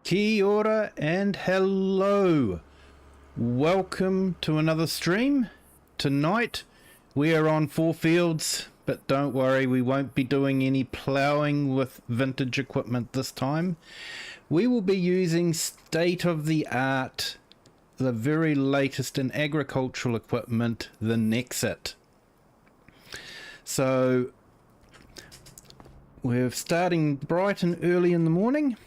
Kia ora and hello. Welcome to another stream. Tonight we are on FourFields, but don't worry, we won't be doing any ploughing with vintage equipment this time. We will be using state-of-the-art, the very latest in agricultural equipment, the NEXAT. So we're starting bright and early in the morning.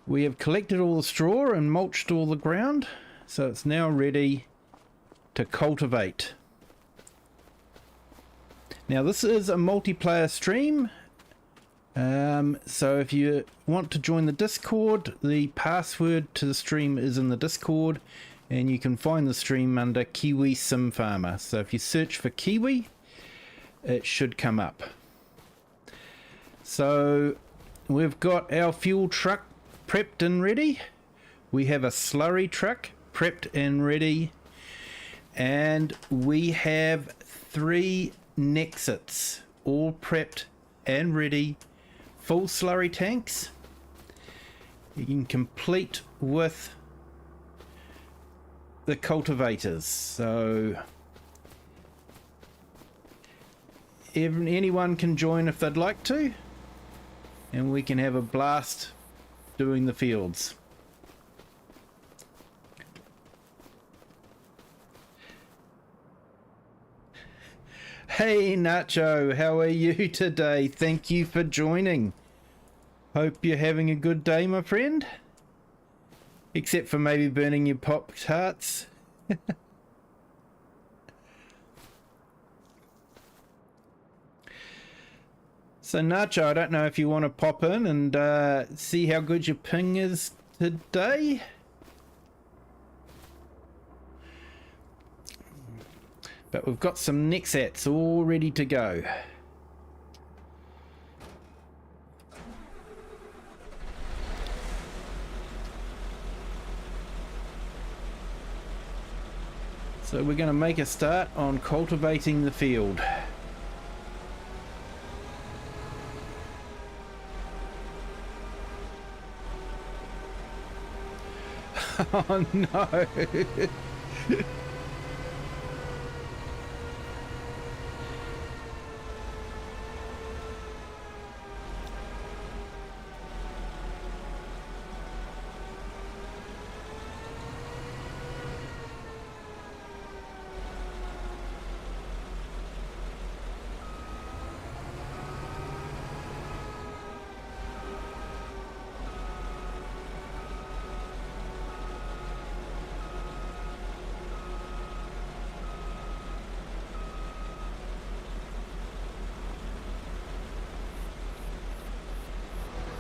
We have collected all the straw and mulched all the ground, so it's now ready to cultivate. Now this is a multiplayer stream, so if you want to join the Discord, the password to the stream is in the Discord, and you can find the stream under Kiwi Sim Farmer. So if you search for Kiwi, it should come up. So we've got our fuel truck prepped and ready. We have a slurry truck prepped and ready, and we have 3 NEXATs all prepped and ready, full slurry tanks. You can complete with the cultivators, so anyone can join if they'd like to, and we can have a blast doing the fields. Hey Nacho, how are you today? Thank you for joining. Hope you're having a good day, my friend. Except for maybe burning your Pop-Tarts. So Nacho, I don't know if you want to pop in and see how good your ping is today. But we've got some NEXATs all ready to go. So we're going to make a start on cultivating the field. Oh no!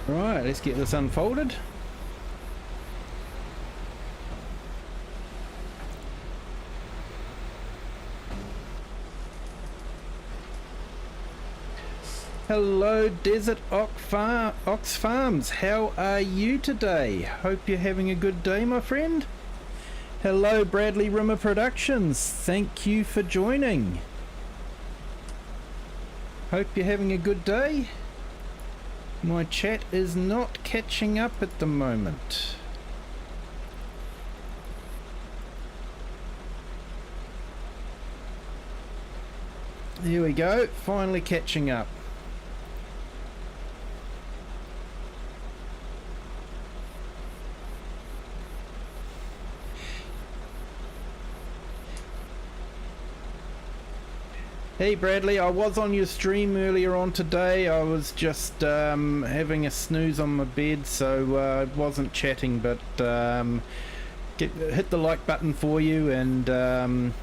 Right, let's get this unfolded. Hello Desert Ox Farms, how are you today? Hope you're having a good day, my friend. Hello Bradley Rimmer Productions, thank you for joining. Hope you're having a good day. My chat is not catching up at the moment. Here we go, finally catching up. Hey Bradley, I was on your stream earlier on today. I was just having a snooze on my bed, so I wasn't chatting, but hit the like button for you and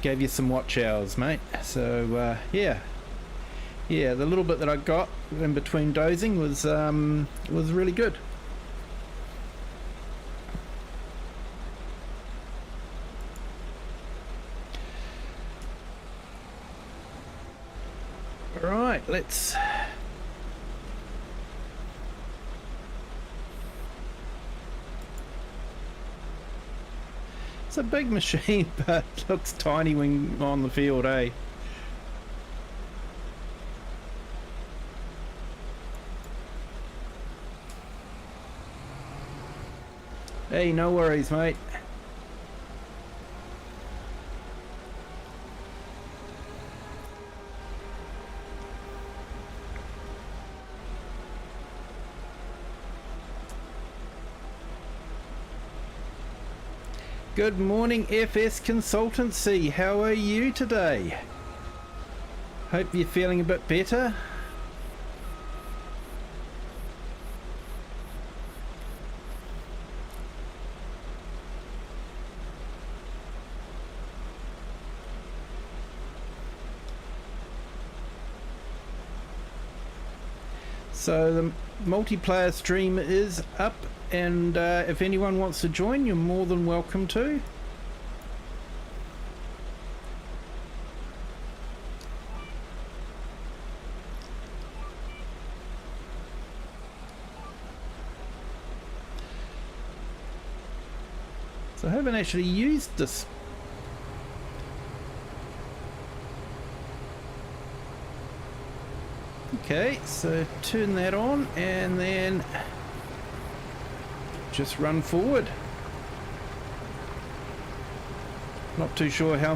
gave you some watch hours, mate. So yeah, the little bit that I got in between dozing was really good. Right, let's... It's a big machine, but looks tiny when on the field, eh? Hey, no worries, mate. Good morning, FS Consultancy. How are you today? Hope you're feeling a bit better. So the multiplayer stream is up, and if anyone wants to join, you're more than welcome to. So I haven't actually used this. Okay, so turn that on and then just run forward. Not too sure how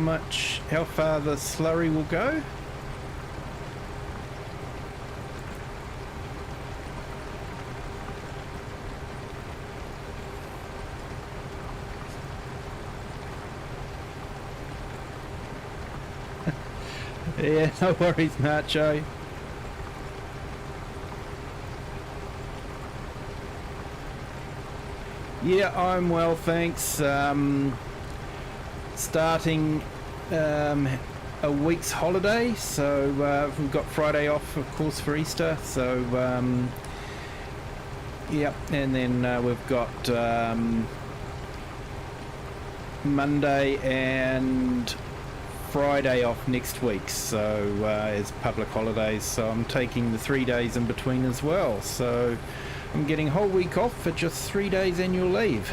far the slurry will go. Yeah, no worries, Nacho. Yeah, I'm well, thanks. Starting a week's holiday, so we've got Friday off, of course, for Easter. So yeah, and then we've got Monday and Friday off next week, so as public holidays. So I'm taking the 3 days in between as well. So I'm getting a whole week off for just 3 days annual leave.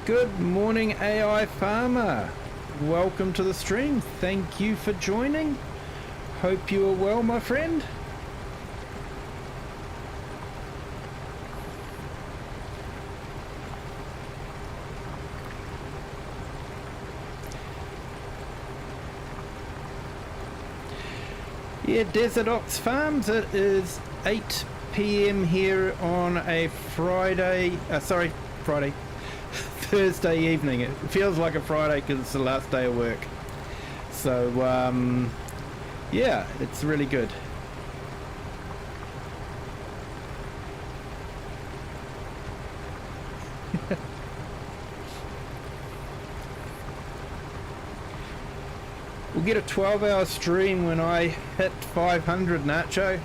Good morning, AI Farmer. Welcome to the stream. Thank you for joining. Hope you are well, my friend. Yeah, Desert Ox Farms, it is 8 PM here on a Thursday evening. It feels like a Friday because it's the last day of work. So, yeah, it's really good. We'll get a 12-hour stream when I hit 500, Nacho.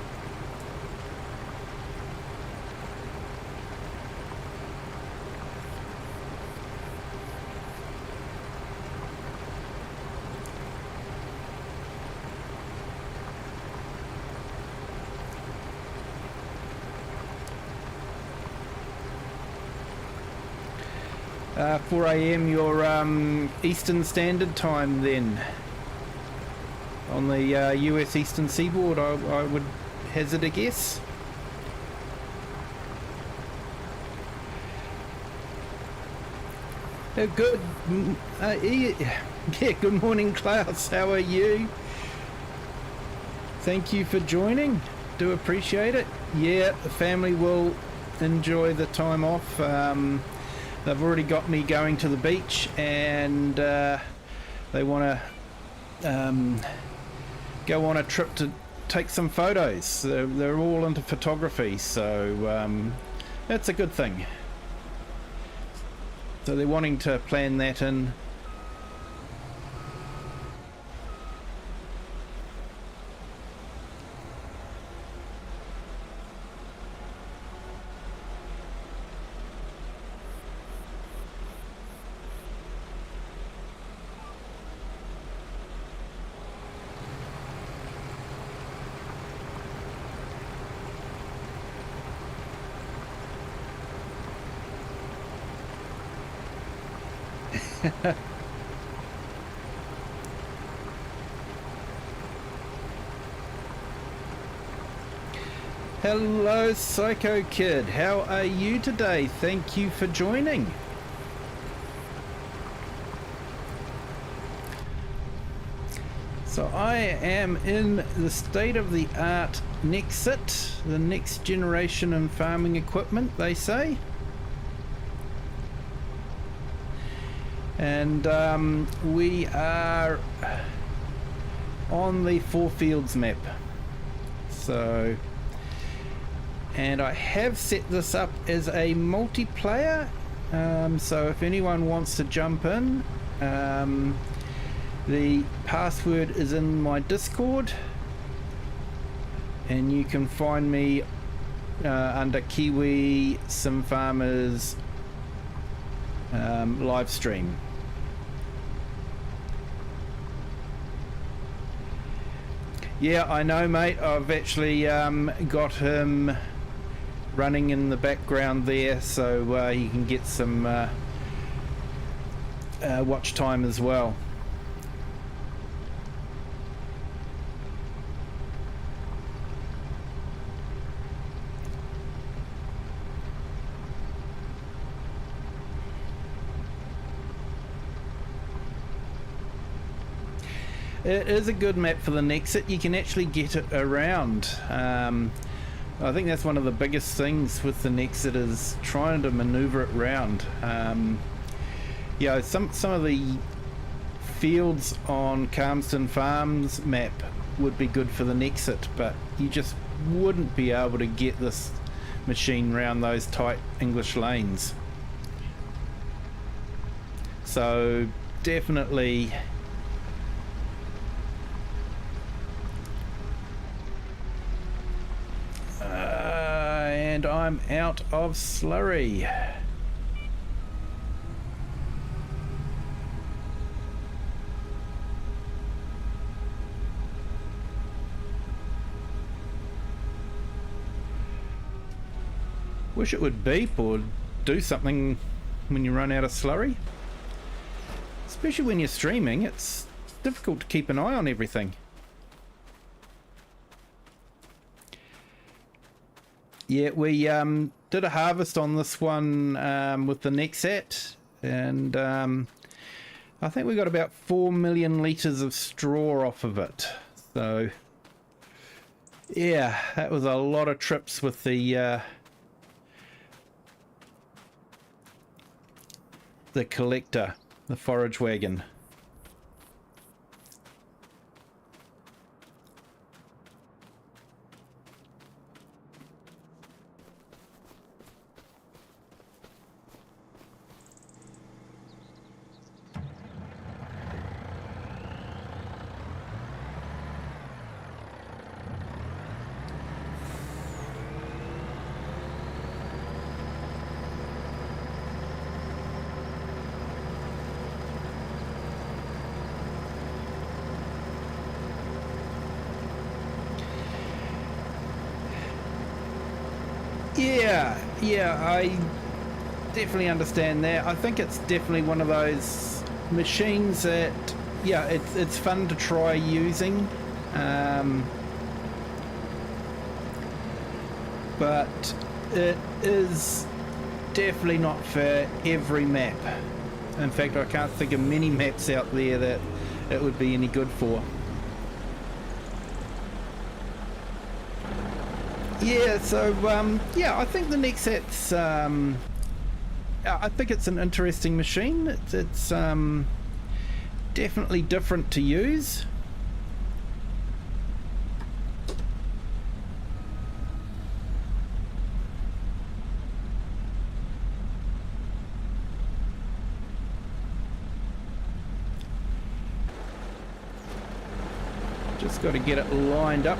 Uh, 4 AM your Eastern Standard Time then. On the US Eastern Seaboard, I would hazard a guess. Good. Yeah, good morning, Klaus. How are you? Thank you for joining. Do appreciate it. Yeah, the family will enjoy the time off. They've already got me going to the beach, and they want to go on a trip to take some photos. They're all into photography, so that's a good thing. So they're wanting to plan that in. Hello, Psycho Kid. How are you today? Thank you for joining. So I am in the state-of-the-art NEXAT, the next generation in farming equipment, they say. And we are on the FourFields map. So, and I have set this up as a multiplayer. So if anyone wants to jump in, the password is in my Discord, and you can find me under Kiwi Sim Farmers live stream. Yeah, I know, mate. I've actually got him running in the background there, so he can get some watch time as well. It is a good map for the NEXAT. You can actually get it around. I think that's one of the biggest things with the NEXAT is trying to maneuver it around. Yeah, some of the fields on Calmston Farms map would be good for the NEXAT, but you just wouldn't be able to get this machine around those tight English lanes. So definitely and I'm out of slurry. Wish it would beep or do something when you run out of slurry. Especially when you're streaming, it's difficult to keep an eye on everything. Yeah, we did a harvest on this one with the NEXAT, and I think we got about 4 million litres of straw off of it. So, yeah, that was a lot of trips with the collector, the forage wagon. Yeah, I definitely understand that. I think it's definitely one of those machines that, yeah, it's fun to try using, but it is definitely not for every map. In fact, I can't think of many maps out there that it would be any good for. Yeah, so yeah, I think the NEXAT's I think it's an interesting machine. It's definitely different to use. Just got to get it lined up.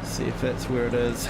See if that's where it is.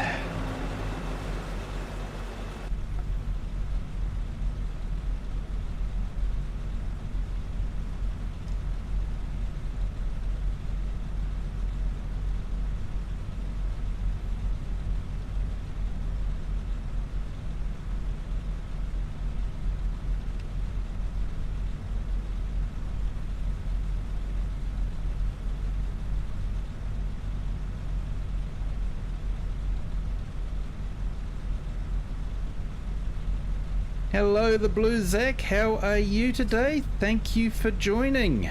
Hello, the Blue Zac. How are you today? Thank you for joining.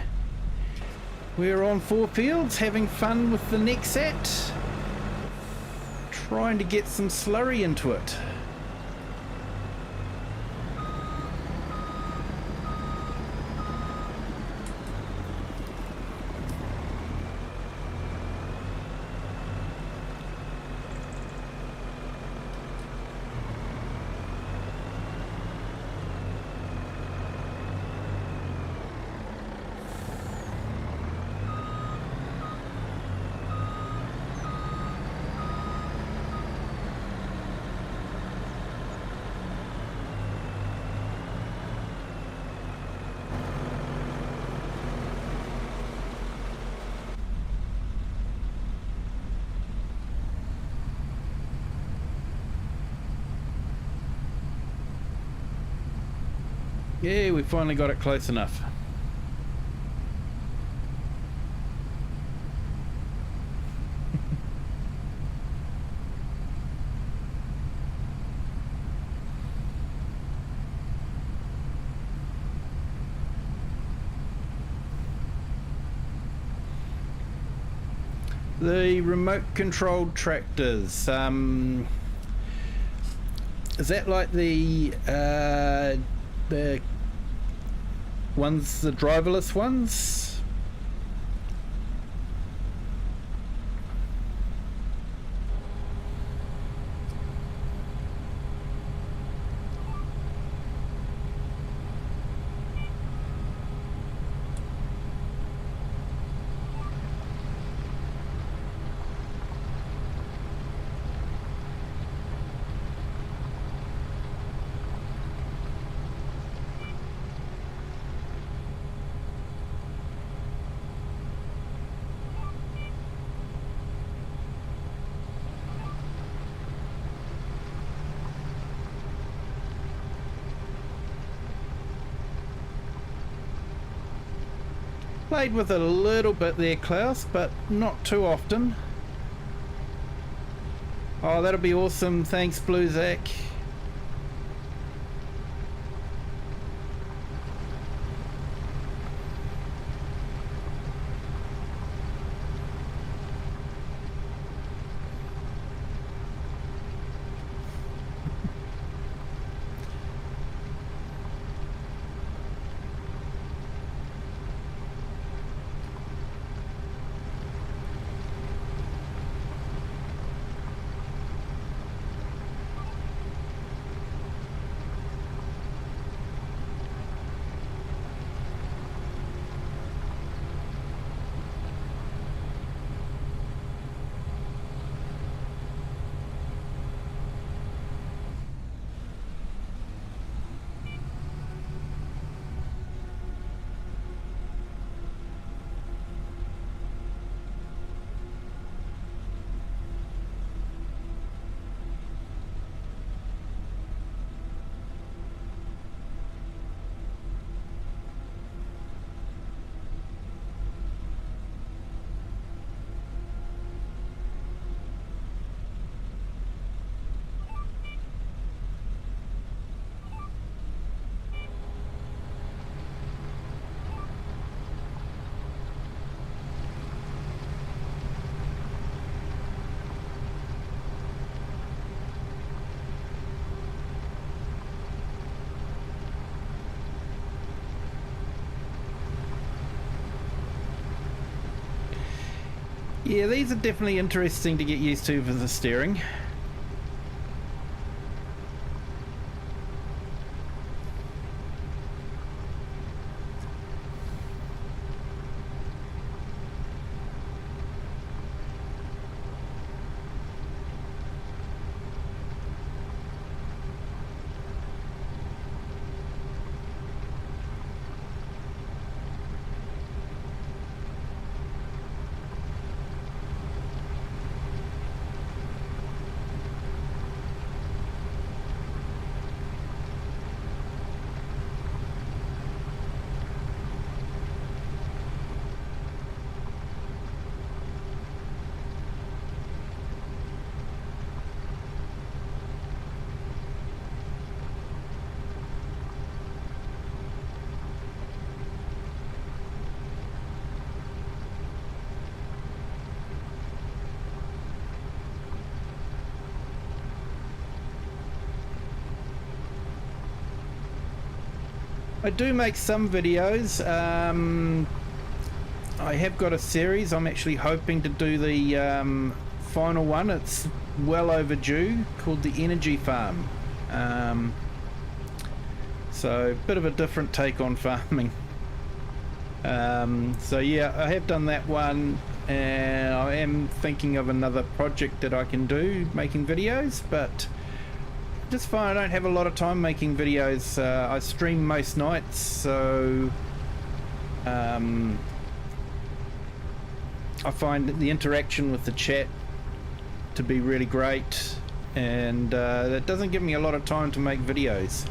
We're on FourFields, having fun with the NEXAT, trying to get some slurry into it. Yeah, we finally got it close enough. The remote controlled tractors, is that like the ones, the driverless ones? Played with it a little bit there, Klaus, but not too often. Oh, that'll be awesome. Thanks, Blue Zac. Yeah, these are definitely interesting to get used to for the steering. I do make some videos. I have got a series. I'm actually hoping to do the final one. It's well overdue, called the Energy Farm. So a bit of a different take on farming. So yeah, I have done that one, and I am thinking of another project that I can do, making videos, but just find I don't have a lot of time making videos. I stream most nights, so I find the interaction with the chat to be really great, and that doesn't give me a lot of time to make videos.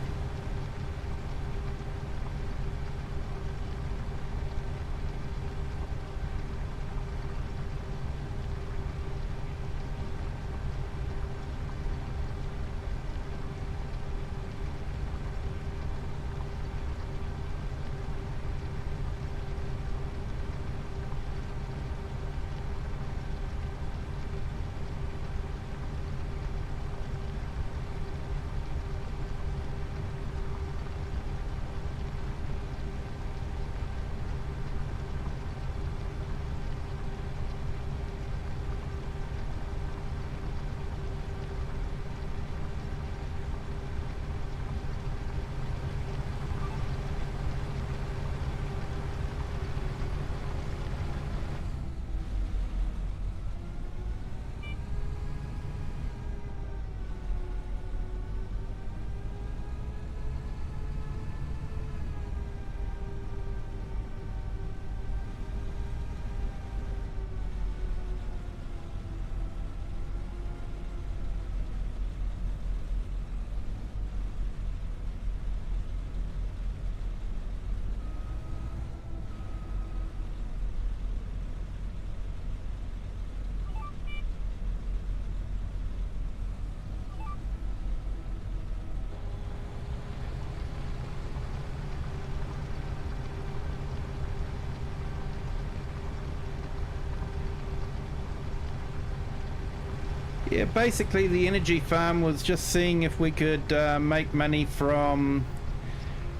Yeah, basically the energy farm was just seeing if we could make money from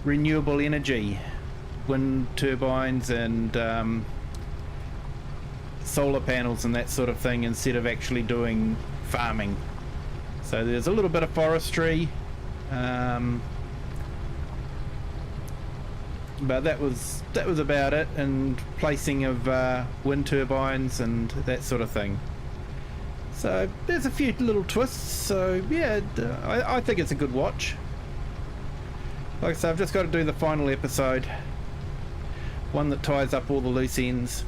renewable energy, wind turbines and solar panels and that sort of thing, instead of actually doing farming. So there's a little bit of forestry, but that was about it, and placing of wind turbines and that sort of thing. So there's a few little twists, so yeah, I think it's a good watch. Like I said, I've just got to do the final episode, one that ties up all the loose ends.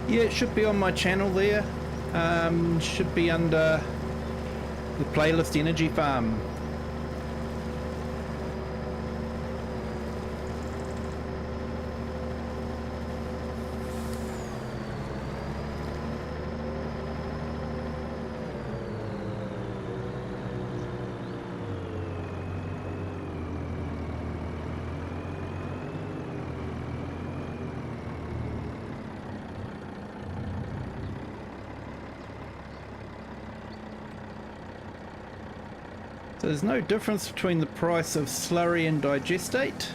Yeah, it should be on my channel there. Should be under the playlist Energy Farm. So there's no difference between the price of slurry and digestate.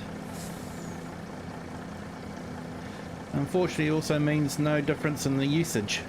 Unfortunately, it also means no difference in the usage.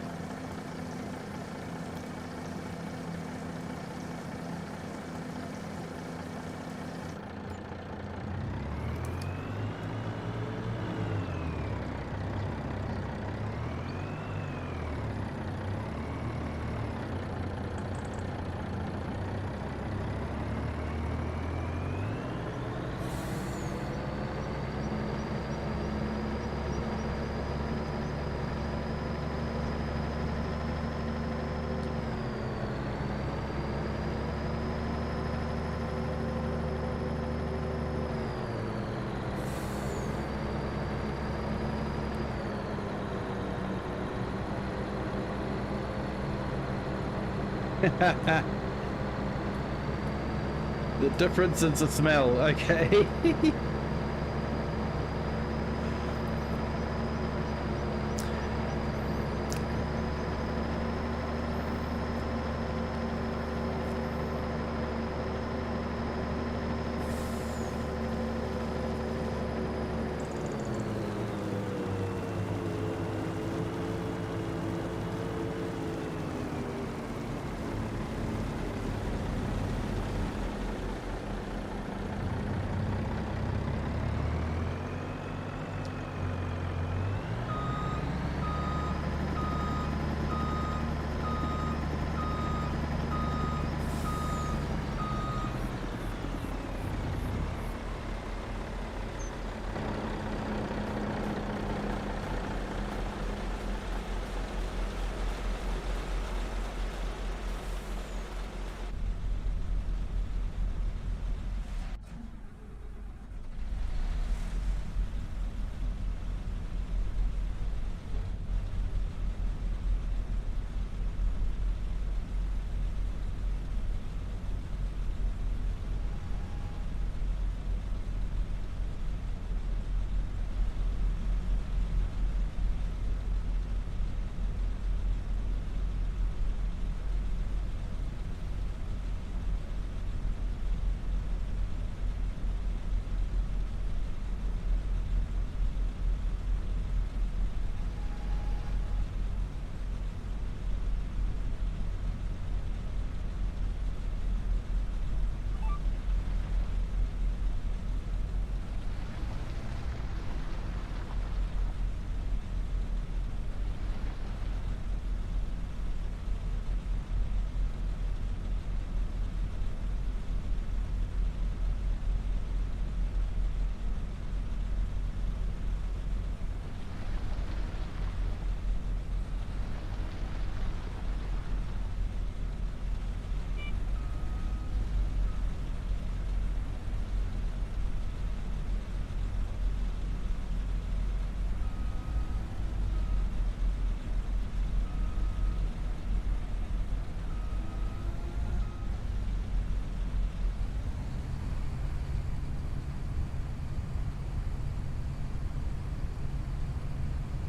The difference is the smell, okay.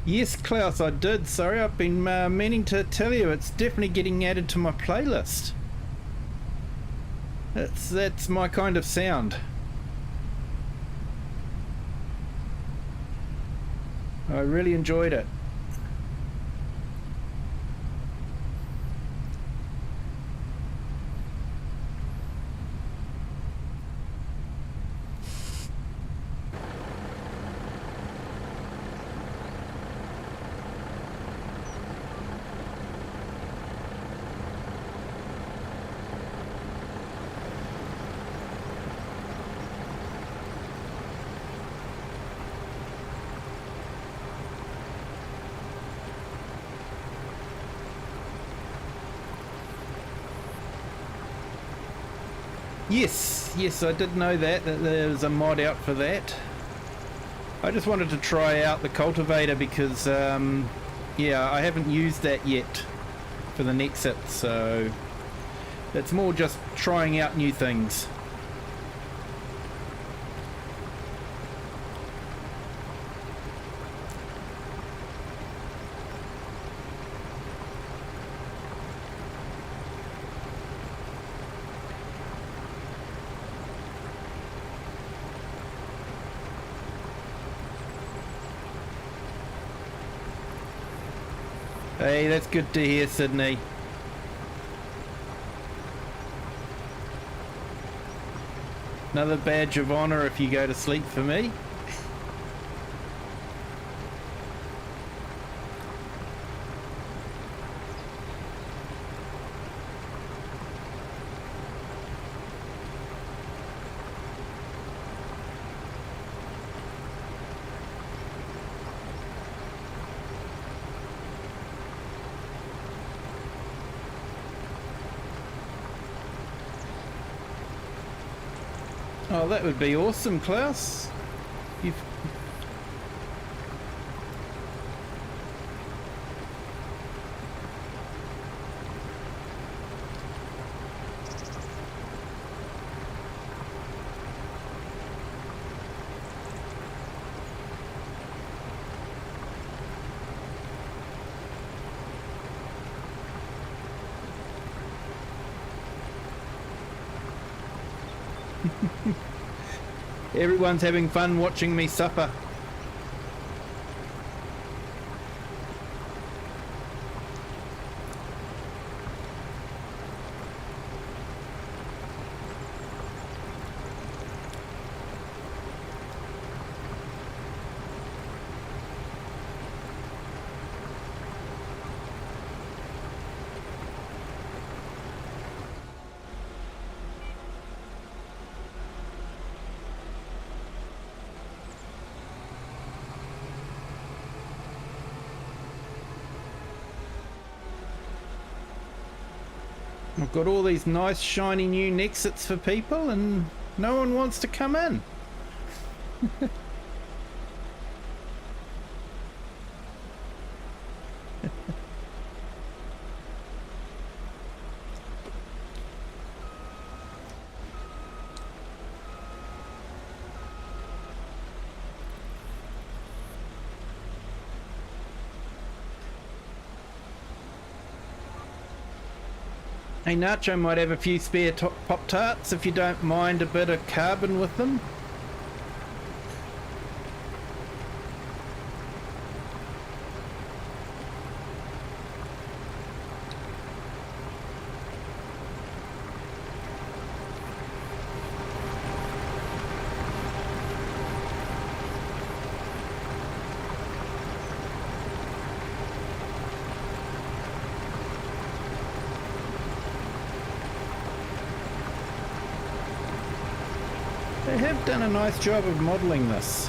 Yes, Klaus, I did. Sorry, I've been meaning to tell you. It's definitely getting added to my playlist. That's my kind of sound. I really enjoyed it. Yes, I did know that there's a mod out for that. I just wanted to try out the cultivator because, yeah, I haven't used that yet for the NEXAT, so it's more just trying out new things. Hey, that's good to hear, Sydney. Another badge of honour if you go to sleep for me. Oh, that would be awesome, Klaus. You've... Everyone's having fun watching me suffer. I've got all these nice shiny new NEXATs for people and no one wants to come in. Hey Nacho, might have a few spare Pop-Tarts if you don't mind a bit of carbon with them. They have done a nice job of modelling this.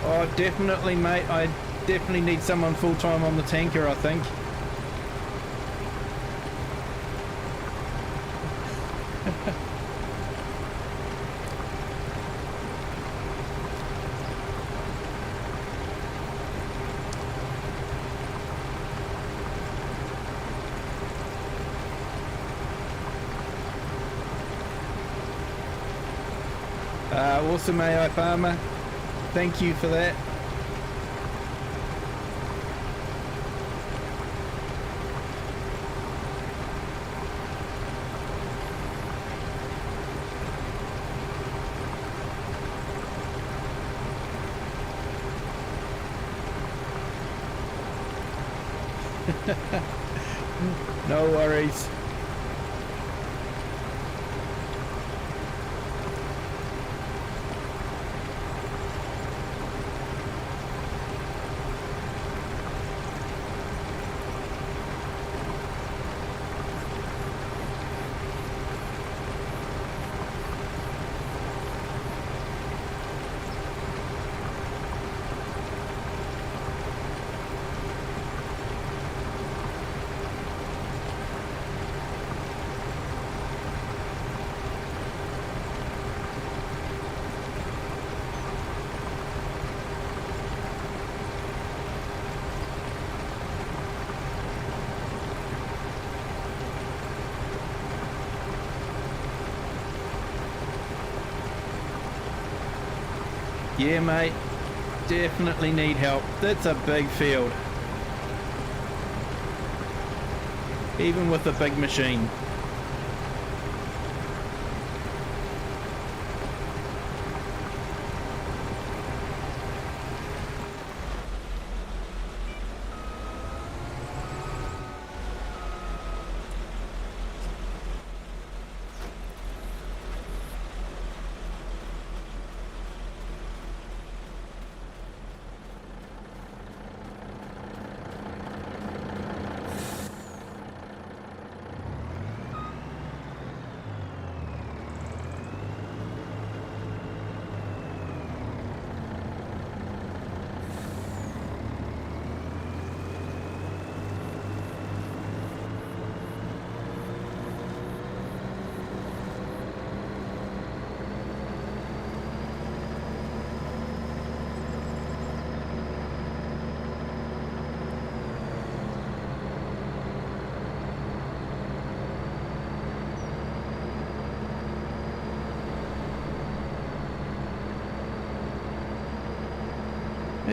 Oh, definitely, mate. I definitely need someone full-time on the tanker, I think. Awesome AI Farmer, thank you for that. No worries. Yeah, mate, definitely need help. That's a big field. Even with a big machine.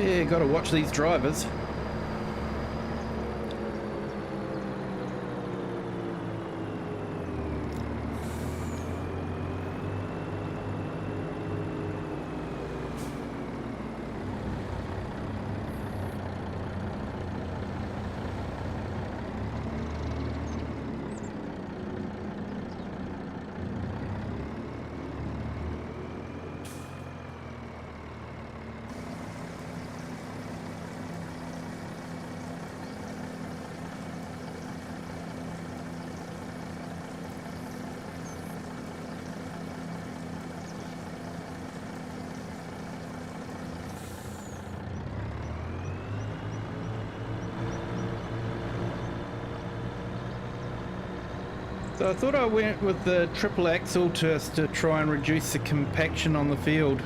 Yeah, gotta watch these drivers. So I thought I went with the triple axle just to try and reduce the compaction on the field.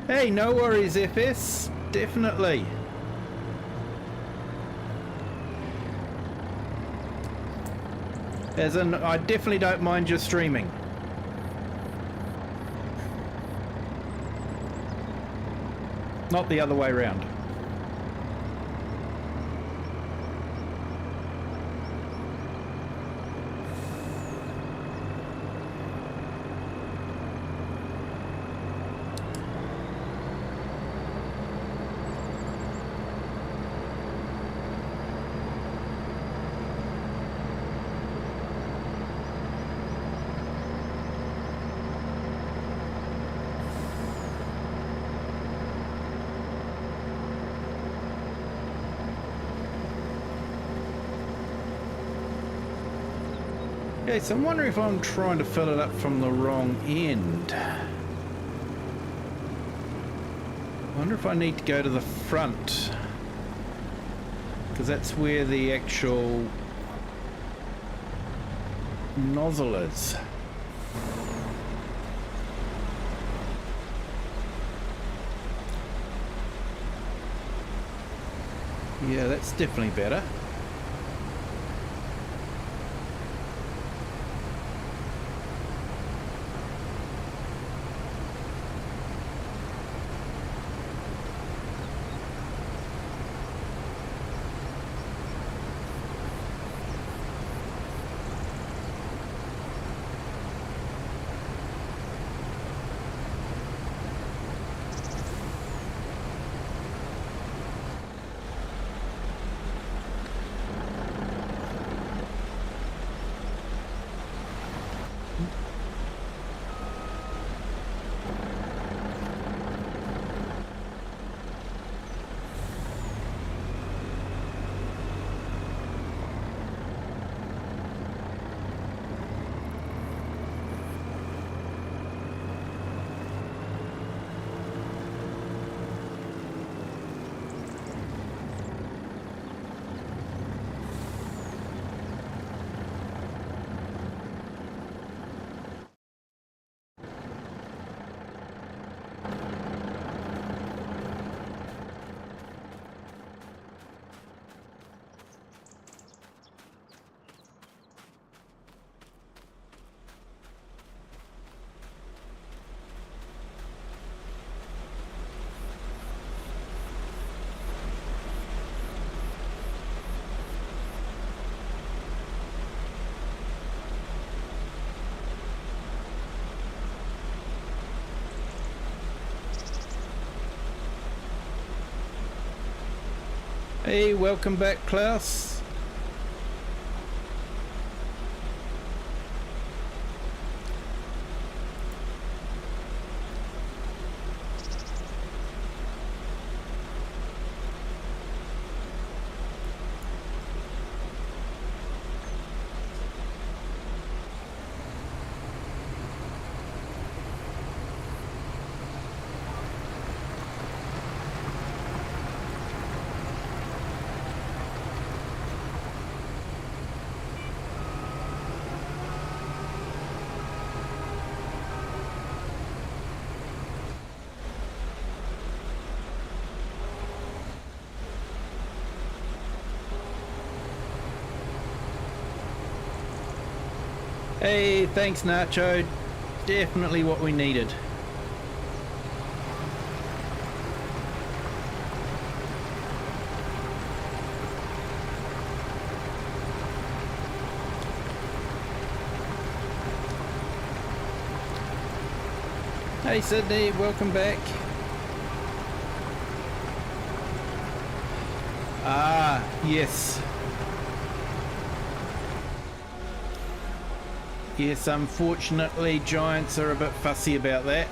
Hey, no worries FS, definitely. As in, I definitely don't mind your streaming. Not the other way around. Okay, so I'm wondering if I'm trying to fill it up from the wrong end. I wonder if I need to go to the front, because that's where the actual nozzle is. Yeah, that's definitely better. Hey, welcome back, Klaus. Hey, thanks Nacho. Definitely what we needed. Hey Sydney, welcome back. Ah, yes. Yes, unfortunately, Giants are a bit fussy about that.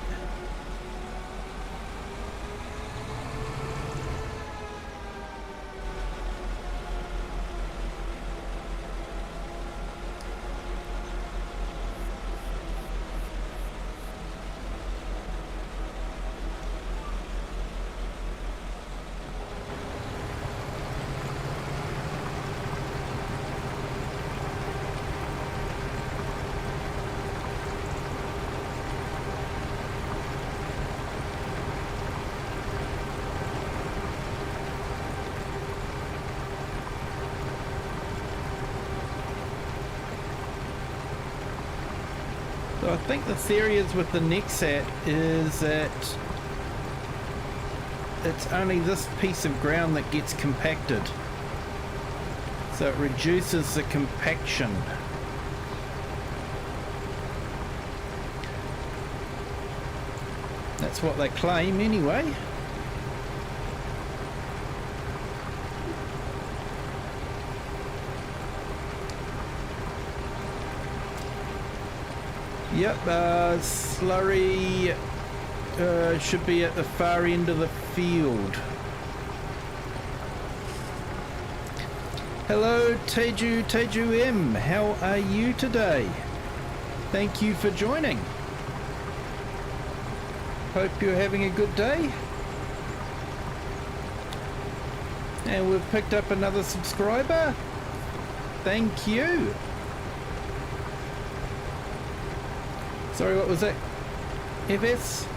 So I think the theory is with the NEXAT is that it's only this piece of ground that gets compacted. So it reduces the compaction. That's what they claim anyway. Yep, slurry should be at the far end of the field. Hello Teju M, how are you today? Thank you for joining. Hope you're having a good day. And we've picked up another subscriber. Thank you. Sorry, what was that? FS?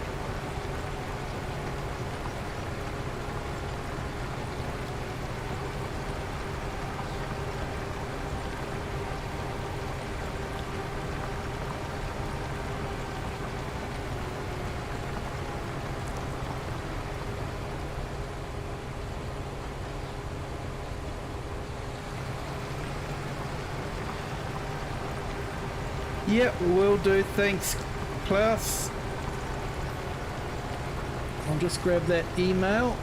Yeah, will do. Thanks, Klaus. I'll just grab that email.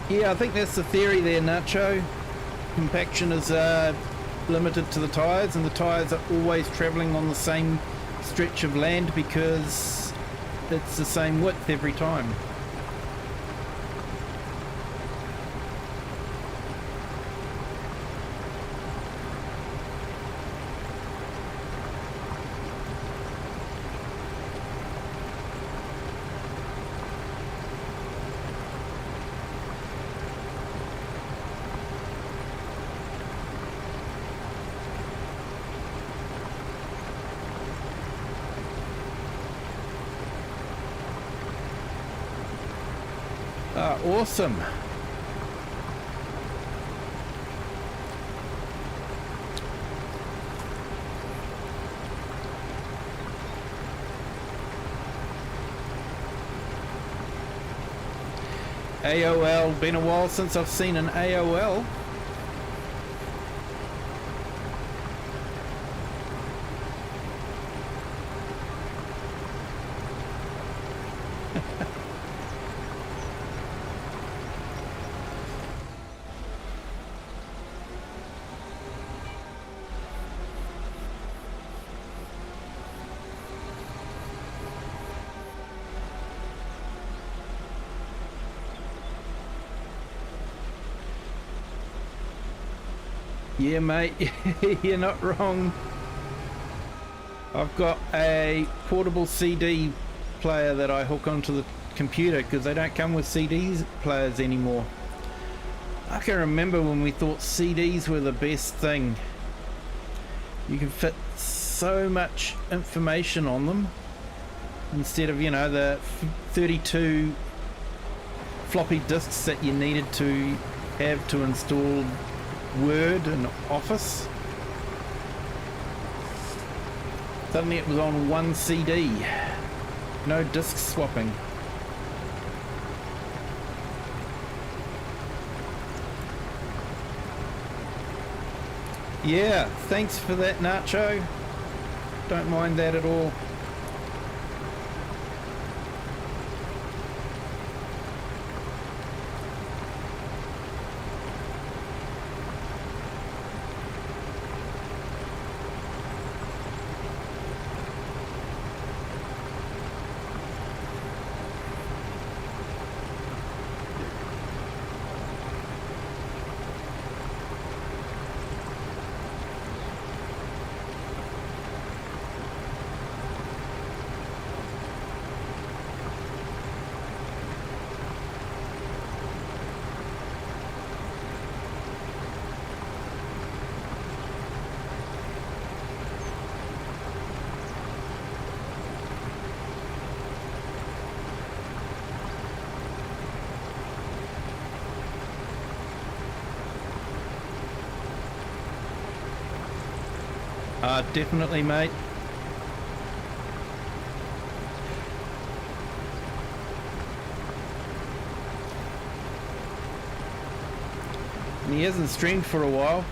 Yeah, I think that's the theory there, Nacho. Compaction is limited to the tyres, and the tyres are always travelling on the same stretch of land because it's the same width every time. Awesome. AOL, been a while since I've seen an AOL. Yeah, mate, you're not wrong. I've got a portable CD player that I hook onto the computer because they don't come with CD players anymore. I can remember when we thought CDs were the best thing. You can fit so much information on them instead of, you know, the 32 floppy disks that you needed to have to install Word and Office. Suddenly it was on one CD. No disk swapping. Yeah, thanks for that, Nacho. Don't mind that at all. Definitely, mate. And he hasn't streamed for a while.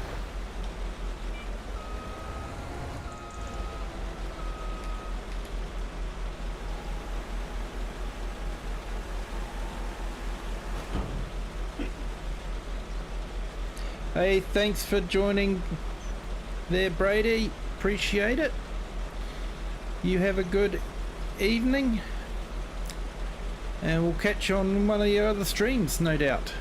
Hey, thanks for joining there, Brady. Appreciate it. You have a good evening, and we'll catch you on one of your other streams, no doubt.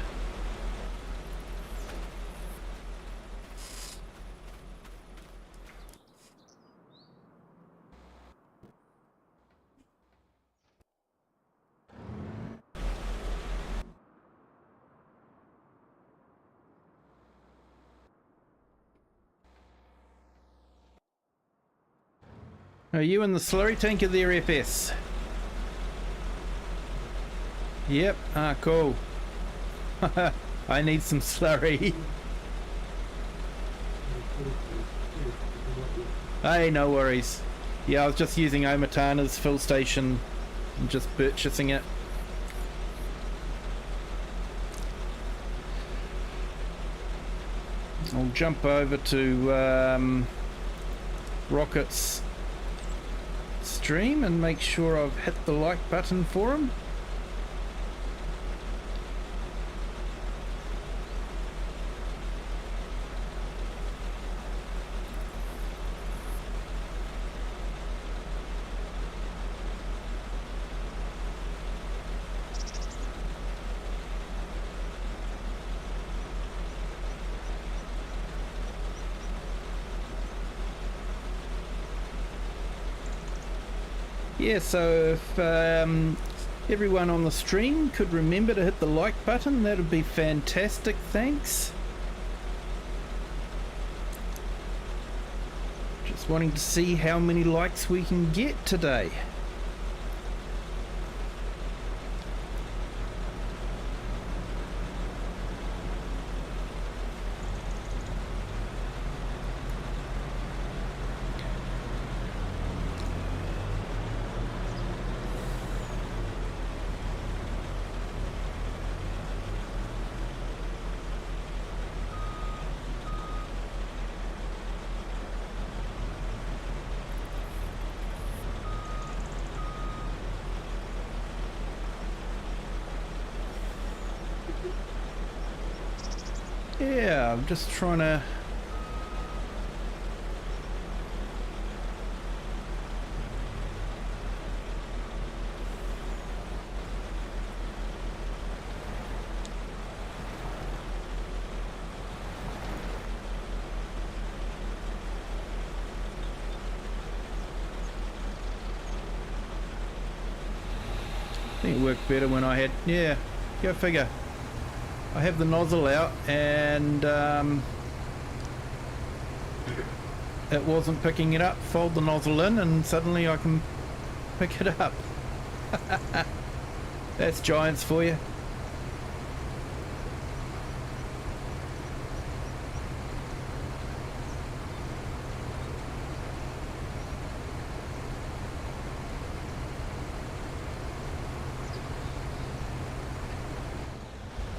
Are you in the slurry tanker there, FS? Yep, cool. I need some slurry. Hey, no worries. Yeah, I was just using OmaTana's fill station and just purchasing it. I'll jump over to Rocket's stream and make sure I've hit the like button for him. Yeah, so if everyone on the stream could remember to hit the like button, that would be fantastic, thanks. Just wanting to see how many likes we can get today. Yeah, I'm just trying to... It worked better when I had, yeah, go figure. I have the nozzle out and it wasn't picking it up. Fold the nozzle in and suddenly I can pick it up. That's giants for you.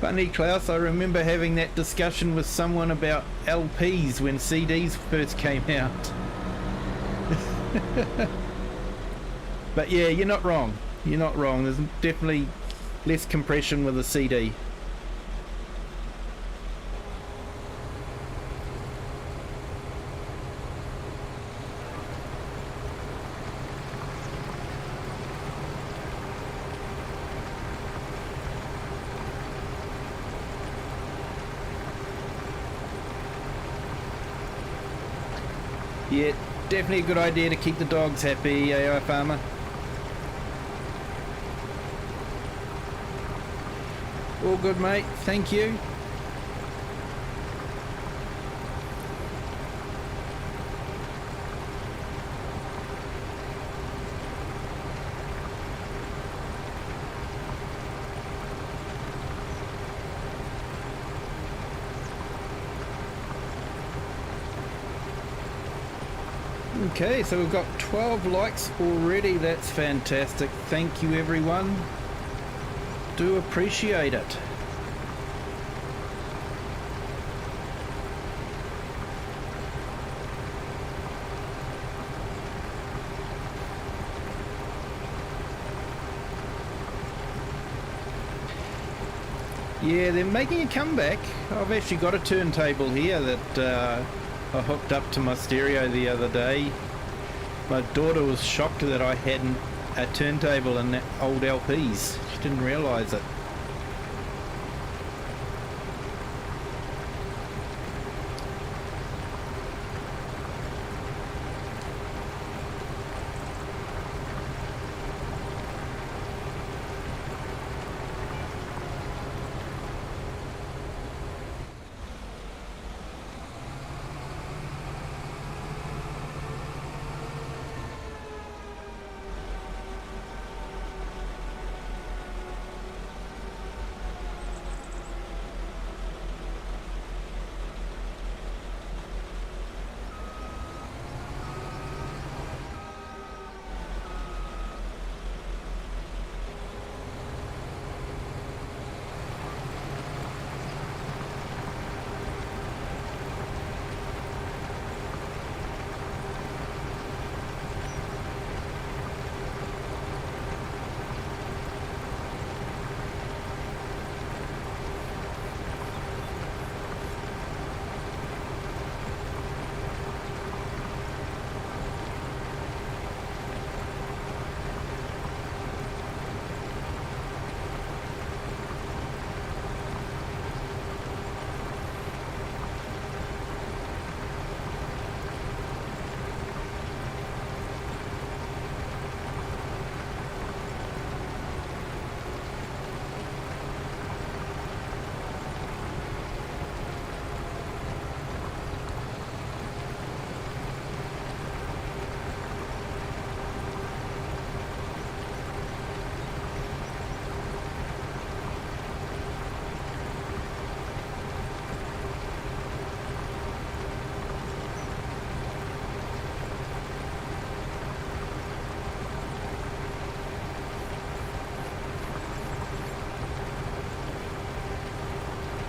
Funny, Klaus, I remember having that discussion with someone about LPs when CDs first came out. But yeah, you're not wrong. You're not wrong. There's definitely less compression with a CD. Yeah, definitely a good idea to keep the dogs happy, AI Farmer. All good, mate. Thank you. Okay, so we've got 12 likes already. That's fantastic. Thank you, everyone. Do appreciate it. Yeah, they're making a comeback. I've actually got a turntable here that I hooked up to my stereo the other day. My daughter was shocked that I hadn't a turntable and old LPs. She didn't realise it.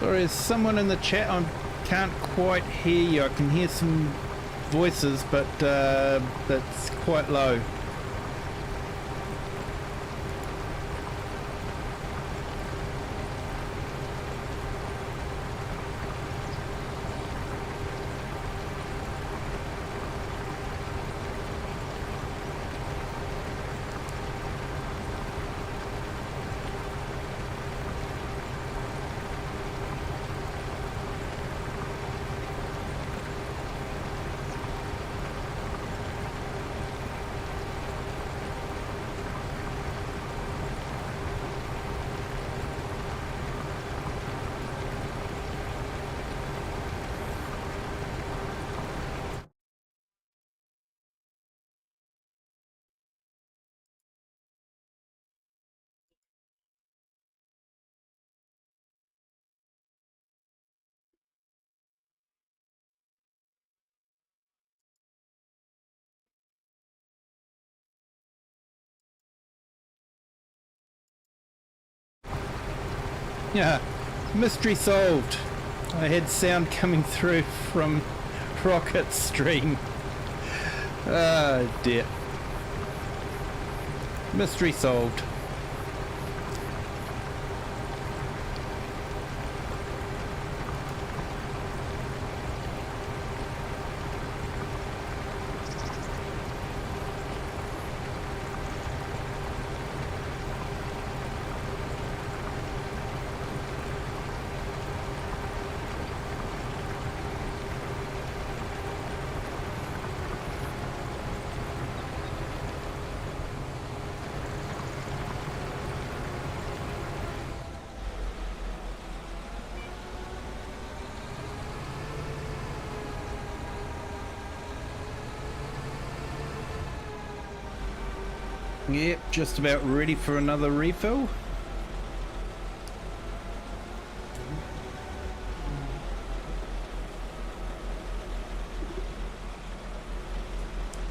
Sorry, there's someone in the chat. I can't quite hear you. I can hear some voices, but that's quite low. Yeah, mystery solved. I had sound coming through from Rocket's stream. Oh dear. Mystery solved. Yep, just about ready for another refill.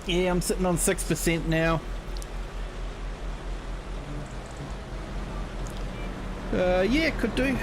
Yeah, I'm sitting on 6% now. Yeah, could do.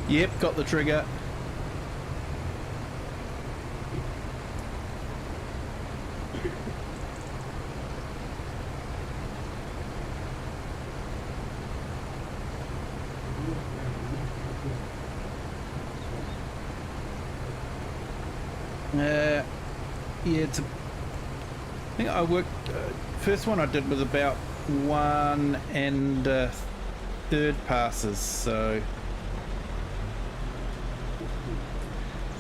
Yep, got the trigger. Yeah, it's a, I think I worked, first one I did was about 1 1/3 passes, so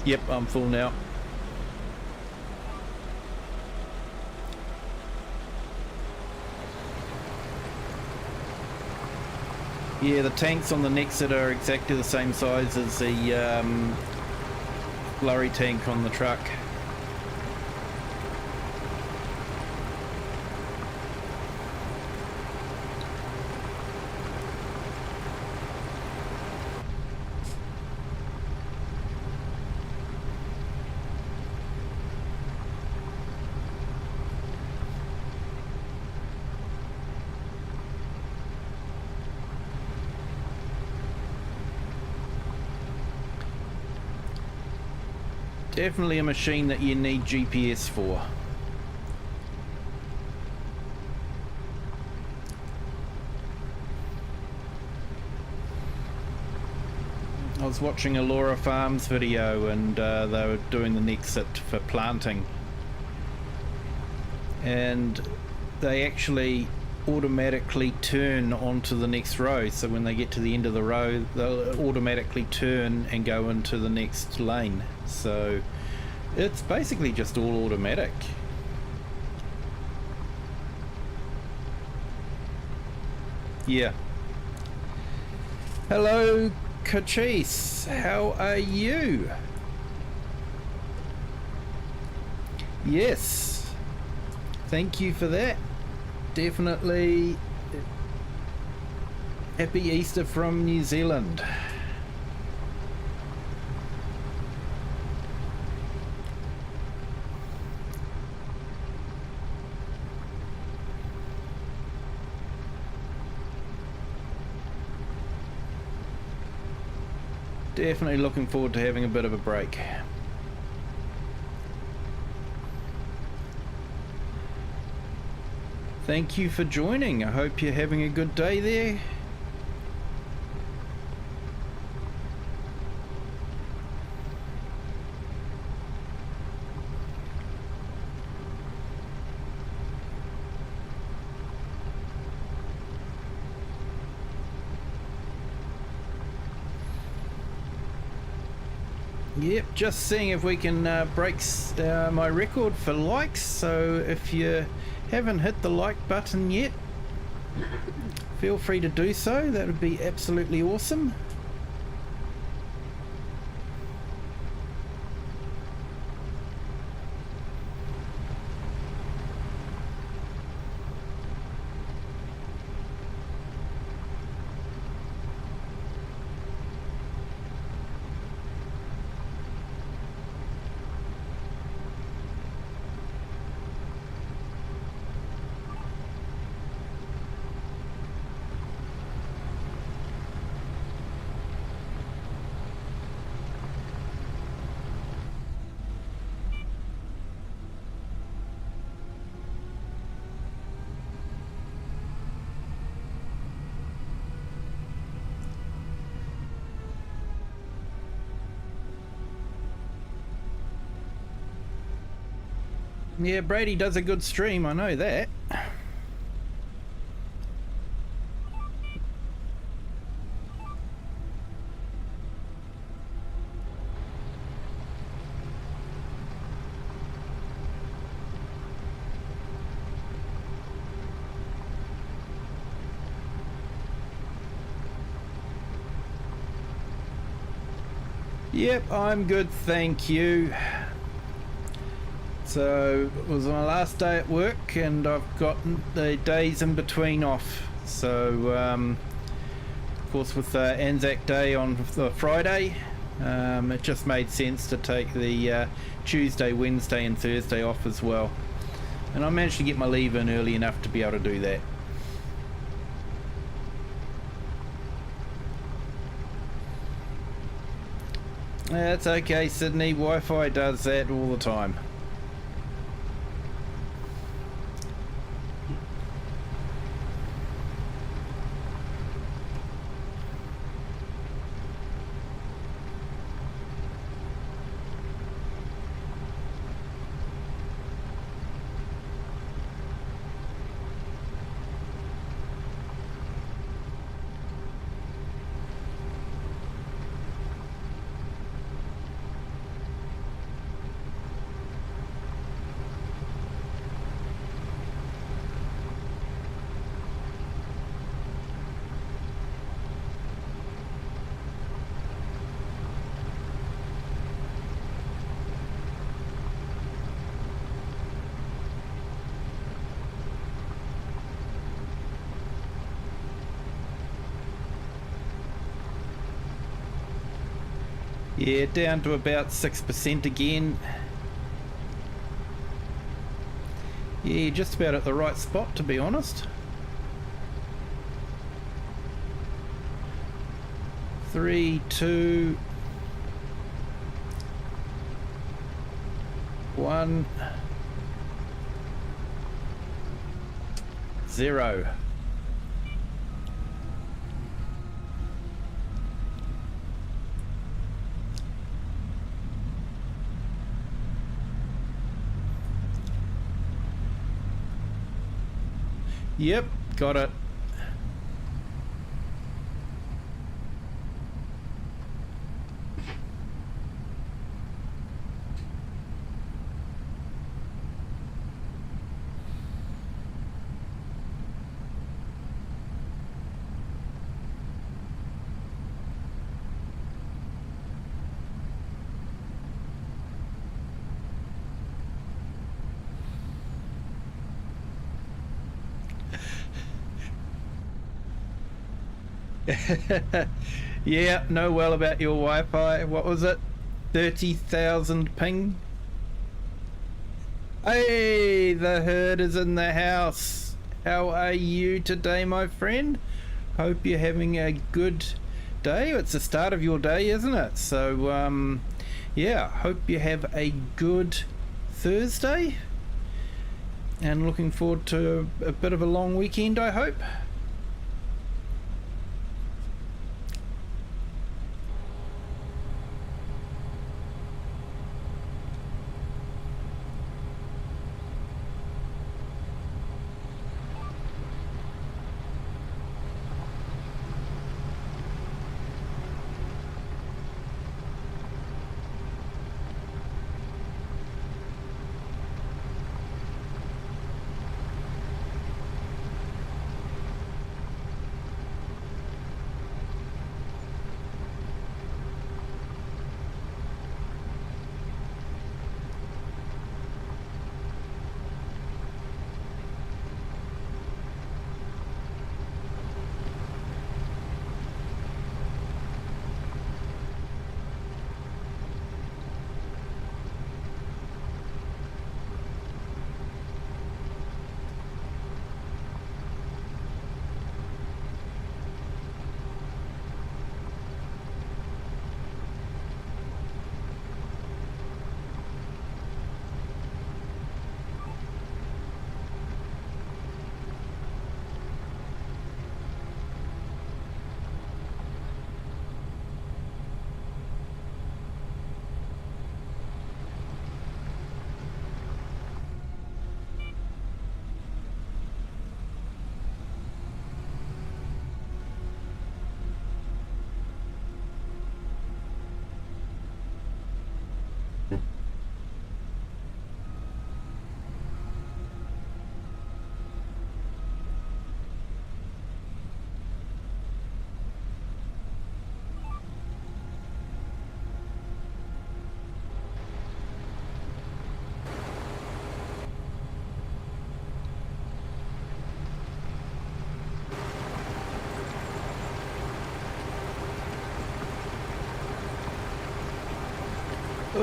yep, I'm full now. Yeah, the tanks on the NEXAT are exactly the same size as the lorry tank on the truck. Definitely a machine that you need GPS for. I was watching a Laura Farms video and they were doing the NEXAT for planting, and they actually automatically turn onto the next row, so when they get to the end of the row they'll automatically turn and go into the next lane, so it's basically just all automatic. Yeah. Hello Kachis, how are you? Yes, thank you for that. Definitely happy Easter from New Zealand. Definitely looking forward to having a bit of a break. Thank you for joining. I hope you're having a good day there. Yep, just seeing if we can break my record for likes, so if you haven't hit the like button yet, feel free to do so. That would be absolutely awesome. Yeah, Brady does a good stream, I know that. Yep, I'm good, thank you. So it was my last day at work and I've got the days in between off. So of course with Anzac Day on the Friday, it just made sense to take the Tuesday, Wednesday and Thursday off as well. And I managed to get my leave in early enough to be able to do that. That's okay, Sydney. Wi-Fi does that all the time. Yeah, down to about 6% again. Yeah, just about at the right spot, to be honest. 3, 2, 1, 0. Yep, got it. Yeah, know well about your Wi-Fi. What was it? 30,000 ping? Hey, the herd is in the house. How are you today, my friend? Hope you're having a good day. It's the start of your day, isn't it? So, yeah, hope you have a good Thursday. And looking forward to a bit of a long weekend, I hope.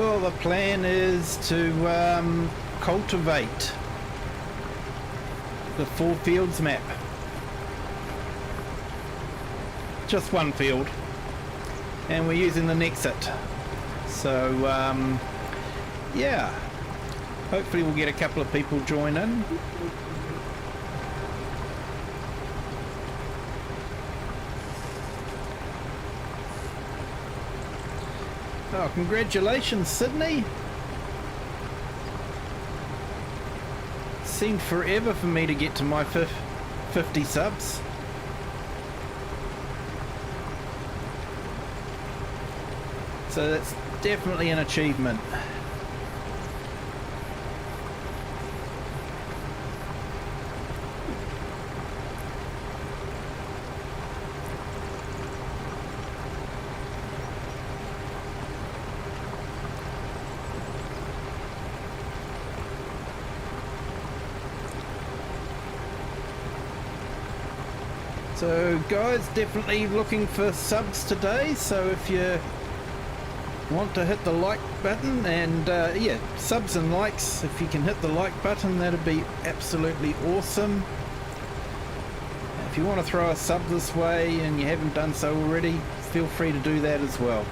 Well, the plan is to cultivate the FourFields map. Just one field, and we're using the NEXAT. So yeah, hopefully we'll get a couple of people join in. Oh, congratulations, Sydney. Seemed forever for me to get to my 50 subs. So that's definitely an achievement. So guys, definitely looking for subs today, so if you want to hit the like button, and yeah, subs and likes, if you can hit the like button, that'd be absolutely awesome. If you want to throw a sub this way and you haven't done so already, feel free to do that as well.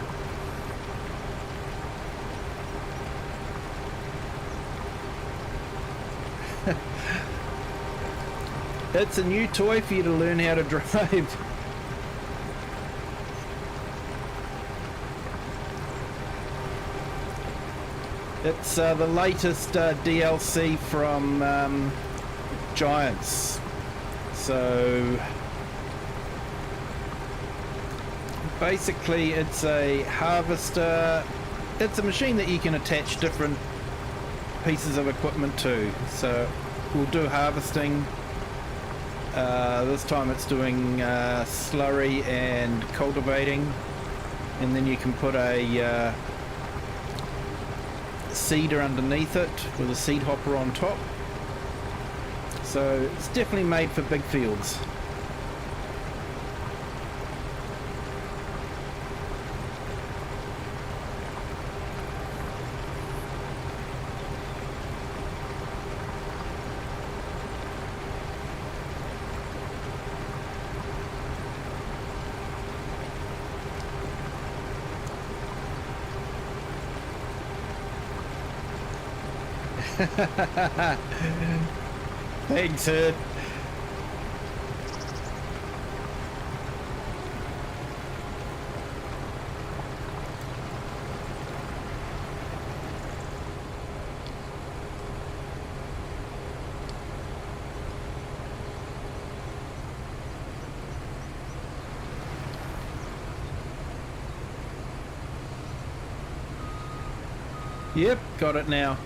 It's a new toy for you to learn how to drive. It's the latest DLC from Giants. So basically it's a harvester. It's a machine that you can attach different pieces of equipment to. So we'll do harvesting. This time it's doing slurry and cultivating, and then you can put a seeder underneath it with a seed hopper on top. So it's definitely made for big fields. Thanks, Ed. Yep, got it now.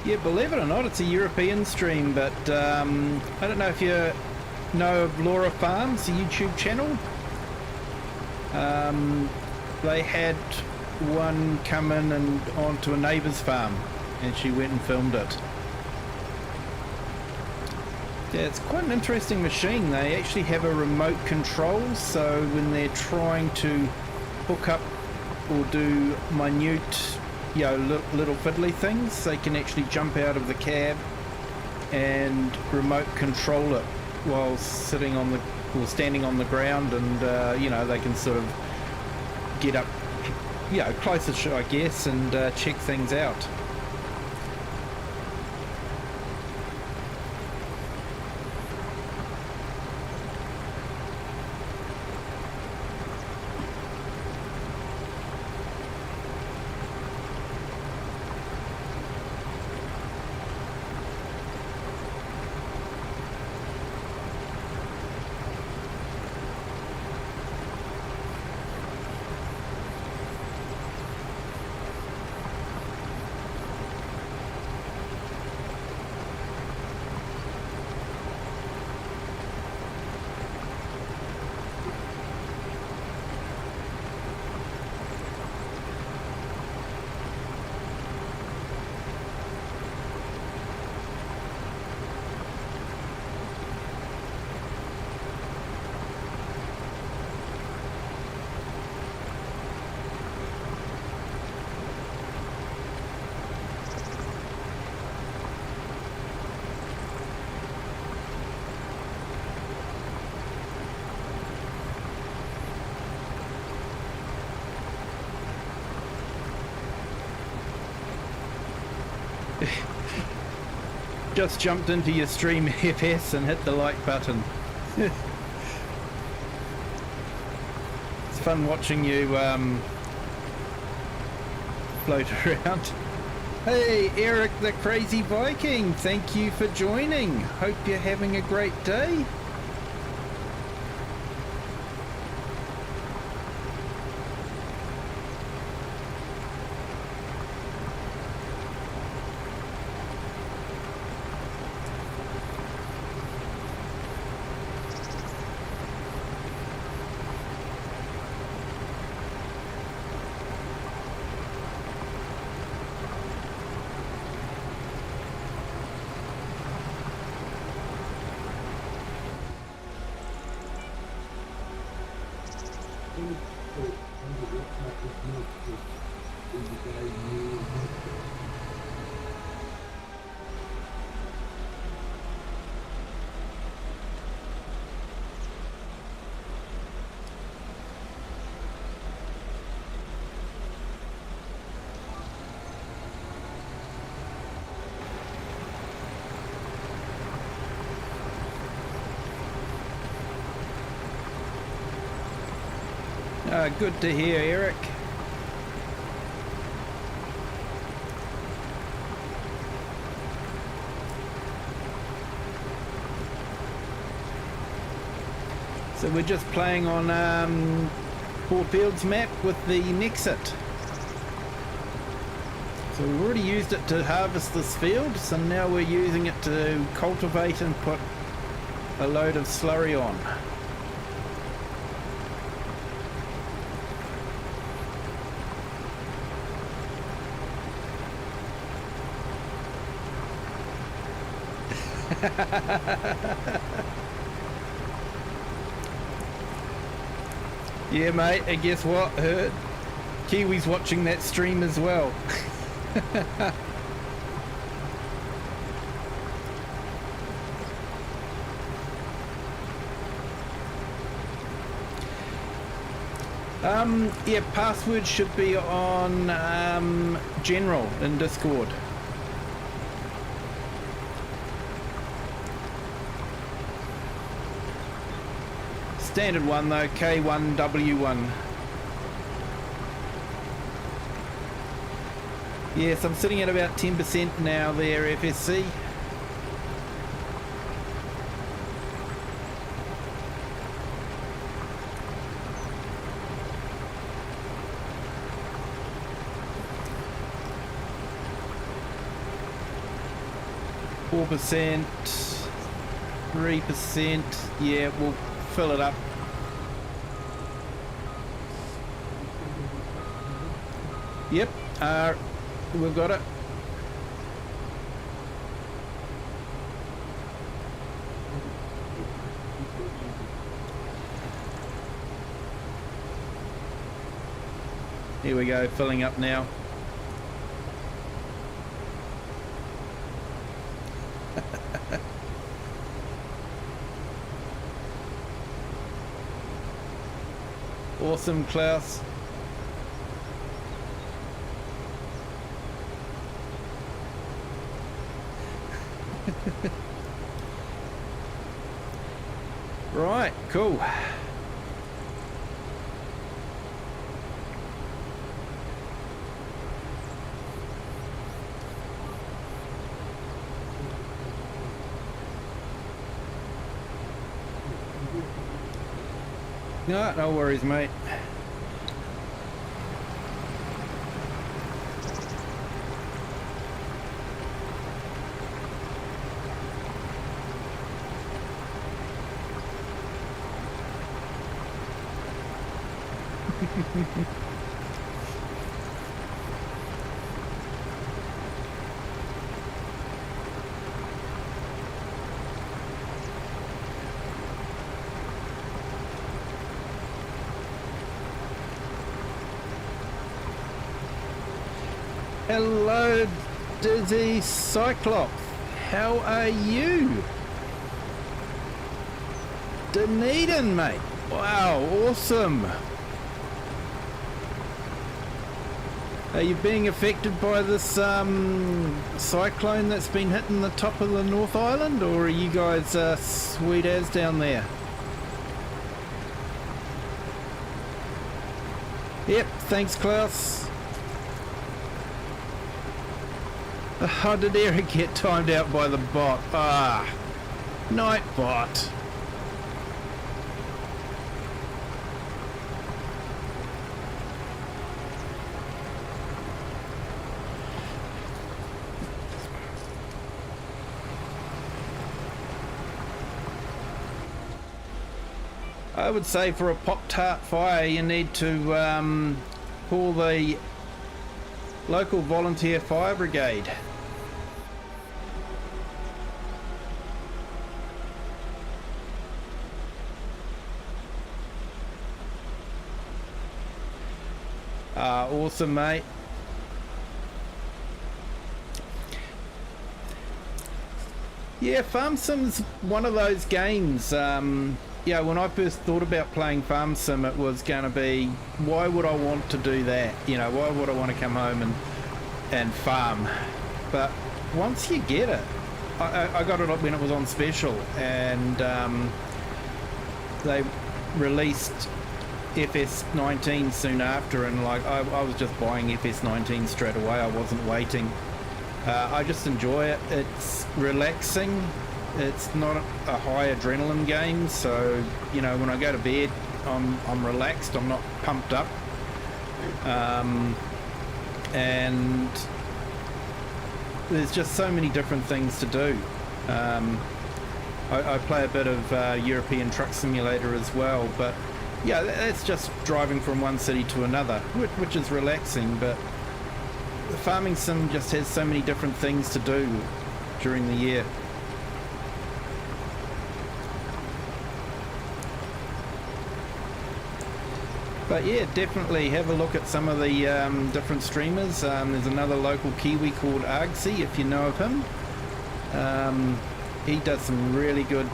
Yeah, believe it or not, it's a European stream, but I don't know if you know of Laura Farms, the YouTube channel. They had one come in and onto a neighbour's farm, and she went and filmed it. Yeah, it's quite an interesting machine. They actually have a remote control, so when they're trying to hook up or do minute, you know, little fiddly things. They can actually jump out of the cab and remote control it while sitting on the, or standing on the ground, and you know, they can sort of get up, you know, closer, I guess, and check things out. Just jumped into your stream FS and hit the like button. It's fun watching you float around. Hey Eric the Crazy Viking, thank you for joining. Hope you're having a great day. Good to hear, Eric. So we're just playing on FourFields map with the NEXAT. So we've already used it to harvest this field, so now we're using it to cultivate and put a load of slurry on. Yeah, mate, and guess what? Kiwi's watching that stream as well. Yeah, password should be on general in Discord. Standard one though, K1W1. Yes, I'm sitting at about 10% now there, FSC. %, 3%, yeah, we'll fill it up. Yep, we've got it. Here we go, filling up now. Awesome, Klaus. Right, cool. No worries, mate. Hello, Dizzy Cyclops. How are you? Dunedin, mate. Wow, awesome. Are you being affected by this cyclone that's been hitting the top of the North Island, or are you guys sweet as down there? Yep, thanks, Klaus. How did Eric get timed out by the bot? Ah, night bot. I would say for a Pop-Tart fire you need to call the local volunteer fire brigade. Awesome, mate. Yeah, Farm Sim's one of those games. Yeah, when I first thought about playing Farm Sim, it was going to be, why would I want to do that? You know, why would I want to come home and farm? But once you get it, I got it when it was on special, and they released FS19 soon after, and like I was just buying FS19 straight away. I wasn't waiting. I just enjoy it. It's relaxing. It's not a high adrenaline game, so you know, when I go to bed I'm relaxed, I'm not pumped up, and there's just so many different things to do. I play a bit of European Truck Simulator as well, but yeah, that's just driving from one city to another, which is relaxing, but the Farming Sim just has so many different things to do during the year. But yeah, definitely have a look at some of the different streamers. There's another local Kiwi called Argsy, if you know of him. He does some really good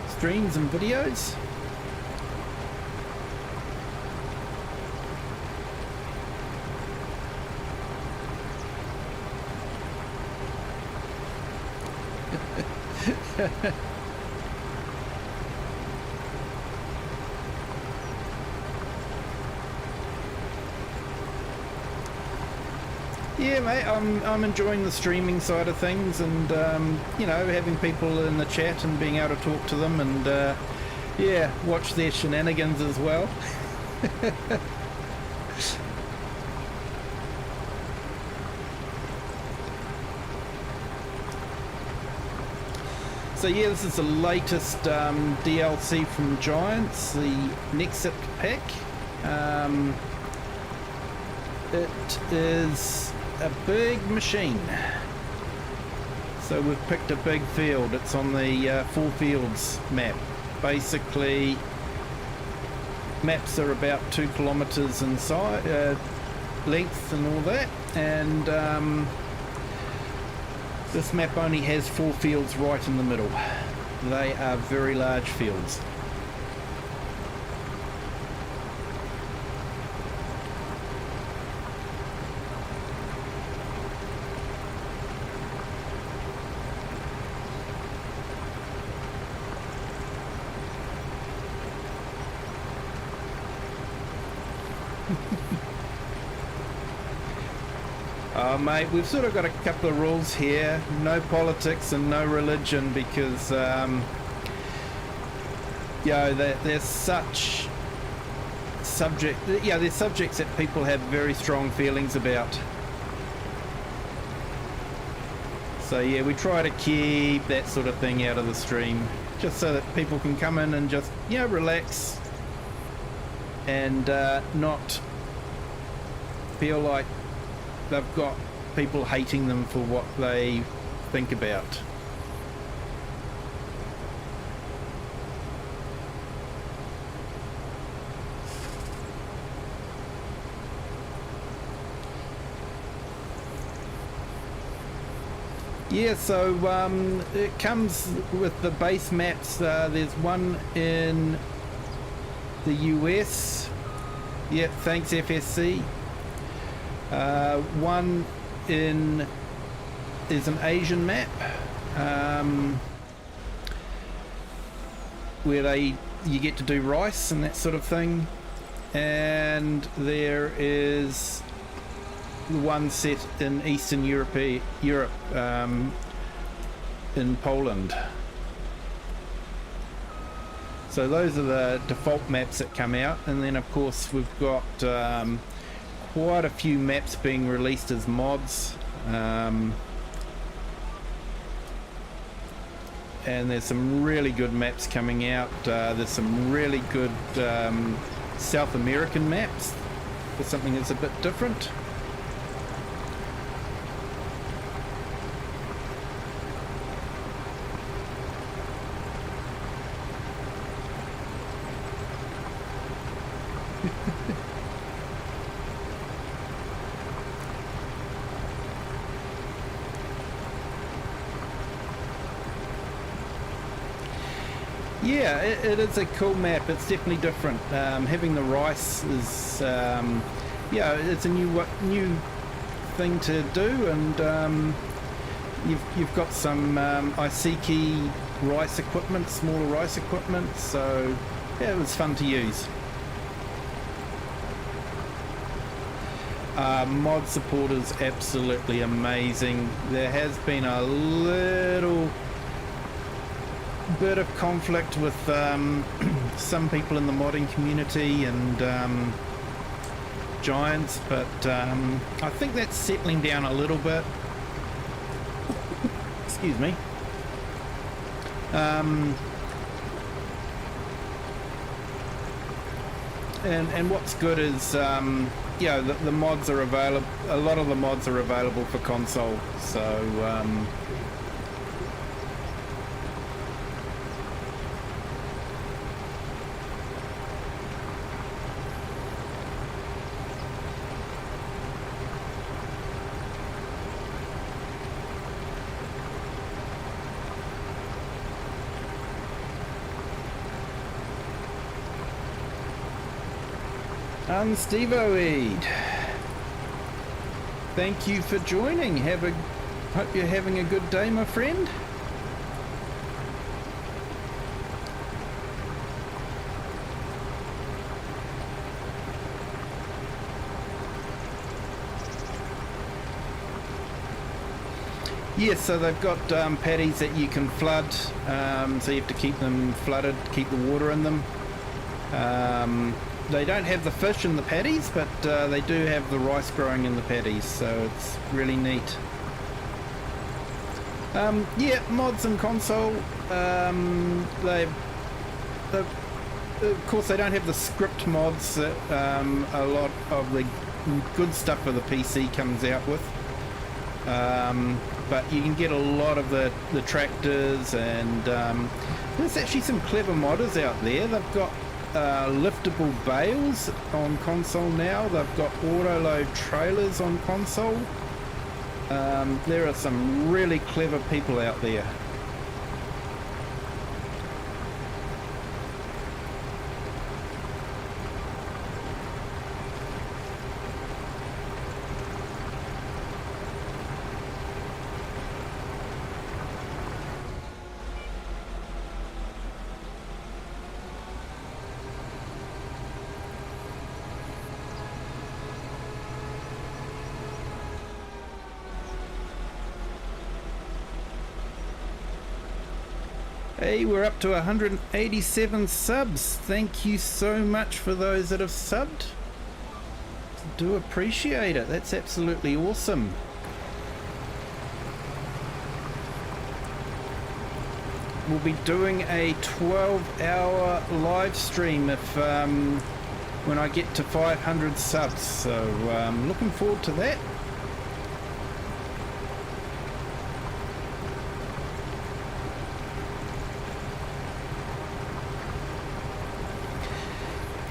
streams and videos. Yeah, mate, I'm enjoying the streaming side of things, and you know, having people in the chat and being able to talk to them, and yeah, watch their shenanigans as well. So yeah, this is the latest DLC from Giants, the NEXAT pack. It is a big machine. So we've picked a big field. It's on the FourFields map. Basically, maps are about 2 kilometers in size, length and all that, and this map only has 4 fields right in the middle. They are very large fields. Oh mate, we've sort of got a couple of rules here. No politics and no religion, because there's such there's subjects that people have very strong feelings about. So yeah, we try to keep that sort of thing out of the stream, just so that people can come in and just, relax and not feel like they've got people hating them for what they think about. Yeah, so it comes with the base maps. There's one in the US. Yeah, thanks FSC. One is an Asian map, where you get to do rice and that sort of thing, and there is the one set in Eastern Europe, in Poland. So those are the default maps that come out, and then of course we've got quite a few maps being released as mods, and there's some really good maps coming out. There's some really good South American maps for something that's a bit different. Yeah, it is a cool map. It's definitely different. Having the rice is, it's a new thing to do, and you've got some Iseki rice equipment, smaller rice equipment. So yeah, it was fun to use. Mod support is absolutely amazing. There has been a little bit of conflict with some people in the modding community and Giants, but I think that's settling down a little bit. Excuse me. And what's good is the mods are available. A lot of the mods are available for console, so and Steve Oed, thank you for joining. Hope you're having a good day, my friend. Yes, so they've got paddies that you can flood, so you have to keep them flooded, keep the water in them. They don't have the fish in the paddies, but they do have the rice growing in the paddies, so it's really neat. Yeah, mods and console. Of course, they don't have the script mods that a lot of the good stuff for the PC comes out with. But you can get a lot of the tractors, and there's actually some clever modders out there. They've got liftable bales on console now. They've got auto load trailers on console. There are some really clever people out there. Hey, we're up to 187 subs. Thank you so much for those that have subbed. Do appreciate it. That's absolutely awesome. We'll be doing a 12-hour live stream if when I get to 500 subs. So looking forward to that.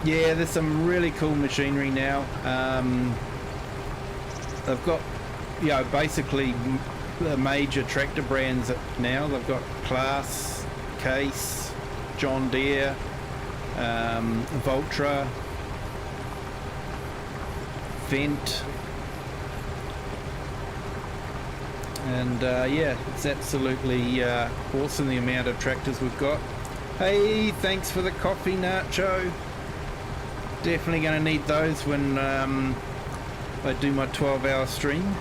Yeah, there's some really cool machinery now. They've got, you know, basically the major tractor brands now. They've got Class, Case, John Deere, Valtra, Fendt, and yeah, it's absolutely awesome the amount of tractors we've got. Hey, thanks for the coffee, Nacho. Definitely going to need those when I do my 12-hour stream.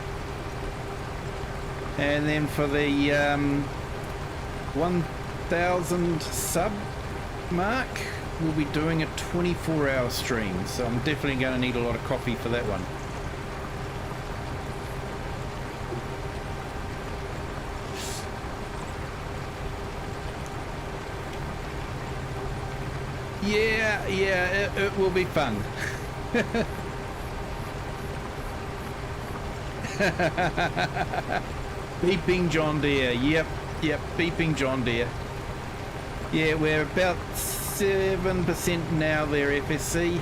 And then for the 1,000 sub mark, we'll be doing a 24-hour stream. So I'm definitely going to need a lot of coffee for that one. Yeah, it will be fun. Beeping John Deere. Yep, beeping John Deere. Yeah, we're about 7% now there, FSC.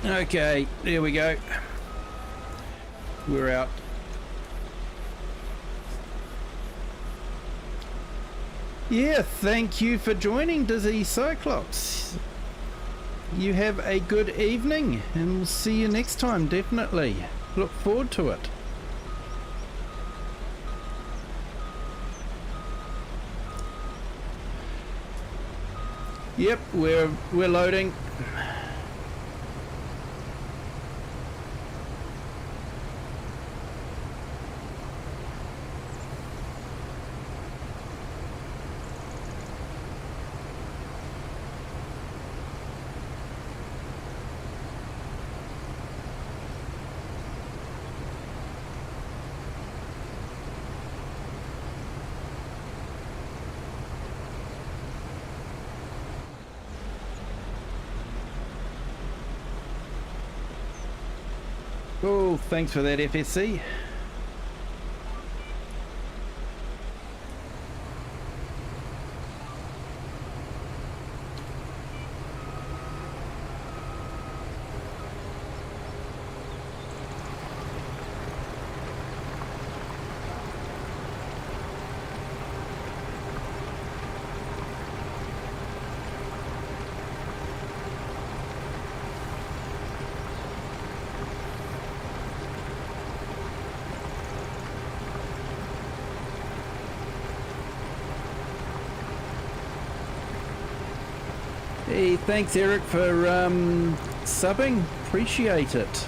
Okay, there we go. We're out. Yeah, thank you for joining, Dizzy Cyclops. You have a good evening, and we'll see you next time, definitely. Look forward to it. Yep, we're loading. Oh, thanks for that, FSC. Hey, thanks Eric for subbing. Appreciate it.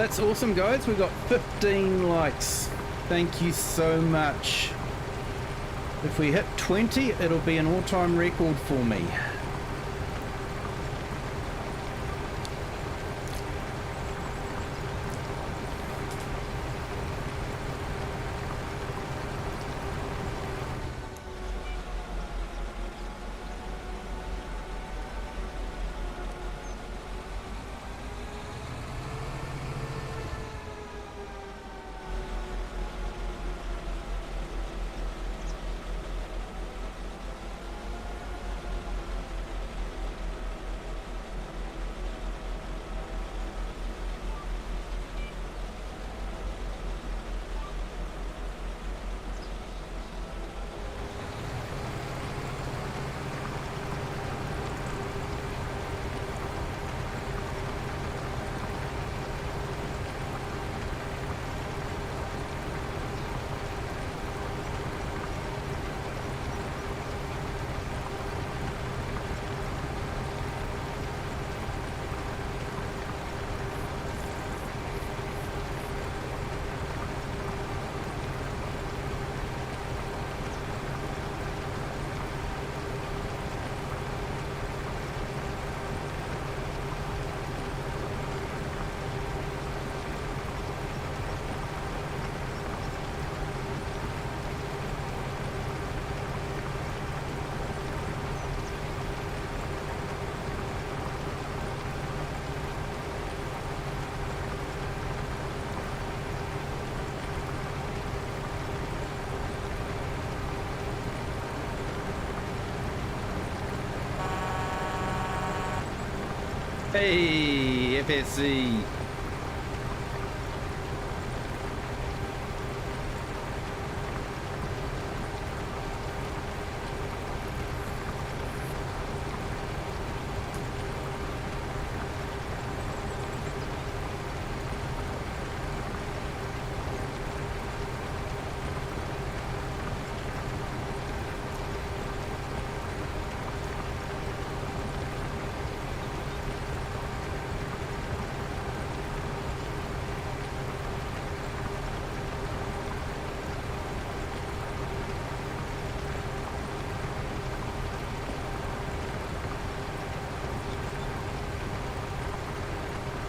that's awesome, guys. We've got 15 likes. Thank you so much. If we hit 20, it'll be an all-time record for me. Hey, FSC.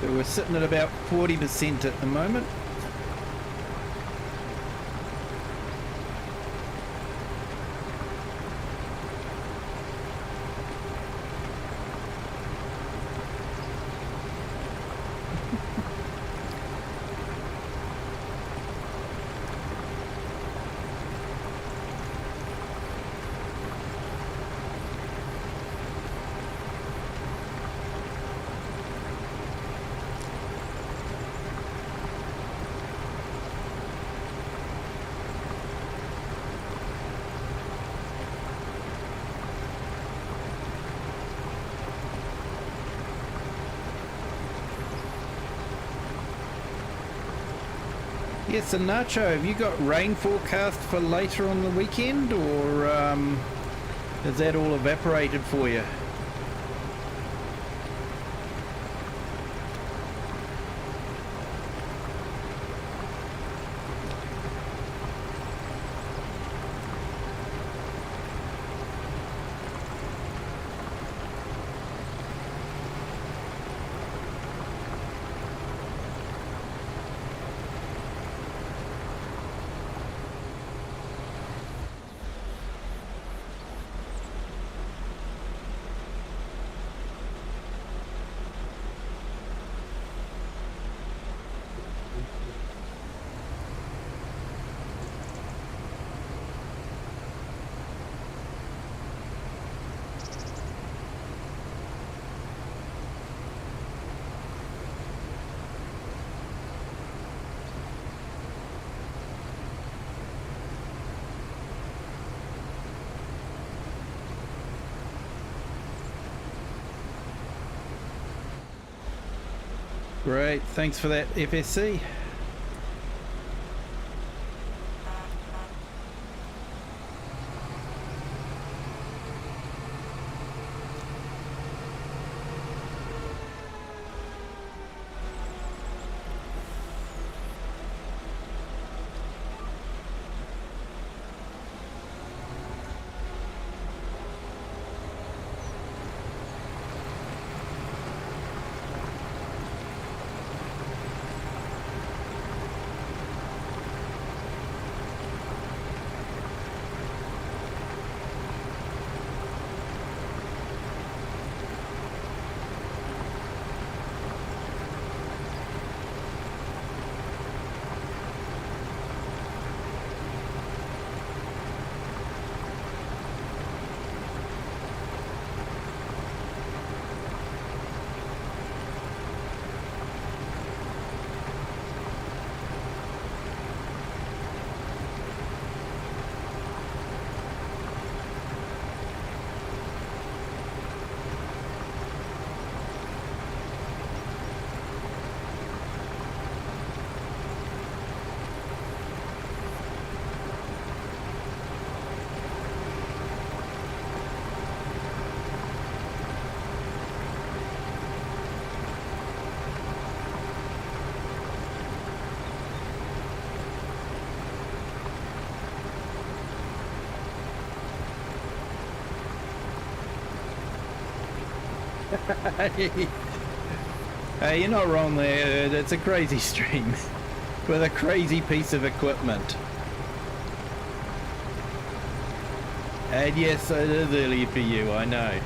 So we're sitting at about 40% at the moment. Yes, and Nacho, have you got rain forecast for later on the weekend, or has that all evaporated for you? Great, thanks for that, FSC. Hey, you're not wrong there. It's a crazy stream with a crazy piece of equipment. And yes, it is early for you, I know.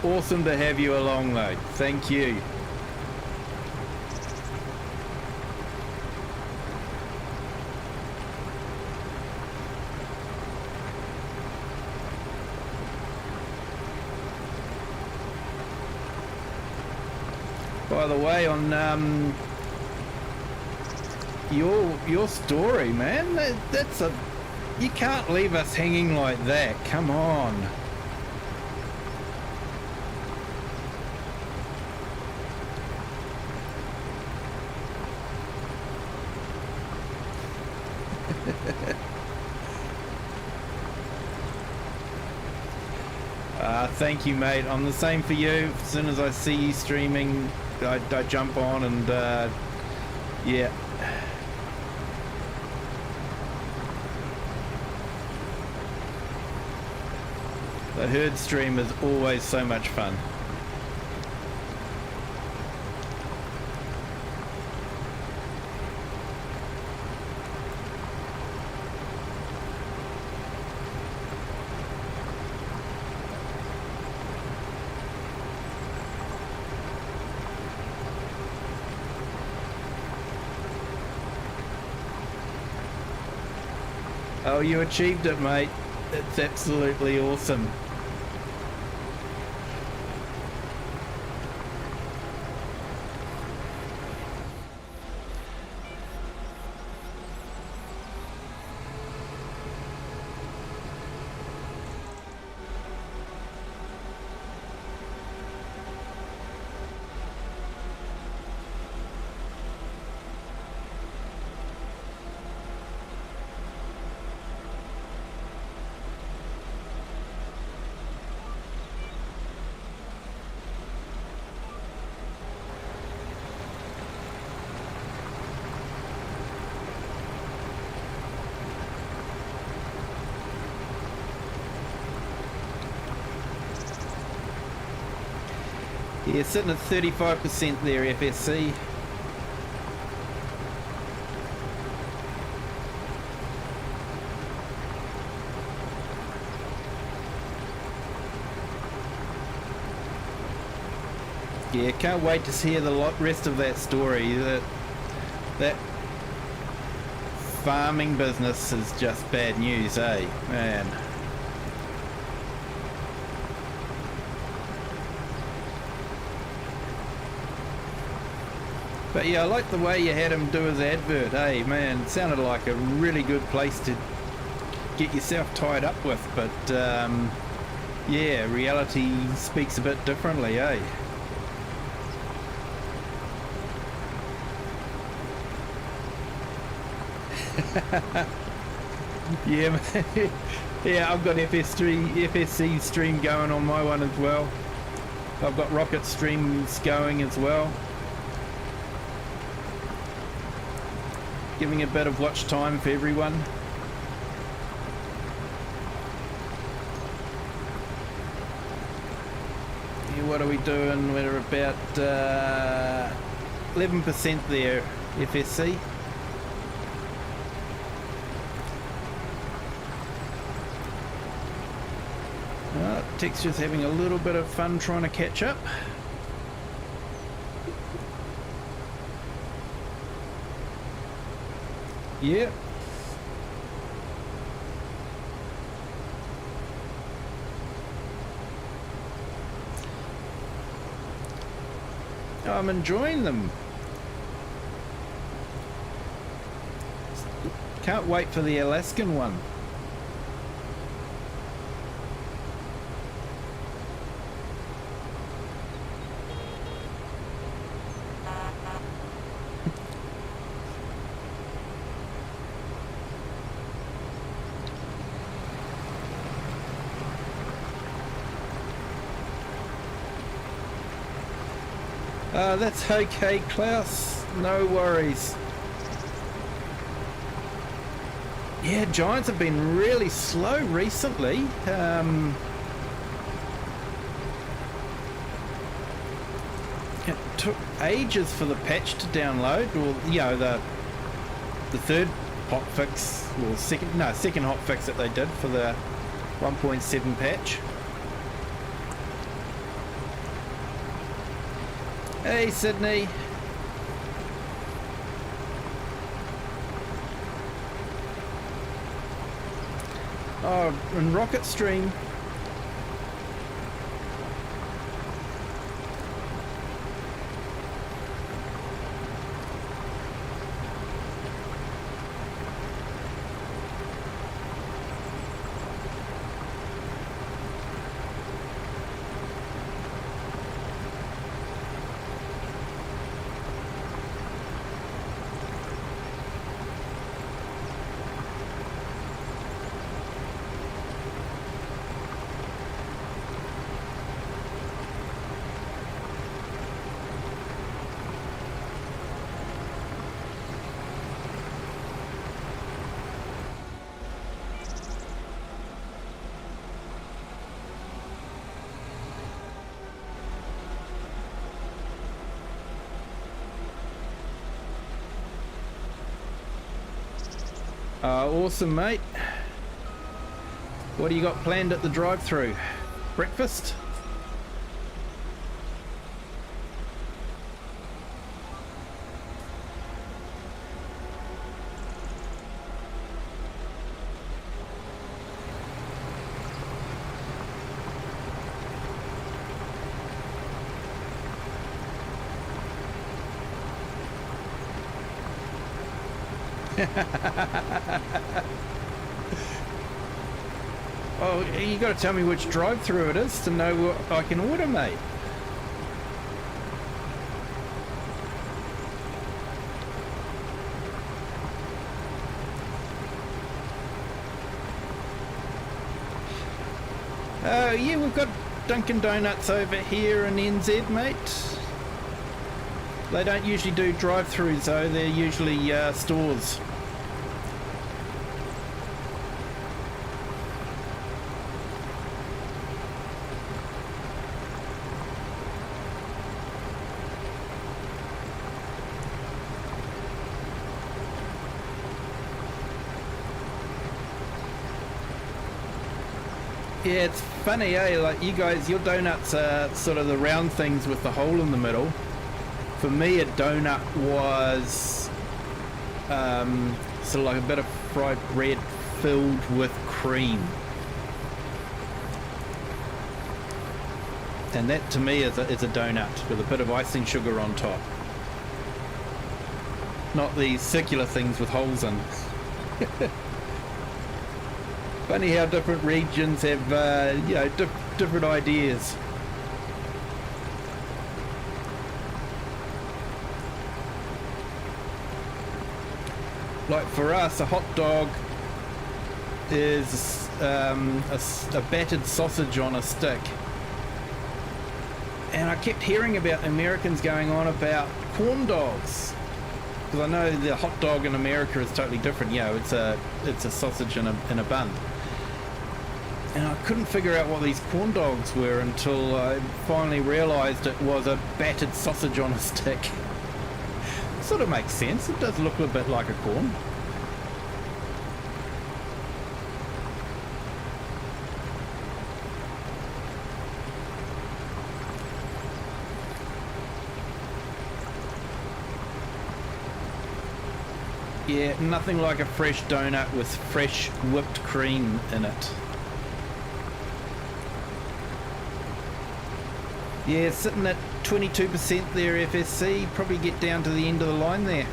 Awesome to have you along though. Thank you. By the way, on your story, man, that's a, you can't leave us hanging like that. Come on. Thank you, mate. I'm the same for you. As soon as I see you streaming, I jump on and yeah. The herd stream is always so much fun. Oh, you achieved it, mate. It's absolutely awesome. Yeah, sitting at 35% there, FSC. Yeah, can't wait to hear the rest of that story. That farming business is just bad news, eh, man? But yeah, I like the way you had him do his advert, hey man, it sounded like a really good place to get yourself tied up with, but yeah, reality speaks a bit differently, eh? Yeah, man. Yeah, I've got FSC stream going on my one as well. I've got rocket streams going as well. Giving a bit of watch time for everyone. Yeah, what are we doing? We're about 11% there, FSC. Texture's having a little bit of fun trying to catch up. Yeah. I'm enjoying them. Can't wait for the Alaskan one. That's okay, Klaus. No worries. Yeah, Giants have been really slow recently. It took ages for the patch to download. Well, you know, the third hotfix, or second hotfix that they did for the 1.7 patch. Hey, Sydney. Oh, and Rocket Stream. Awesome, mate. What do you got planned at the drive-thru? Breakfast? Oh, you got to tell me which drive-thru it is to know what I can order, mate. Yeah, we've got Dunkin' Donuts over here in NZ, mate. They don't usually do drive-thrus though, they're usually stores. Yeah, it's funny, eh? Like you guys, your donuts are sort of the round things with the hole in the middle. For me, a donut was sort of like a bit of fried bread filled with cream. And that to me is a donut with a bit of icing sugar on top. Not these circular things with holes in. Funny how different regions have, you know, different ideas. Like for us, a hot dog is a battered sausage on a stick. And I kept hearing about Americans going on about corn dogs. Because I know the hot dog in America is totally different. You know, it's a sausage in a bun. And I couldn't figure out what these corn dogs were until I finally realised it was a battered sausage on a stick. Sort of makes sense. It does look a bit like a corn. Yeah, nothing like a fresh donut with fresh whipped cream in it. Yeah, sitting at 22% there, FSC. Probably get down to the end of the line there.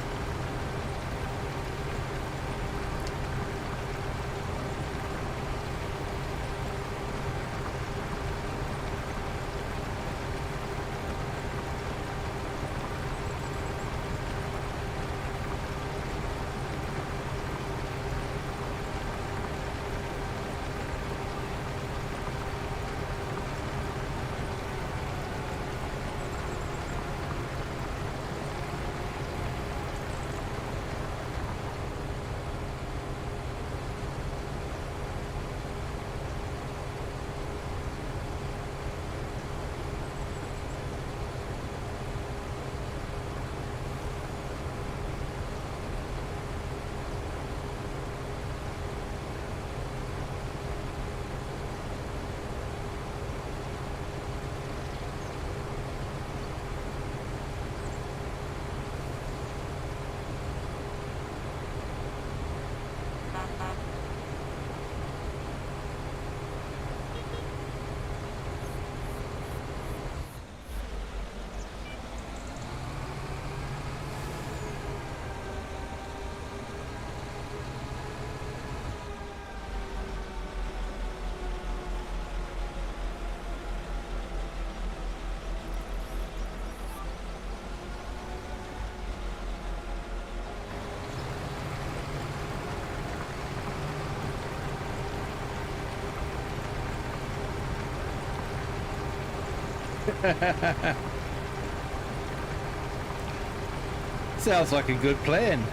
Sounds like a good plan.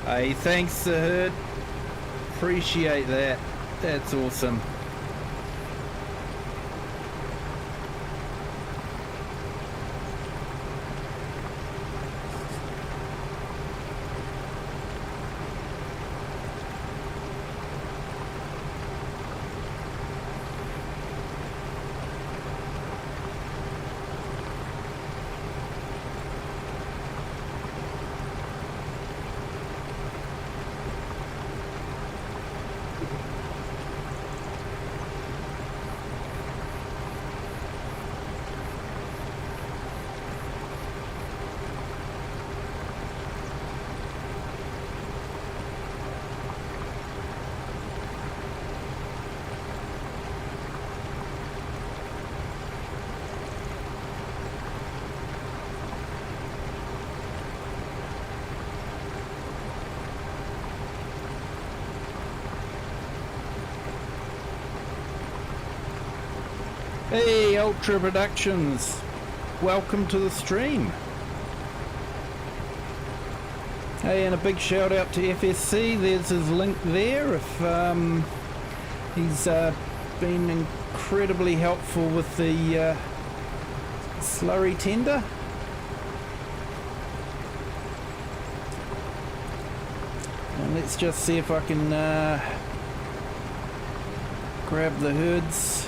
Hey, thanks, the herd. Appreciate that. That's awesome. Hey, Ultra Productions, welcome to the stream. Hey, and a big shout out to FSC, there's his link there. If he's been incredibly helpful with the slurry tender. And let's just see if I can grab the herds.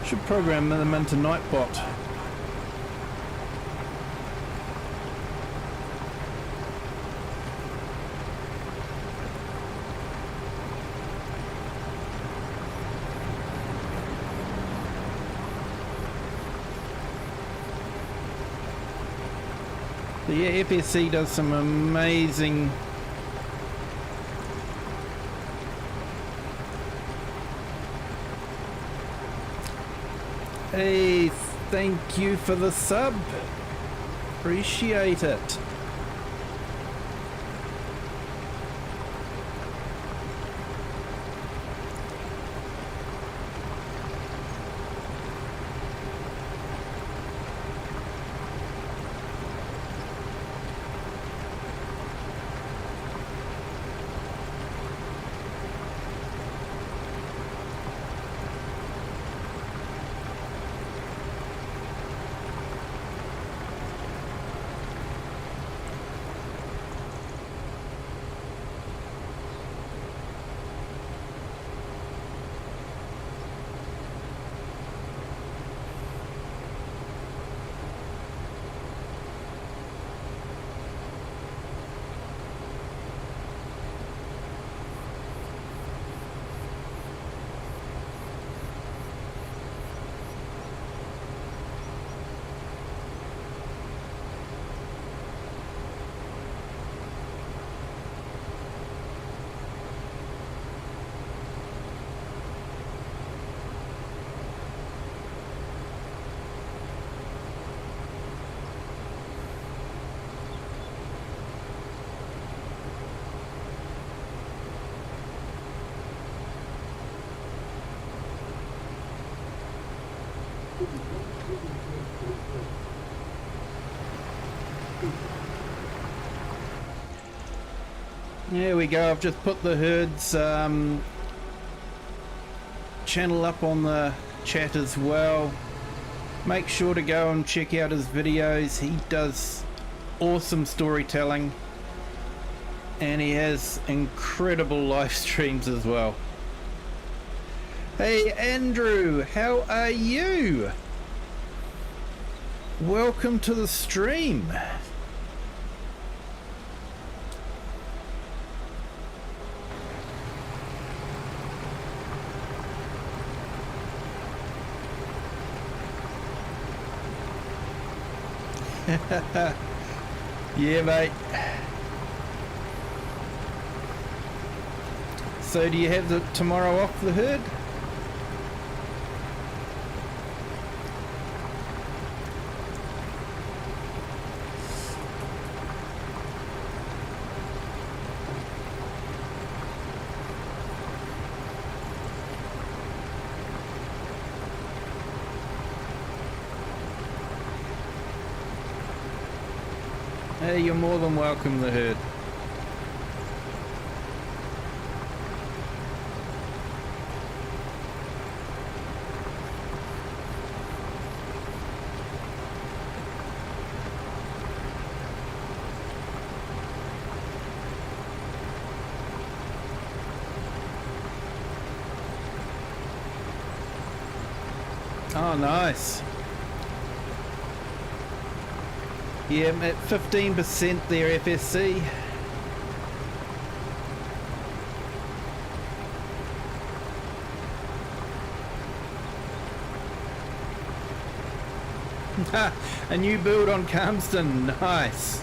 Should program them into Nightbot. But yeah, FSC does some amazing Hey, thank you for the sub. Appreciate it. There we go, I've just put the herd's channel up on the chat as well. Make sure to go and check out his videos. He does awesome storytelling and he has incredible live streams as well. Hey Andrew, how are you? Welcome to the stream. Yeah, mate. So do you have the tomorrow off the herd? Hey, you're more than welcome, the herd. Oh, nice. Yeah, I'm at 15% there, FSC. A new build on Calmston, nice.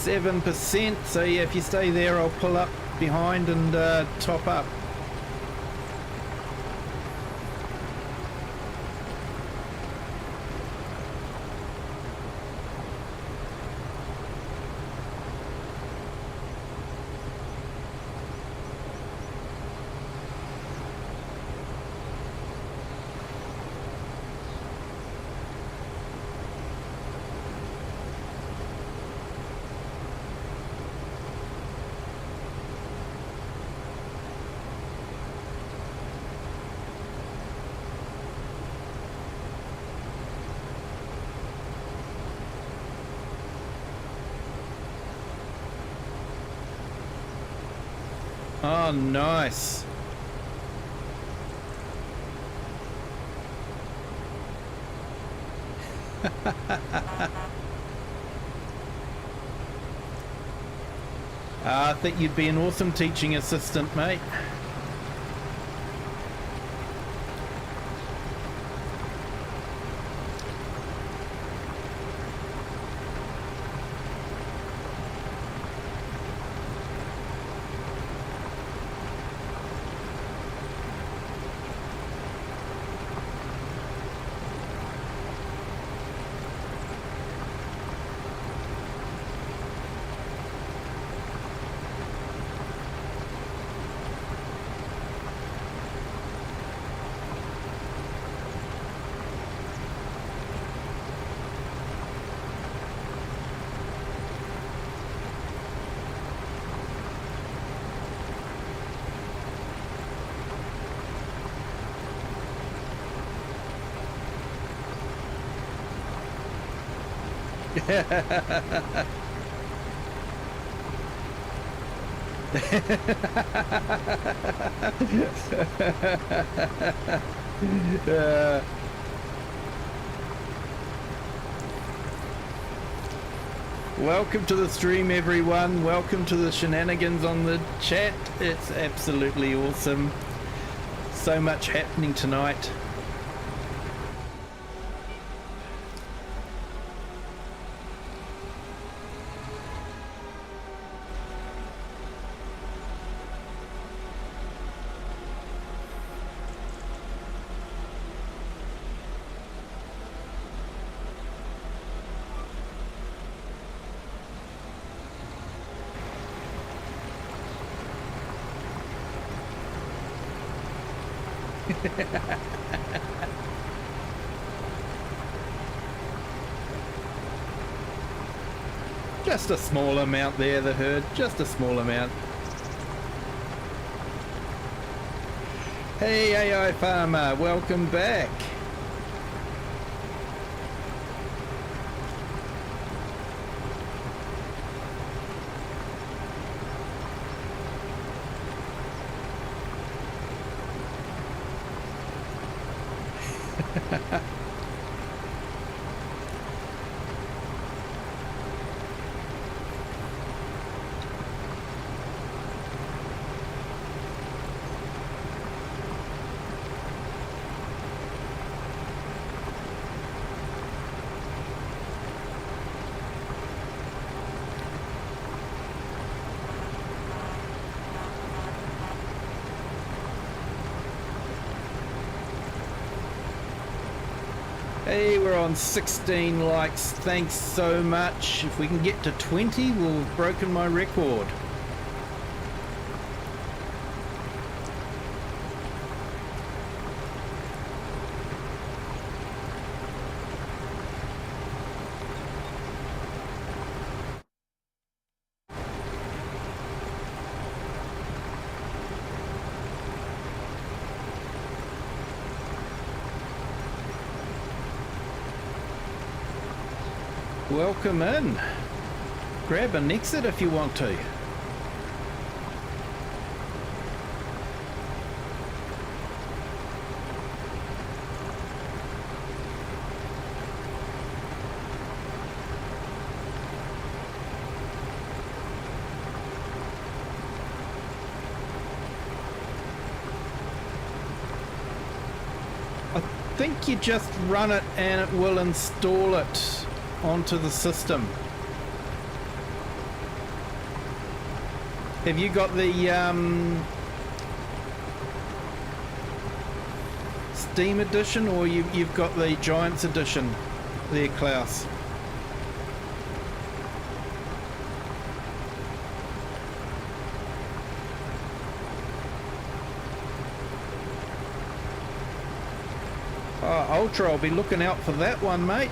%, so yeah, if you stay there I'll pull up behind and top up. Oh, nice. I think you'd be an awesome teaching assistant, mate. Welcome to the stream, everyone. Welcome to the shenanigans on the chat. It's absolutely awesome. So much happening tonight. Just a small amount there, the herd. Just a small amount. Hey, AI Farmer, welcome back. Hey, we're on 16 likes. Thanks so much. If we can get to 20, we'll have broken my record. welcome in. Grab a NEXAT if you want to. I think you just run it and it will install it onto the system. Have you got the Steam edition, or you've got the Giants edition there, Klaus? Oh, Ultra, I'll be looking out for that one, mate.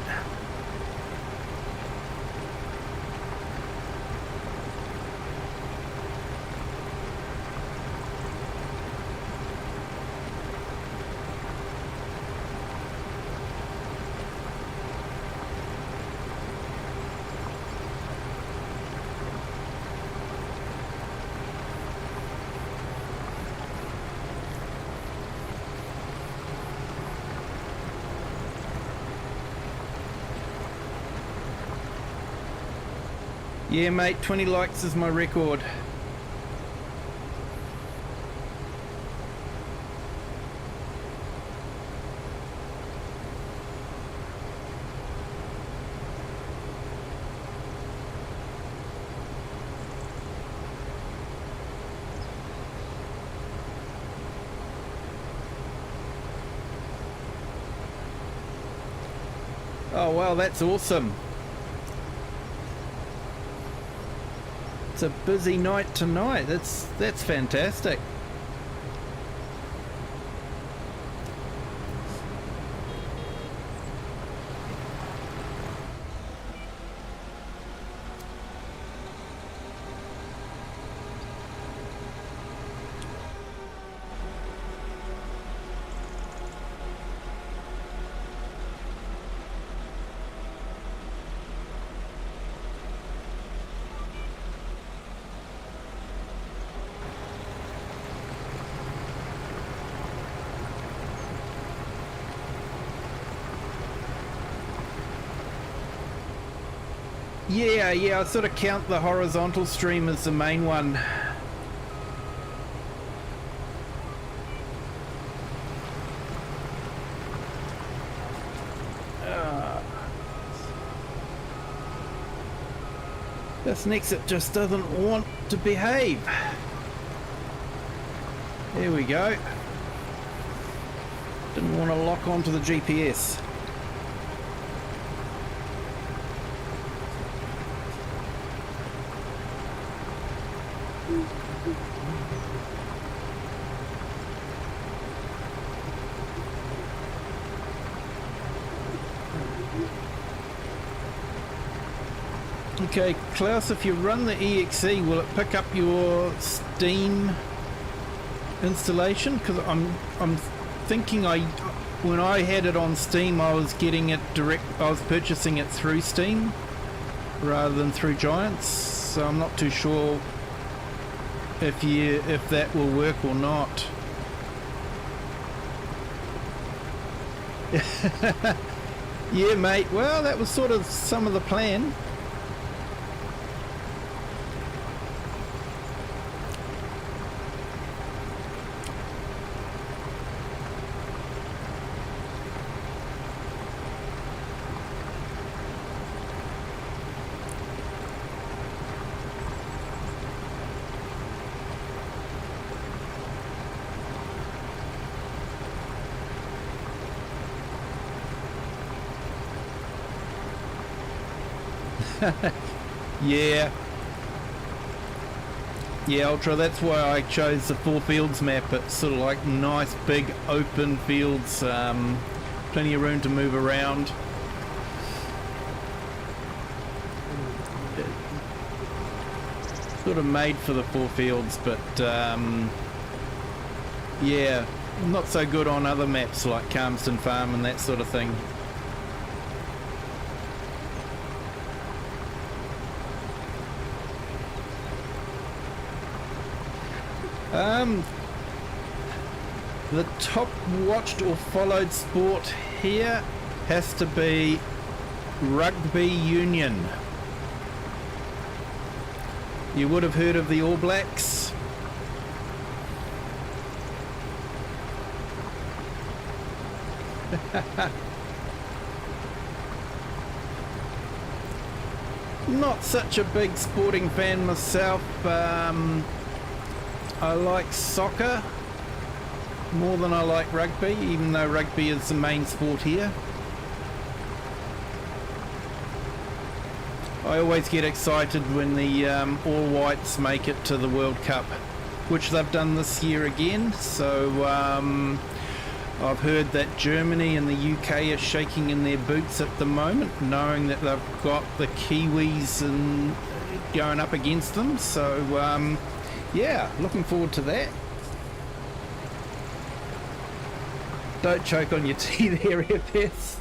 Yeah, mate, 20 likes is my record. Oh, wow, that's awesome. It's a busy night tonight. That's fantastic. Yeah, I sort of count the horizontal stream as the main one. This NEXAT just doesn't want to behave. There we go. Didn't want to lock onto the GPS. Okay, Klaus, if you run the EXE, will it pick up your Steam installation? Because I'm thinking when I had it on Steam, I was getting it direct. I was purchasing it through Steam rather than through Giants. So I'm not too sure if that will work or not. Yeah, mate. Well, that was sort of some of the plan. Yeah, Ultra, that's why I chose the FourFields map. It's sort of like nice big open fields, plenty of room to move around. Sort of made for the FourFields, but yeah, not so good on other maps like Calmston Farm and that sort of thing. The top watched or followed sport here has to be rugby union. You would have heard of the All Blacks. Not such a big sporting fan myself. I like soccer more than I like rugby, even though rugby is the main sport here. I always get excited when the All Whites make it to the World Cup, which they've done this year again. So I've heard that Germany and the UK are shaking in their boots at the moment, knowing that they've got the Kiwis and going up against them. So yeah, looking forward to that. Don't choke on your tea there, FS.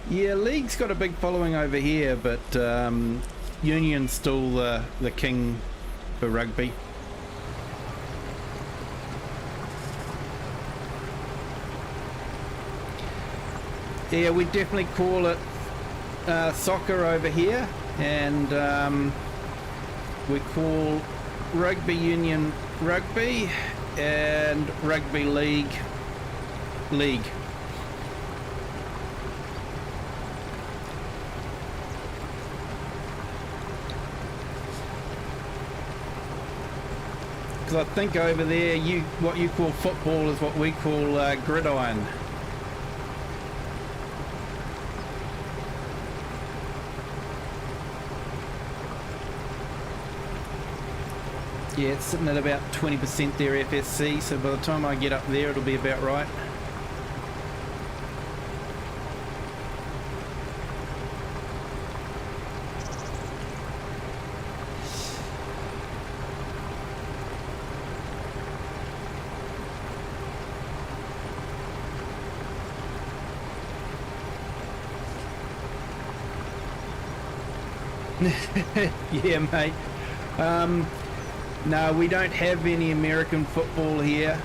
Yeah, League's got a big following over here, but Union's still the king for rugby. Yeah, we definitely call it soccer over here, and we call rugby union rugby and rugby league. Because I think over there, what you call football is what we call gridiron. Yeah, it's sitting at about 20% there, FSC, so by the time I get up there, it'll be about right. Yeah, mate. No, we don't have any American football here.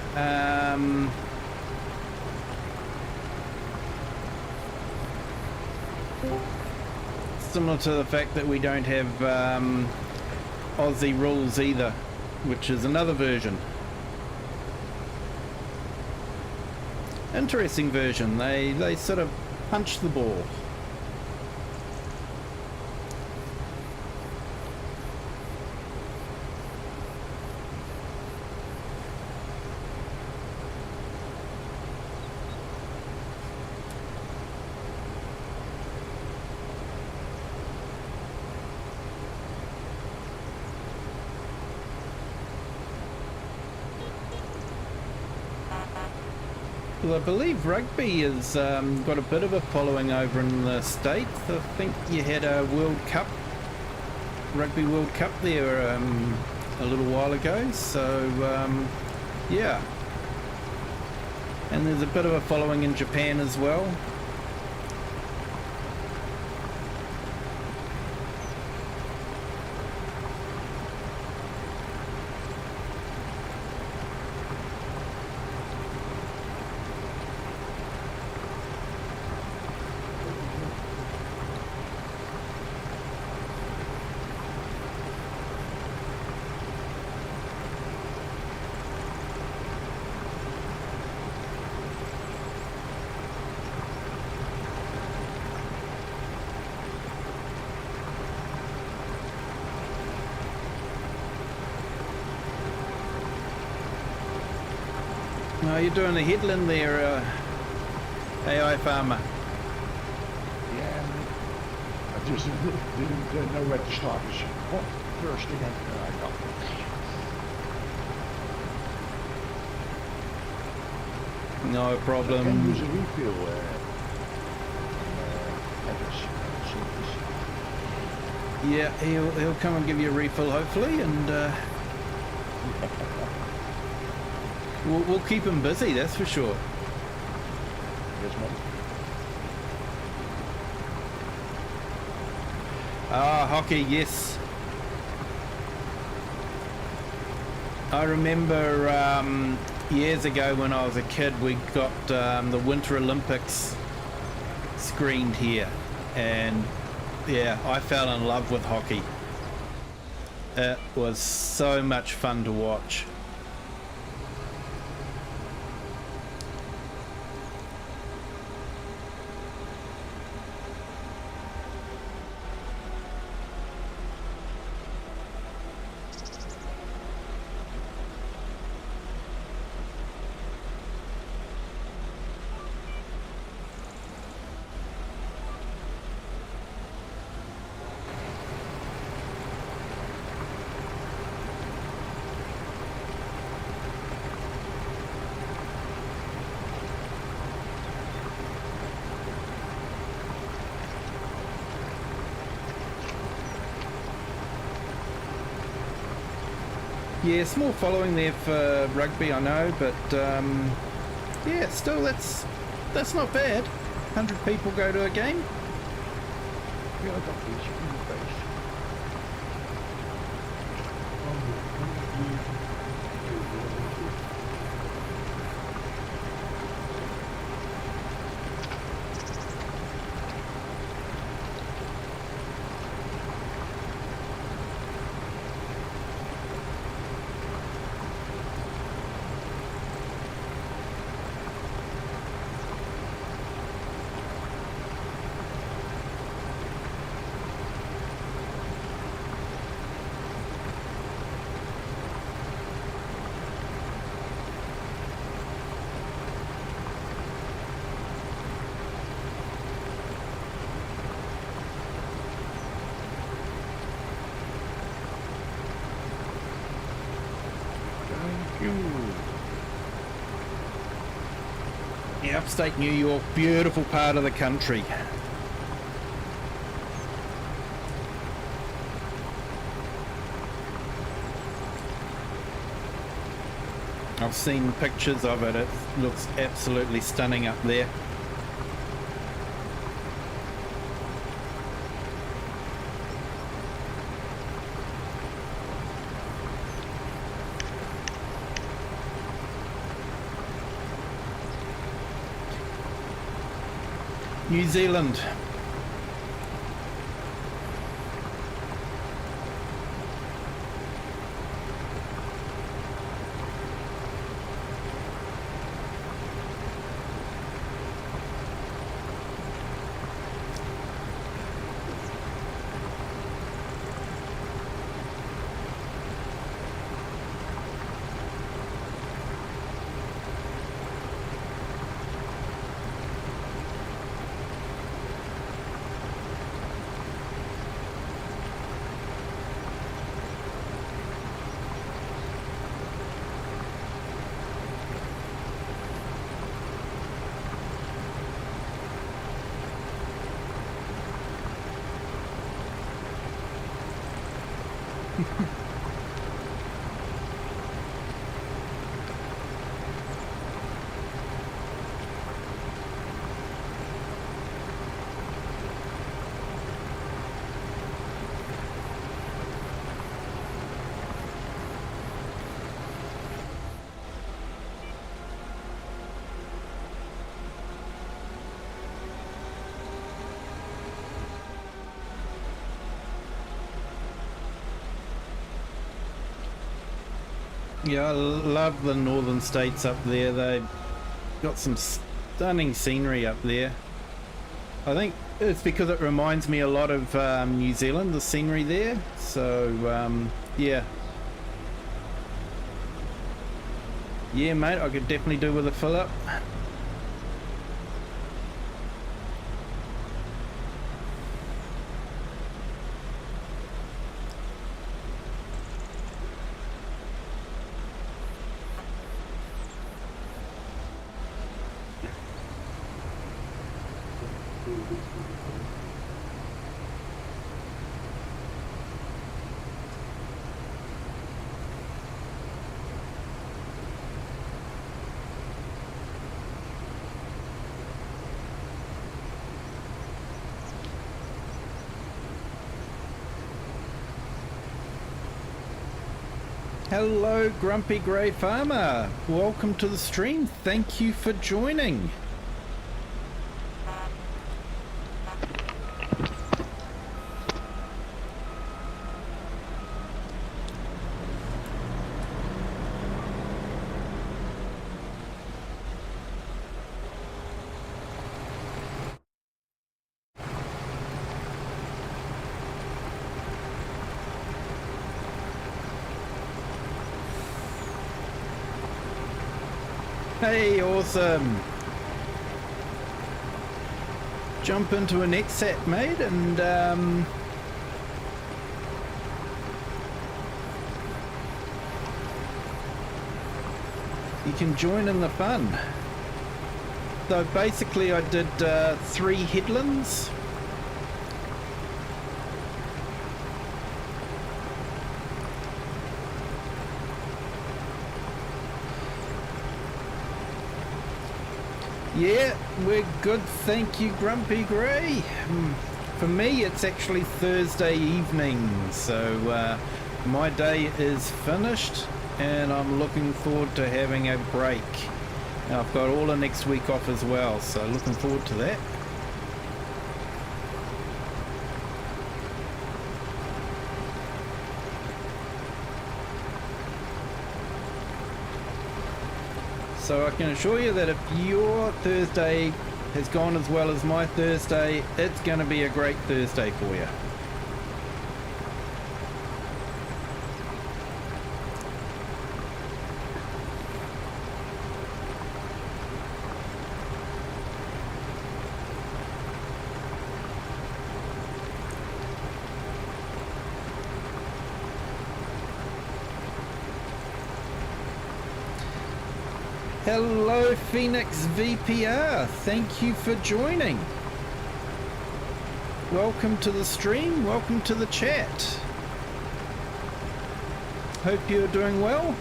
Similar to the fact that we don't have Aussie rules either, which is another version. Interesting version. They sort of punch the ball. Well, I believe rugby has got a bit of a following over in the States. I think you had a World Cup, Rugby World Cup there a little while ago, so yeah. And there's a bit of a following in Japan as well. No, you're doing a headland there, AI Farmer. Yeah, I just didn't know where to start. What first thing I got? No problem. I can use a refill address. Yeah, he'll come and give you a refill hopefully, and we'll keep him busy, that's for sure. Yes, mate. Ah, hockey, yes. I remember years ago when I was a kid, we got the Winter Olympics screened here, and yeah, I fell in love with hockey. It was so much fun to watch. Yeah, small following there for rugby, I know, but yeah, still that's not bad. 100 people go to a game. Yeah, I got these in the face. Yeah, upstate New York, beautiful part of the country. I've seen pictures of it. It looks absolutely stunning up there. New Zealand. Yeah, I love the northern states up there. They've got some stunning scenery up there. I think it's because it reminds me a lot of New Zealand, the scenery there. So, yeah. Yeah, mate, I could definitely do with a fill up. Hello, Grumpy Grey Farmer. Welcome to the stream. Thank you for joining. Hey, awesome. Jump into a NEXAT, mate, and you can join in the fun. So basically I did 3 headlands. Yeah, we're good, thank you, Grumpy Grey. For me, it's actually Thursday evening, so my day is finished, and I'm looking forward to having a break. And I've got all of next week off as well, so looking forward to that. So I can assure you that if your Thursday has gone as well as my Thursday, it's going to be a great Thursday for you. Hello, Phoenix VPR. Thank you for joining. Welcome to the stream. Welcome to the chat. Hope you're doing well.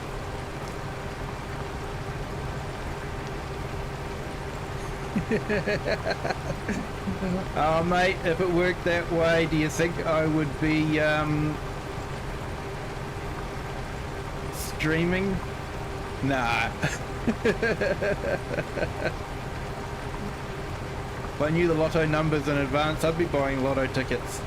Oh, mate, if it worked that way, do you think I would be streaming? Nah. If I knew the lotto numbers in advance, I'd be buying lotto tickets.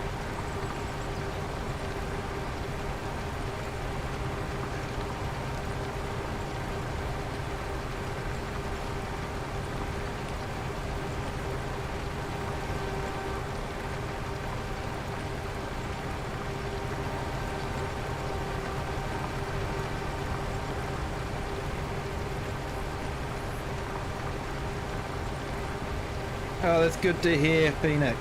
Oh, that's good to hear, Phoenix.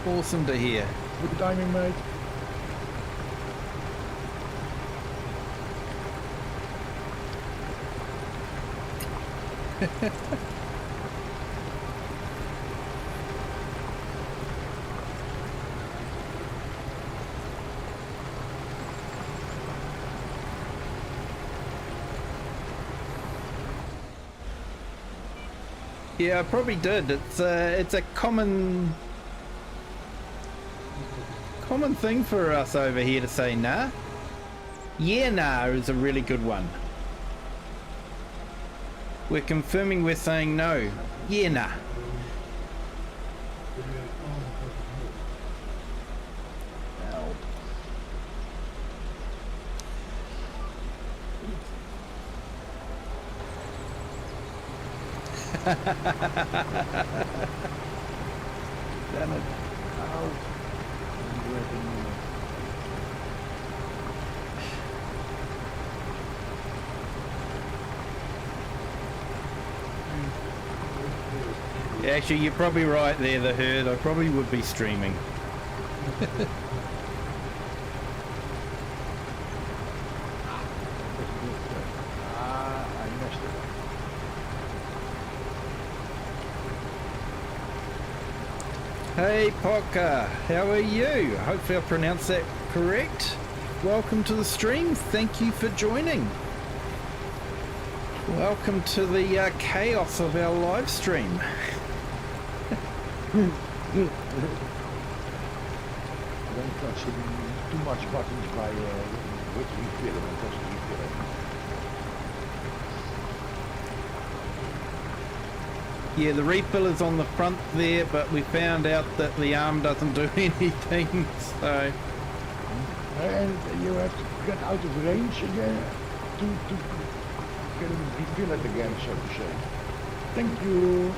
Awesome to hear. Good timing, mate. Yeah, I probably did. It's a common thing for us over here to say nah. Yeah, nah is a really good one. We're confirming we're saying no. Yeah, nah. Damn it. Ow. Yeah, actually, you're probably right there, the herd. I probably would be streaming. I missed it. Hey, Poka, how are you? Hopefully I pronounced that correct. Welcome to the stream. Thank you for joining. Welcome to the chaos of our live stream. Don't touch too much buttons by with refilling, it doesn't refill it. Yeah, the refill is on the front there, but we found out that the arm doesn't do anything, so... And you have to get out of range again to get it refill it again, so to say. Thank you.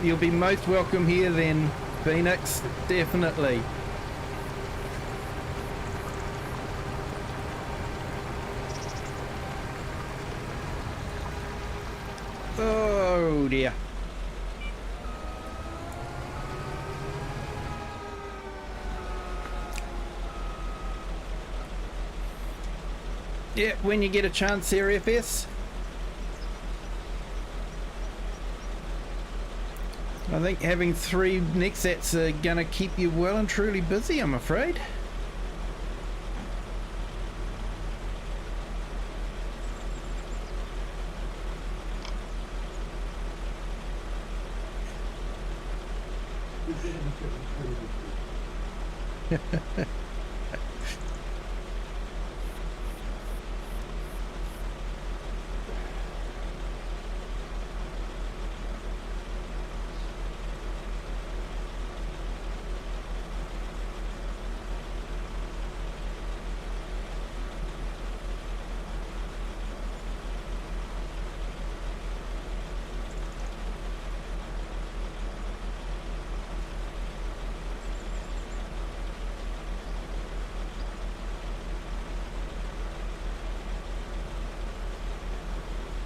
You'll be most welcome here then, Phoenix, definitely. Oh dear. Yeah, when you get a chance here, FS. I think having 3 NEXATs are going to keep you well and truly busy, I'm afraid.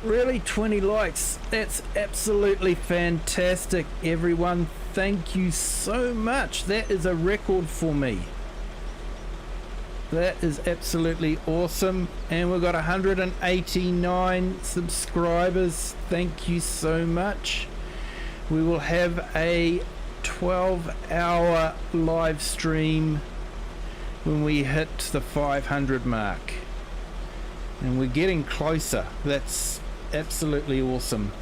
Really, 20 likes. That's absolutely fantastic, everyone. Thank you so much. That is a record for me. That is absolutely awesome. And we've got 189 subscribers. Thank you so much. We will have a 12-hour live stream when we hit the 500 mark. And we're getting closer. That's absolutely awesome.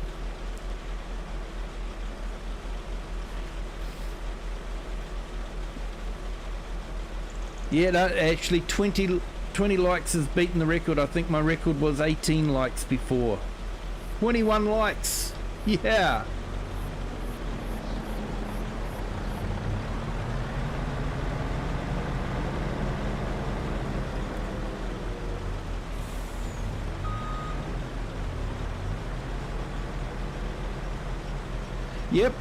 Yeah, no, actually 20 likes has beaten the record. I think my record was 18 likes before. 21 likes. Yeah. Yep.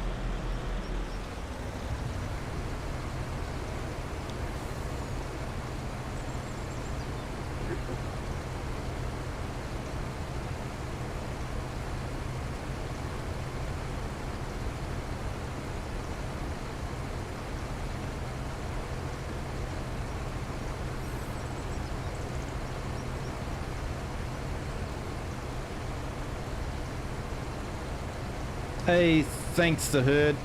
Hey, thanks to Herd.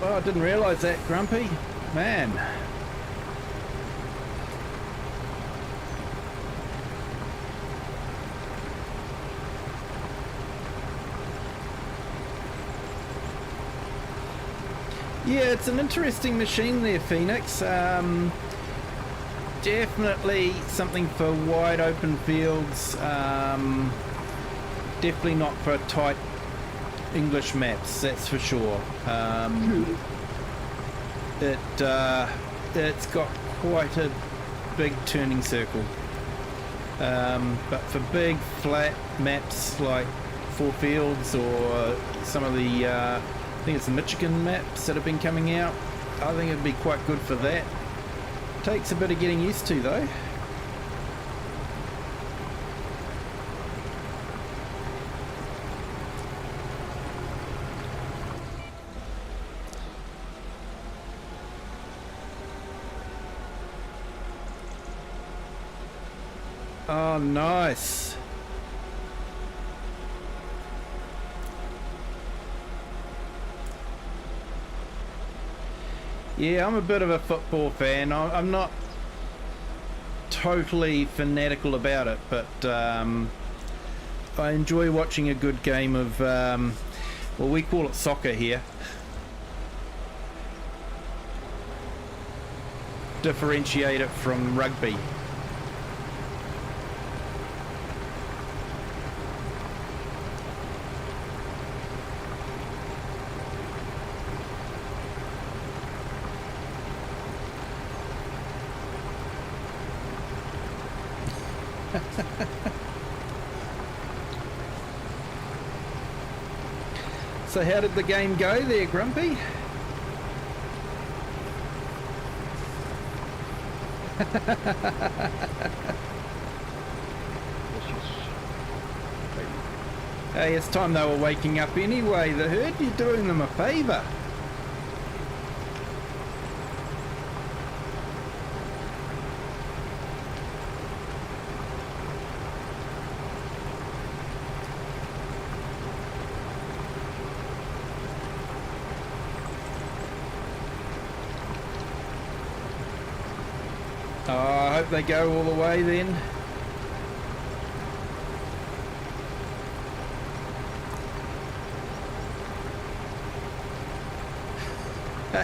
Oh, I didn't realise that, Grumpy. Man. Yeah, it's an interesting machine there, Phoenix. Definitely something for wide open fields. Definitely not for tight English maps, that's for sure. It's got quite a big turning circle. But for big flat maps like FourFields or some of the I think it's the Michigan maps that have been coming out, I think it'd be quite good for that. Takes a bit of getting used to though. Oh, nice. Yeah, I'm a bit of a football fan. I'm not totally fanatical about it, but I enjoy watching a good game of, well, we call it soccer here. Differentiate it from rugby. So how did the game go there, Grumpy? Hey, it's time they were waking up anyway. The herd, you're doing them a favour. Oh, I hope they go all the way then.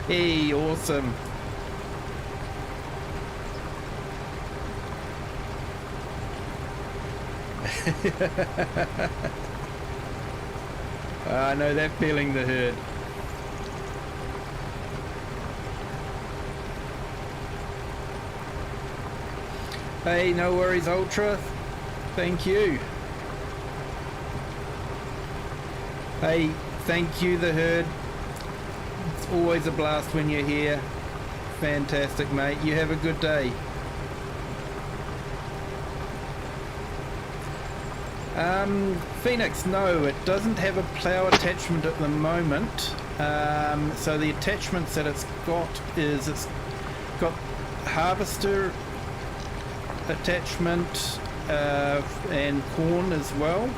Hey, awesome. I know that feeling, the herd. Hey, no worries, Ultra. Thank you. Hey, thank you, the herd. It's always a blast when you're here. Fantastic, mate. You have a good day. Phoenix, no, it doesn't have a plough attachment at the moment. So the attachments that it's got harvester attachment and corn as well,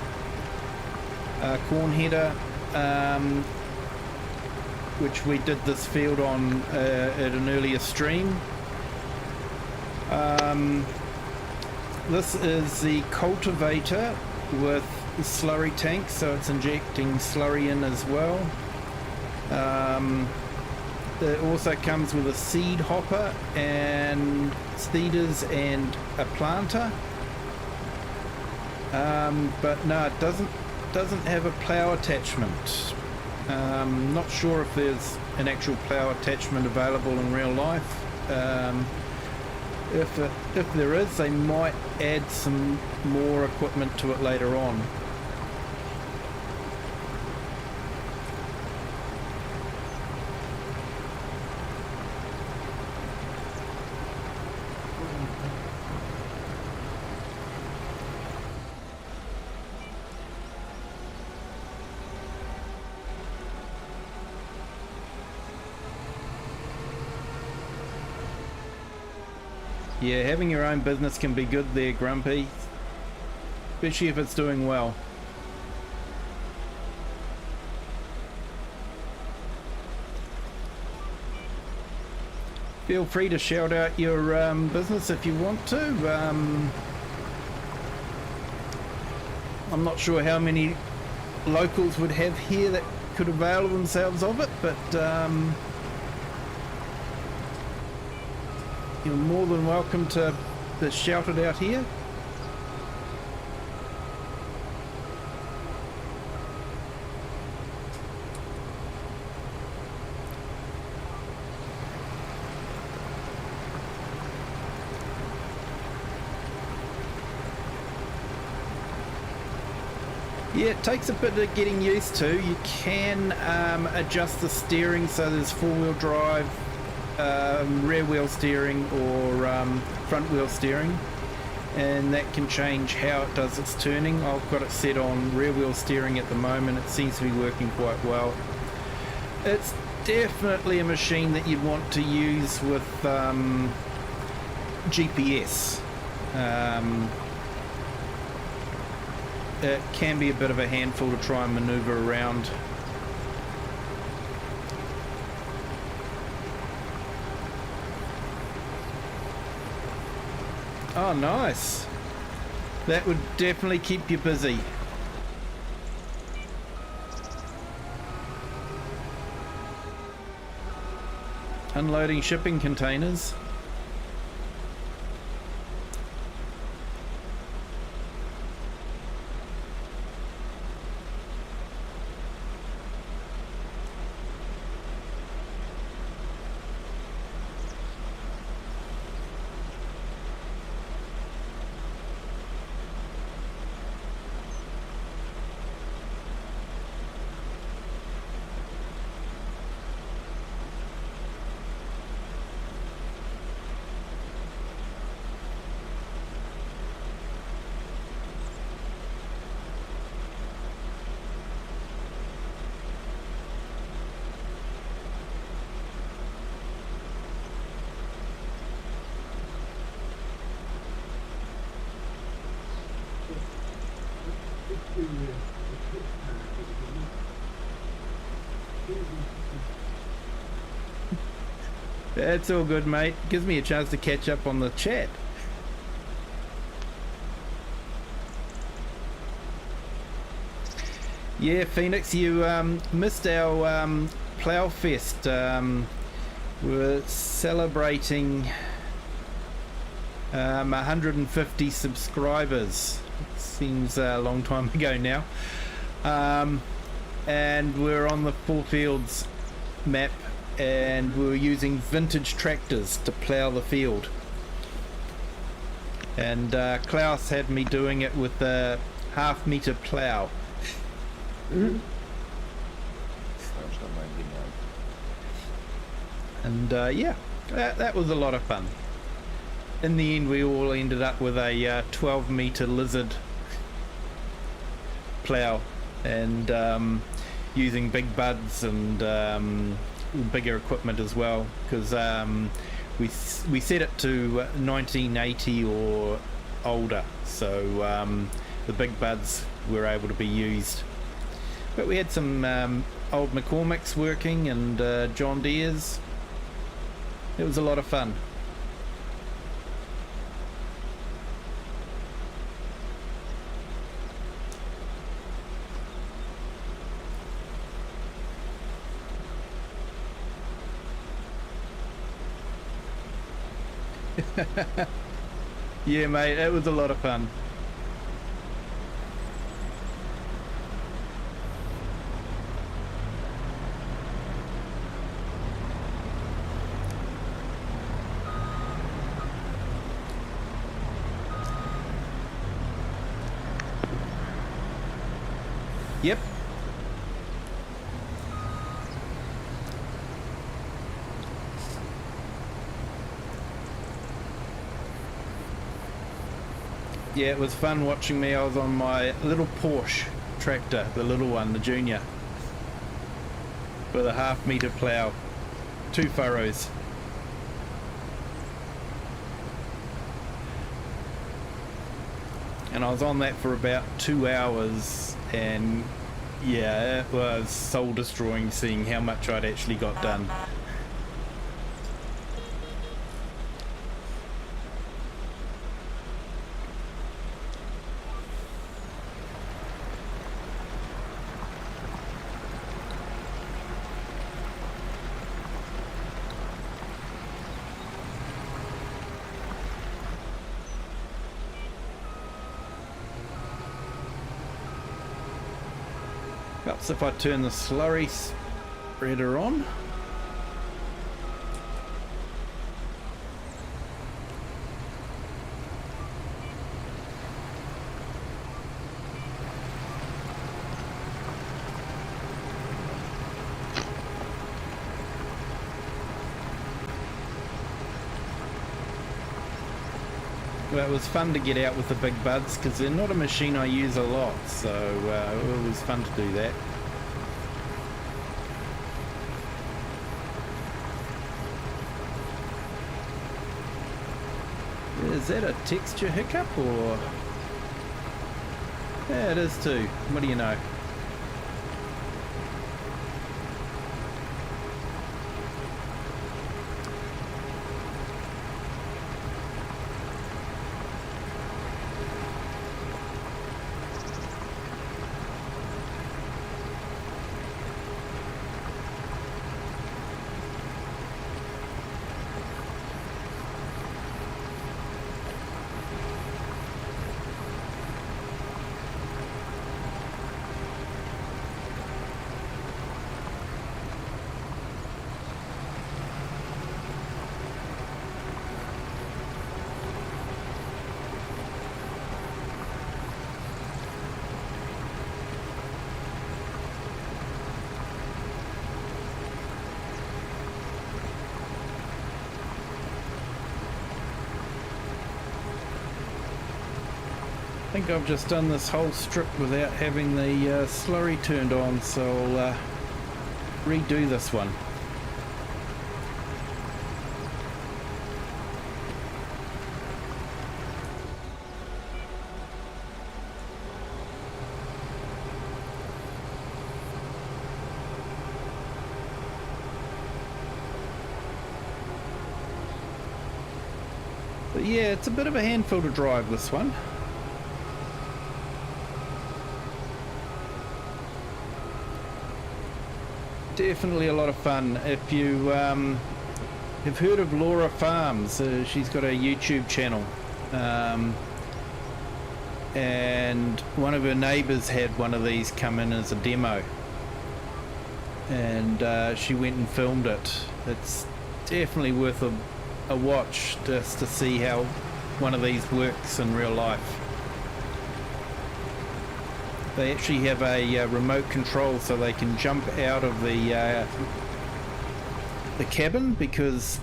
corn header, which we did this field on at an earlier stream. This is the cultivator with the slurry tank, so it's injecting slurry in as well. It also comes with a seed hopper and seeders and a planter, but no, it doesn't have a plough attachment. Not sure if there's an actual plough attachment available in real life. If there is, they might add some more equipment to it later on. Yeah, having your own business can be good there, Grumpy. Especially if it's doing well. Feel free to shout out your business if you want to. I'm not sure how many locals would have here that could avail themselves of it, but you're more than welcome to shout it out here. Yeah, it takes a bit of getting used to. You can adjust the steering, so there's four-wheel drive, rear wheel steering, or front wheel steering, and that can change how it does its turning. I've got it set on rear wheel steering at the moment. It seems to be working quite well. It's definitely a machine that you'd want to use with GPS. It can be a bit of a handful to try and maneuver around. Oh, nice. That would definitely keep you busy. Unloading shipping containers. That's all good, mate. Gives me a chance to catch up on the chat. Yeah, Phoenix, you missed our Plough Fest. We're celebrating 150 subscribers. Seems a long time ago now. And we're on the FourFields map, and we were using vintage tractors to plough the field. And Klaus had me doing it with a half-meter plough. And yeah, that was a lot of fun. In the end, we all ended up with a 12-meter lizard plough, and using big buds and bigger equipment as well, because we set it to 1980 or older, so the big buds were able to be used. But we had some old McCormicks working, and John Deere's. It was a lot of fun. Yeah, mate, it was a lot of fun. Yep. Yeah, it was fun watching me. I was on my little Porsche tractor, the little one, the Junior, with a half-meter plough, 2 furrows. And I was on that for about 2 hours, and yeah, it was soul destroying seeing how much I'd actually got done. Perhaps if I turn the slurry spreader on. Well, it was fun to get out with the big buds because they're not a machine I use a lot, so it was fun to do that. Is that a texture hiccup or? Yeah, it is too. What do you know? I think I've just done this whole strip without having the slurry turned on, so I'll redo this one. But yeah, it's a bit of a handful to drive, this one. Definitely a lot of fun. If you have heard of Laura Farms, she's got a YouTube channel, and one of her neighbours had one of these come in as a demo, and she went and filmed it. It's definitely worth a watch just to see how one of these works in real life. They actually have a remote control, so they can jump out of the cabin, because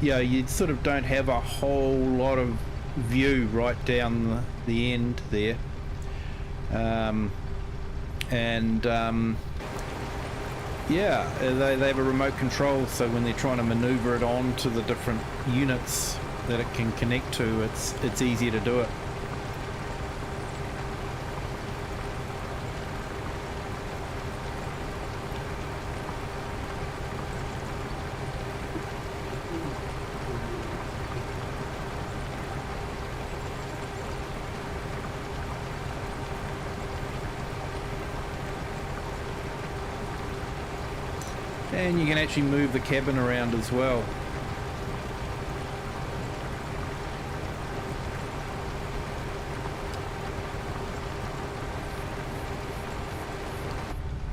you sort of don't have a whole lot of view right down the end there, yeah, they have a remote control, so when they're trying to maneuver it on to the different units that it can connect to, it's easier to do it. And you can actually move the cabin around as well.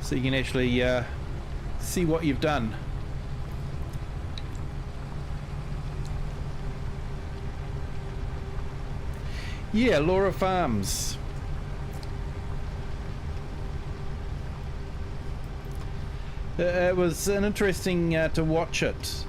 So you can actually see what you've done. Yeah, Laura Farms. It was an interesting to watch it.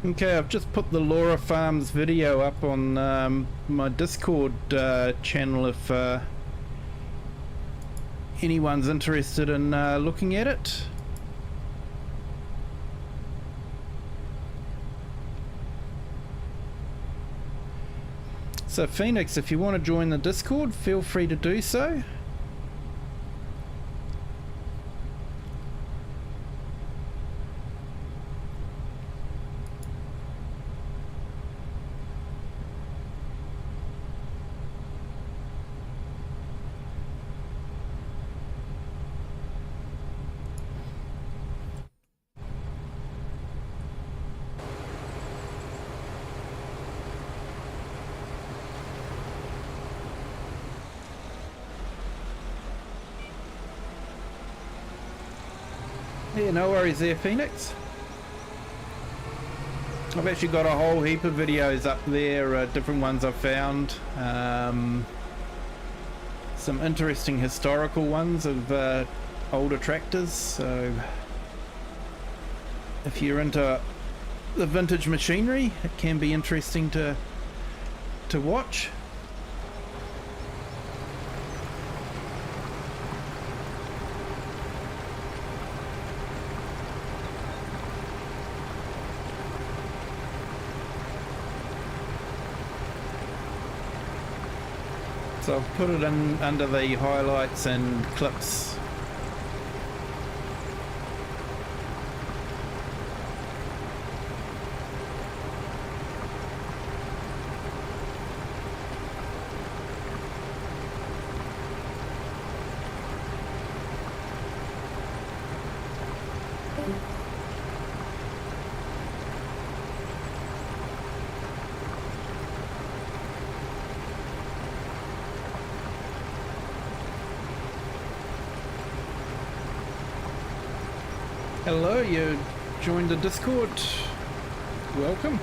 Okay, I've just put the Laura Farms video up on my Discord channel if anyone's interested in looking at it. So Phoenix, if you want to join the Discord, feel free to do so. Yeah, no worries there, Phoenix. I've actually got a whole heap of videos up there, different ones I've found. Some interesting historical ones of older tractors, so if you're into the vintage machinery, it can be interesting to watch. So I've put it in under the highlights and clips. Hello, you joined the Discord. Welcome.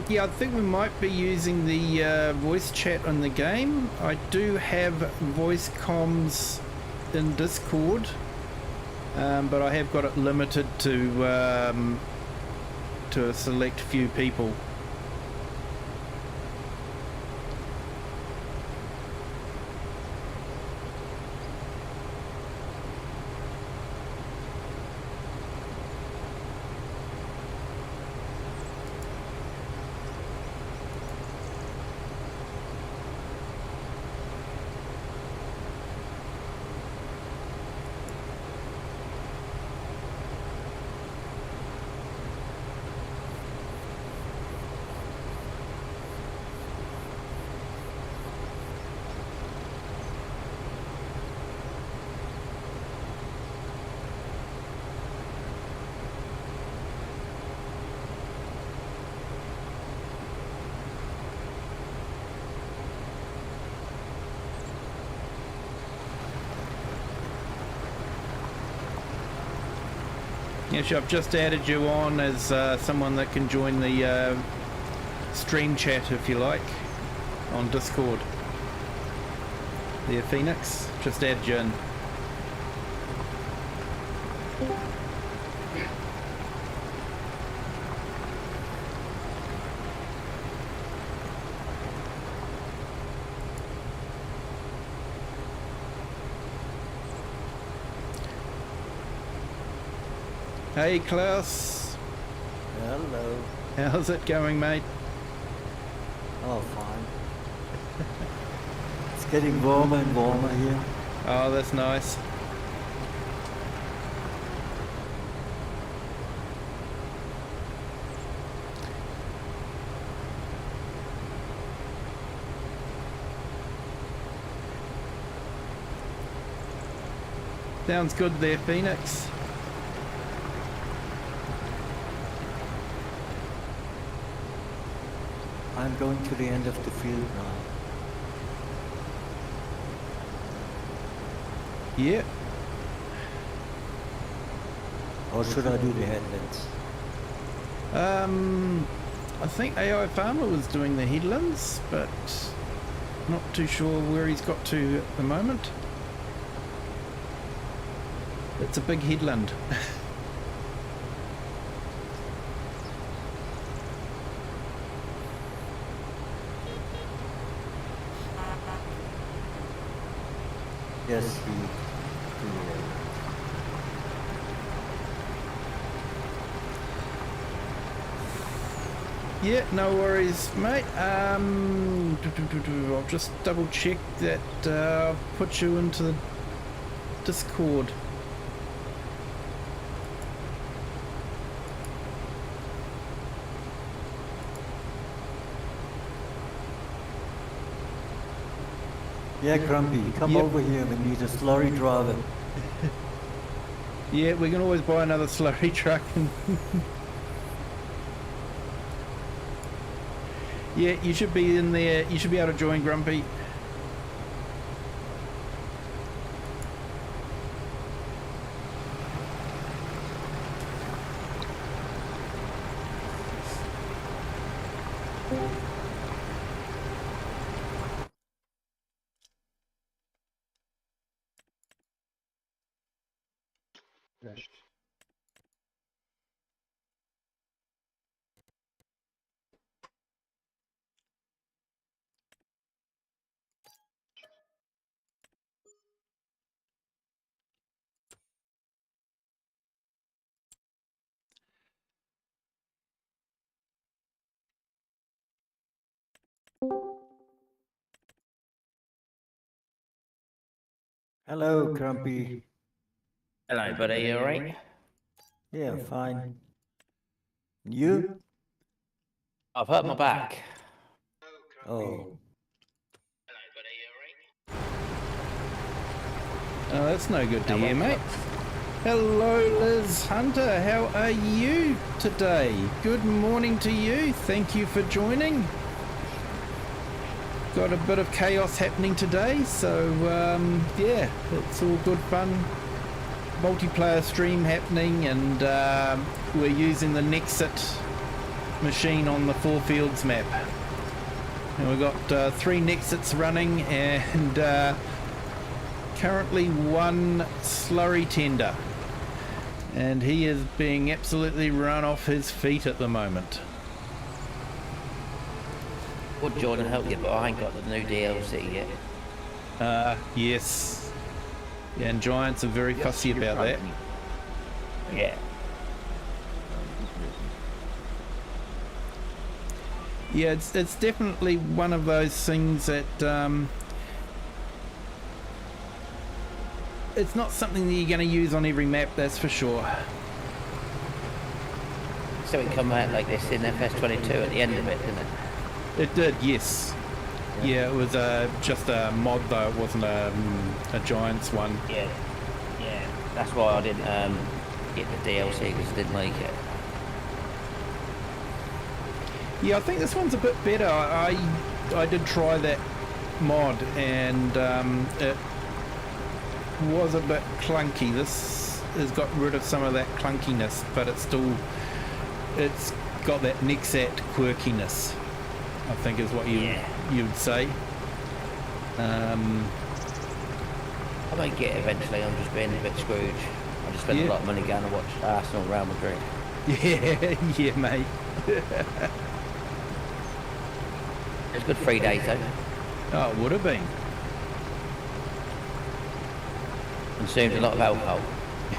Yeah, I think we might be using the voice chat on the game. I do have voice comms in Discord, but I have got it limited to a select few people. Yes, I've just added you on as someone that can join the stream chat if you like on Discord. There, Phoenix, just added you in. Hey Klaus. Hello. How's it going, mate? Oh, fine. It's getting warmer and warmer here. Oh, that's nice. Sounds good there, Phoenix. I'm going to the end of the field now. Yeah. Or should I do the headlands? I think AI Farmer was doing the headlands, but not too sure where he's got to at the moment. It's a big headland. Yes, Yeah, no worries, mate. I'll just double check that I'll put you into the Discord. yeah, Grumpy, come Yep. over here. We need a slurry driver. Yeah, we can always buy another slurry truck. Yeah, you should be in there. You should be able to join, Grumpy. Crashed. Hello, Grumpy. Hello, buddy. You alright? Yeah, fine. You? I've hurt my back. Oh, Oh, that's no good to hear, mate. Hello, Liz Hunter. How are you today? Good morning to you. Thank you for joining. Got a bit of chaos happening today, so yeah, it's all good fun. Multiplayer stream happening, and we're using the NEXAT machine on the FourFields map. And we've got 3 NEXATs running, and currently 1 slurry tender, and he is being absolutely run off his feet at the moment. Would Jordan help you, but I ain't got the new DLC yet. Yes. Yeah, and Giants are very fussy about that. Yeah. Yeah, it's definitely one of those things that it's not something that you're going to use on every map, that's for sure. So it come out like this in FS22 at the end of it, didn't it? It did, yes. Yeah, it was just a mod though, it wasn't a Giants one. Yeah. Yeah. That's why I didn't get the DLC, because I didn't like it. Yeah, I think this one's a bit better. I did try that mod, and it was a bit clunky. This has got rid of some of that clunkiness, but it's got that NEXAT quirkiness, I think is what you'd say. I might get it eventually. I'm just being a bit Scrooge. I just spent a lot of money going to watch Arsenal and Real Madrid. Yeah, yeah, mate. It was a good 3 days though. Oh, it would have been. Consumed a lot of alcohol.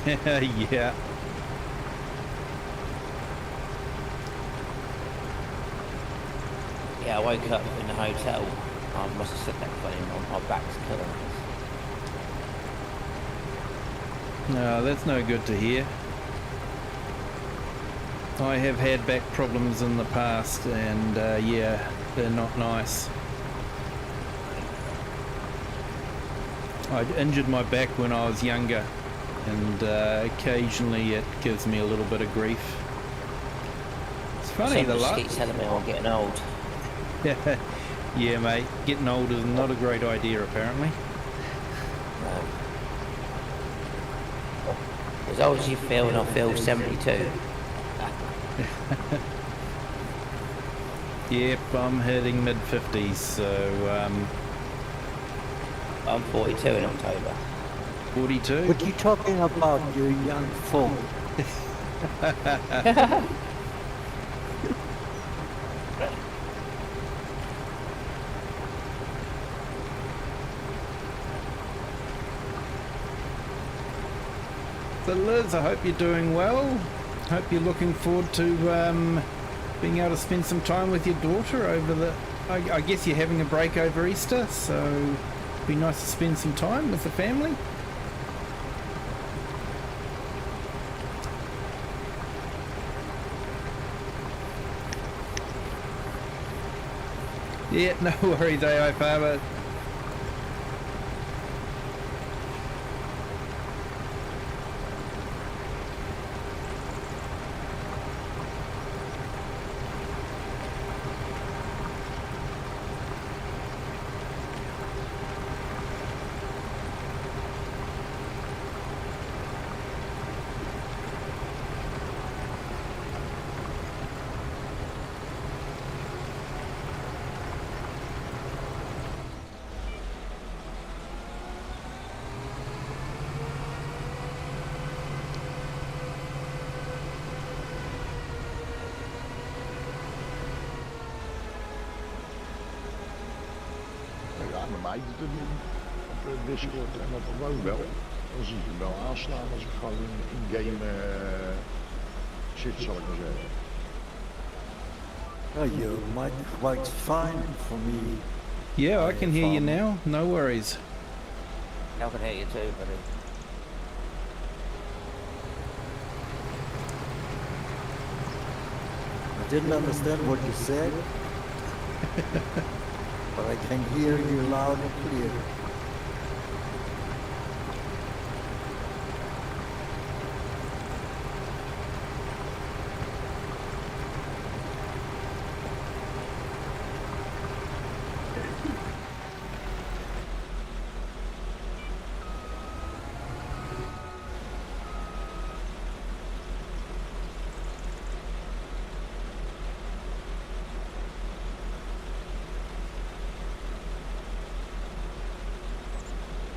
Yeah. Yeah, I woke up in the hotel. I must have slept that funny. My back's killing us. No, that's no good to hear. I have had back problems in the past, and yeah, they're not nice. I injured my back when I was younger, and occasionally it gives me a little bit of grief. It's funny, the Some last... keep telling me I'm getting old. Yeah, mate. Getting old is not a great idea, apparently. No. As old as you feel, and I feel 72. Yep, I'm hitting mid-50s, so, I'm 42 in October. 42? What you talking about, you young fool? So Liz, I hope you're doing well. Hope you're looking forward to being able to spend some time with your daughter over the... I guess you're having a break over Easter, so it'd be nice to spend some time with the family. Yeah, no worries, AI Farmer. Ja, met mij te doen op Discord en dat gewoon wel. Dan zie ik hem wel aanslaan als ik gewoon in-game zit, zal ik maar zeggen. Oh, you might quite fine for me. Yeah, I can hear you now. No worries. I can hear you too, buddy. I didn't understand what you said, but I can hear you loud and clear.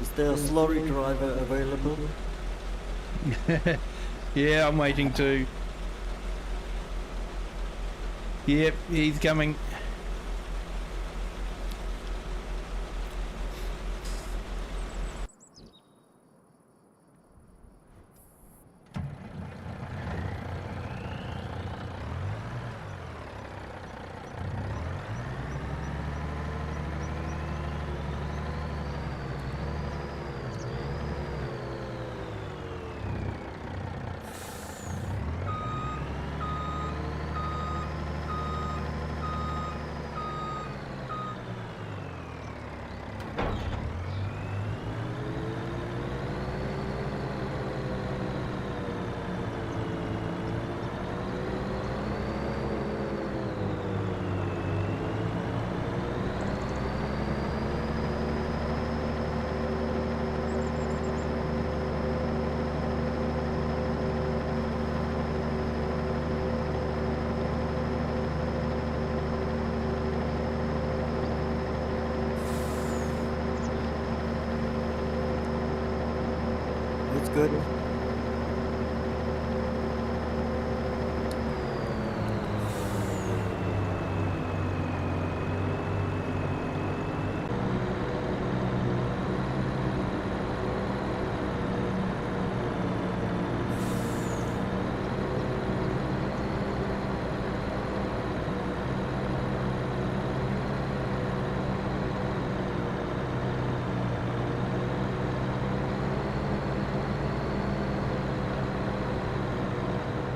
Is there a slurry driver available? Yeah, I'm waiting too. Yep, he's coming. It's good.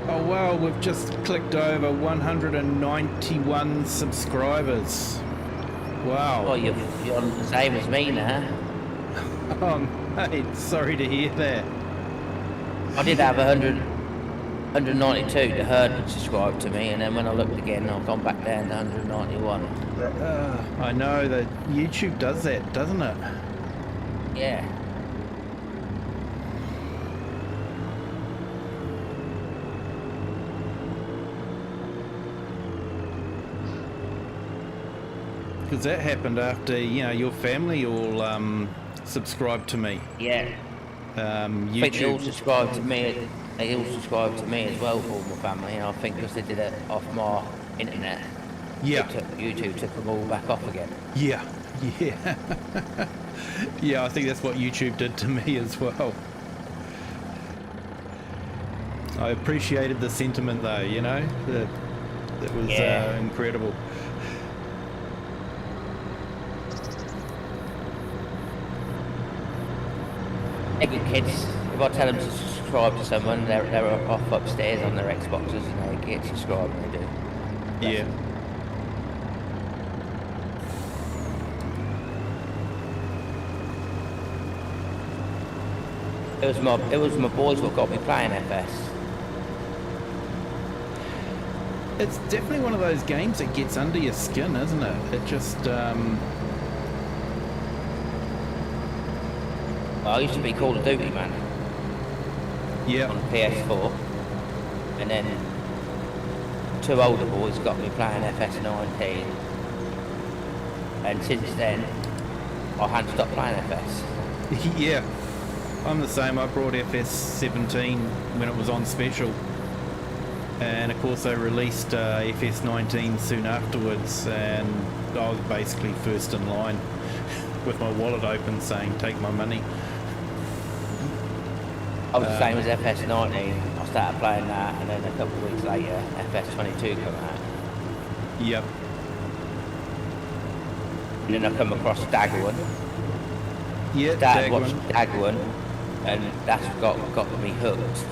Oh wow, we've just clicked over 191 subscribers. Wow. Well, you're on the same as me now. Oh mate, sorry to hear that. I did have 100. 192, the herd had subscribed to me, and then when I looked again, I've gone back down to 191. I know that YouTube does that, doesn't it? Yeah. Because that happened after, you know, your family all subscribed to me. Yeah. I think they all YouTube. subscribed to me. They all subscribed to me as well for my family, and I think because they did it off my internet, Yeah. YouTube took them all back off again. Yeah. Yeah. Yeah, I think that's what YouTube did to me as well. I appreciated the sentiment though, you know? That was Yeah. incredible. They're good kids. If I tell them to subscribe to someone, they're off upstairs on their Xboxes and they get subscribed and they do. Yeah. It was my boys what got me playing FS. It's definitely one of those games that gets under your skin, isn't it? It just, Well, I used to be Call of Duty man yeah. on PS4, and then two older boys got me playing FS19, and since then I hadn't stopped playing FS. Yeah. I'm the same. I brought FS17 when it was on special. And of course they released FS19 soon afterwards, and I was basically first in line with my wallet open saying, take my money. I was the same as FS19. I started playing that, and then a couple of weeks later, FS22 come out. Yep. And then I come across Daggerwan. Yeah, Started Dagwan. watching Daggerwan, and that's got me hooked.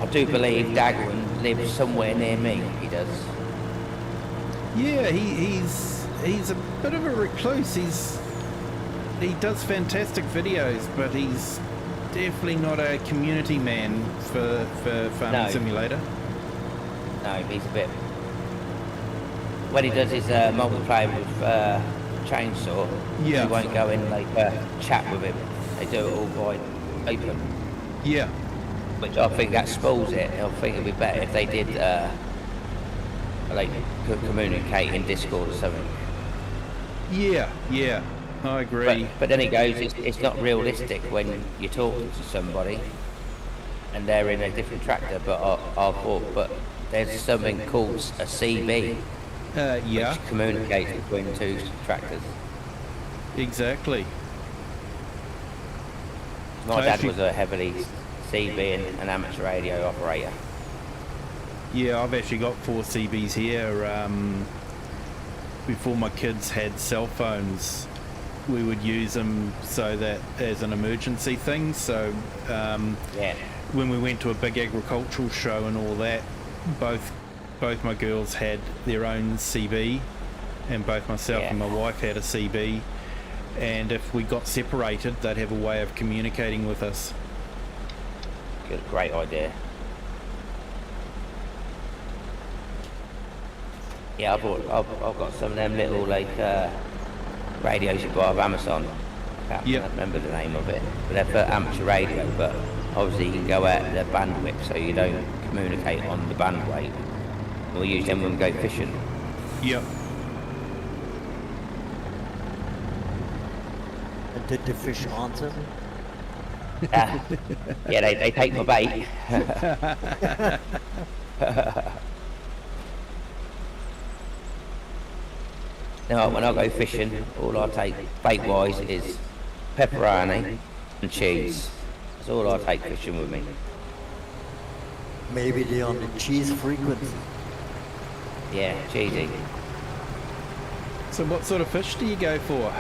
I do believe Daggerwan lives somewhere near me. He does. Yeah, he's a bit of a recluse. He does fantastic videos, but he's definitely not a community man for Farming No. Simulator. No, he's a bit. When he does his multiplayer with Chainsaw, Yeah. you won't go in like chat with him. They do it all by open, Yeah. which I think that spoils it. I think it'd be better if they did like communicate in Discord or something. Yeah, yeah, I agree. But then it goes, it's not realistic when you're talking to somebody and they're in a different tractor, but I thought, but there's something called a CB, Yeah, which communicates between two tractors. exactly. My I dad actually- was a heavily CB and an amateur radio operator. Yeah, I've actually got 4 CBs here. Before my kids had cell phones, we would use them so that as an emergency thing. So Yeah, when we went to a big agricultural show and all that, both my girls had their own CB, and both myself Yeah. and my wife had a CB. And if we got separated, they'd have a way of communicating with us. good, great idea. Yeah, I've got some of them little like radios you buy off Amazon. I can't remember the name of it, but they're for amateur radio. But obviously you can go out the bandwidth, so you don't communicate on the bandwidth. We'll use them when we go fishing. Yep. And did the fish answer? Yeah, they take my bait. Now, when I go fishing, all I take bait-wise is pepperoni and cheese. That's all I take fishing with me. Maybe they're on the cheese frequency. Yeah, cheesy. So what sort of fish do you go for?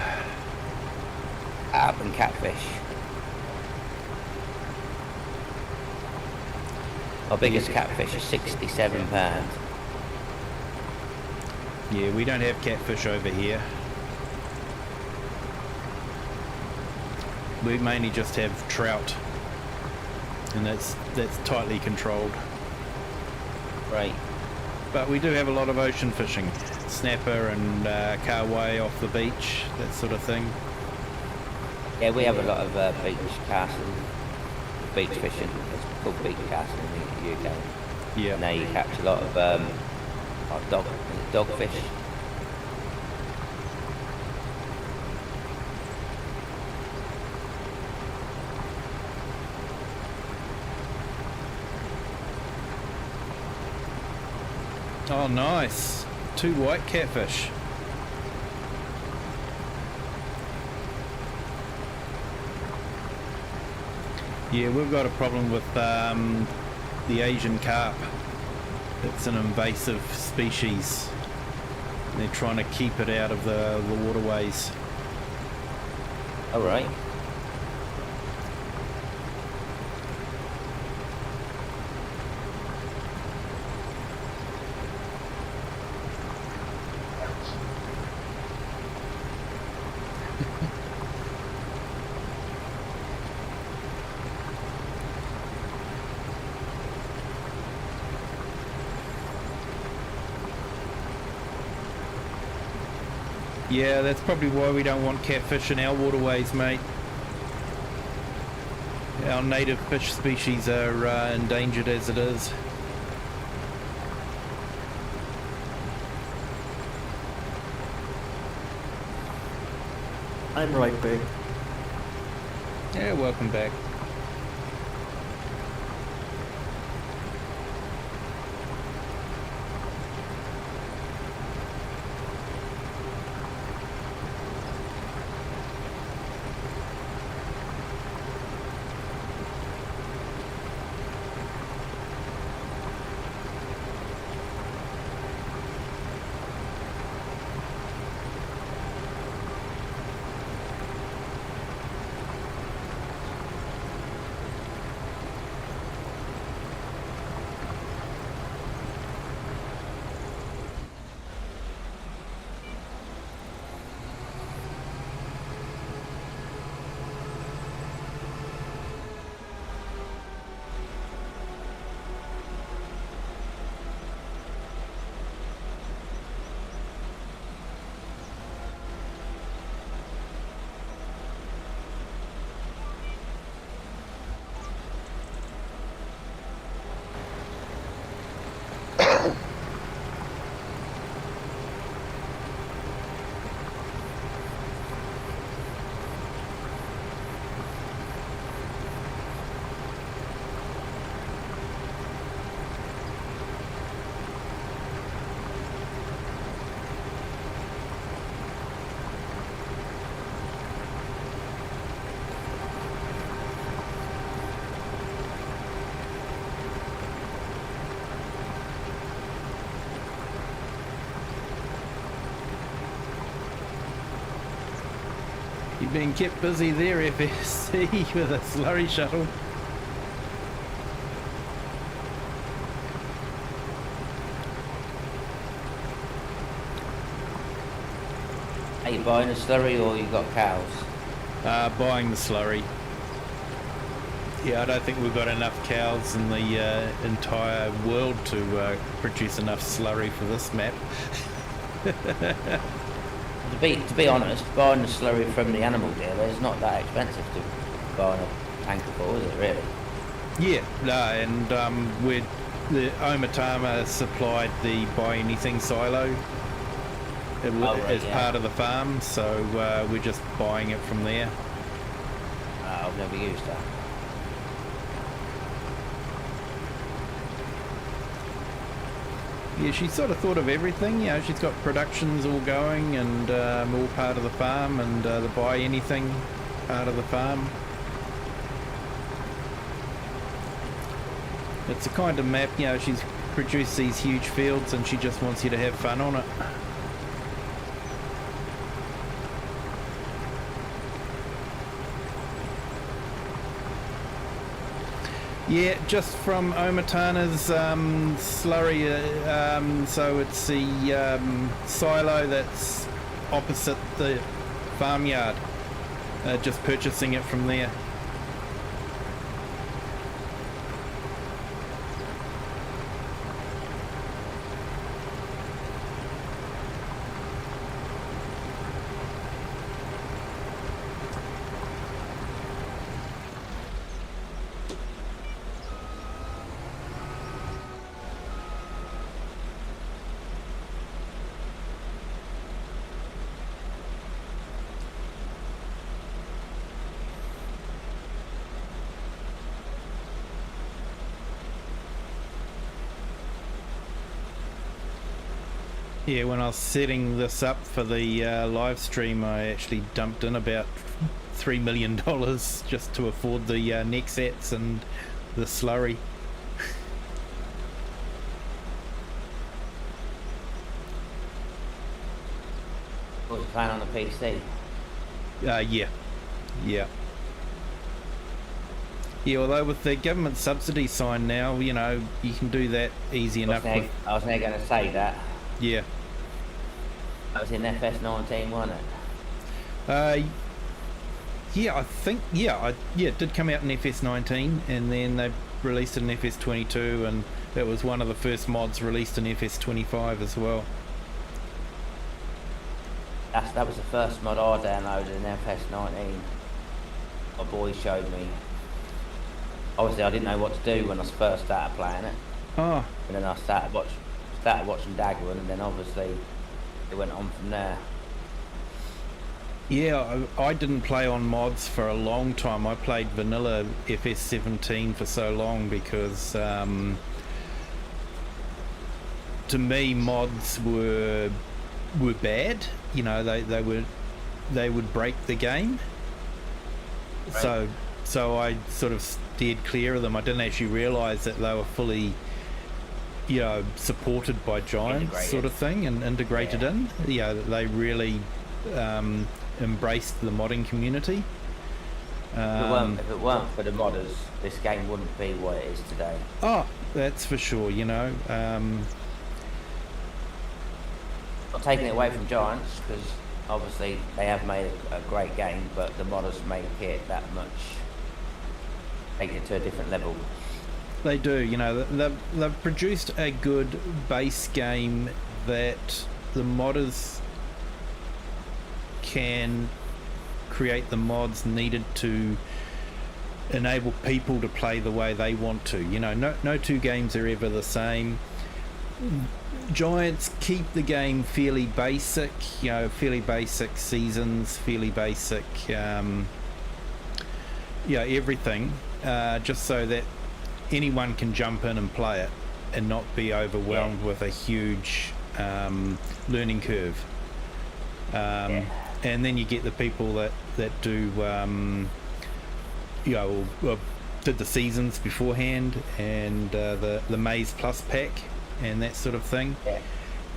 Carp and catfish. My biggest catfish is 67 pounds. Yeah, we don't have catfish over here. We mainly just have trout. and that's tightly controlled. Right. But we do have a lot of ocean fishing, snapper and carway off the beach, that sort of thing. Yeah, we have a lot of beach casting, beach fishing. It's called beach casting in the UK. Yeah. And now you catch a lot of dogfish. Oh, nice. 2 white catfish. Yeah, we've got a problem with the Asian carp. It's an invasive species. They're trying to keep it out of the waterways. All right. Yeah, that's probably why we don't want catfish in our waterways, mate. Our native fish species are endangered as it is. I'm right back. Yeah, welcome back. You've been kept busy there, FSC, with a slurry shuttle. Are you buying a slurry or you got cows? Buying the slurry. Yeah, I don't think we've got enough cows in the entire world to produce enough slurry for this map. To be honest, buying the slurry from the animal dealer is not that expensive to buying a tanker for, is it really? Yeah, no, and the OmaTana supplied the Buy Anything silo as part of the farm, so we're just buying it from there. I've never used that. Yeah, she sort of thought of everything. You know, she's got productions all going and all part of the farm, and the Buy Anything part of the farm. It's a kind of map, you know, she's produced these huge fields and she just wants you to have fun on it. Yeah, just from OmaTana's slurry, so it's the silo that's opposite the farmyard, just purchasing it from there. Yeah, when I was setting this up for the live stream, I actually dumped in about $3 million just to afford the NEXATs and the slurry. Was you playing on the PC? Yeah. Yeah, although with the government subsidy sign now, you know, you can do that easy enough. I was now going to say that. Yeah. That was in FS19, wasn't it? Yeah, I think, it did come out in FS19, and then they released it in FS22, and that was one of the first mods released in FS25 as well. That was the first mod I downloaded in FS19. My boy showed me. Obviously, I didn't know what to do when I first started playing it. Oh. And then I started watching Dagwood, and then obviously it went on from there. Yeah, I didn't play on mods for a long time. I played vanilla FS17 for so long because to me mods were bad. You know, they would break the game. Right. So I sort of steered clear of them. I didn't actually realise that they were fully, you know, supported by Giants sort of thing and integrated in. Yeah, they really embraced the modding community. If it weren't for the modders, this game wouldn't be what it is today. Oh, that's for sure, you know. Not taking it away from Giants, because obviously they have made a great game, but the modders make it that much, take it to a different level. They do, you know. They've produced a good base game that the modders can create the mods needed to enable people to play the way they want to. You know, no two games are ever the same. Giants keep the game fairly basic, you know, fairly basic seasons, fairly basic, everything, just so that anyone can jump in and play it and not be overwhelmed with a huge learning curve. And then you get the people that do, did the seasons beforehand and the Maze Plus pack and that sort of thing. Yeah.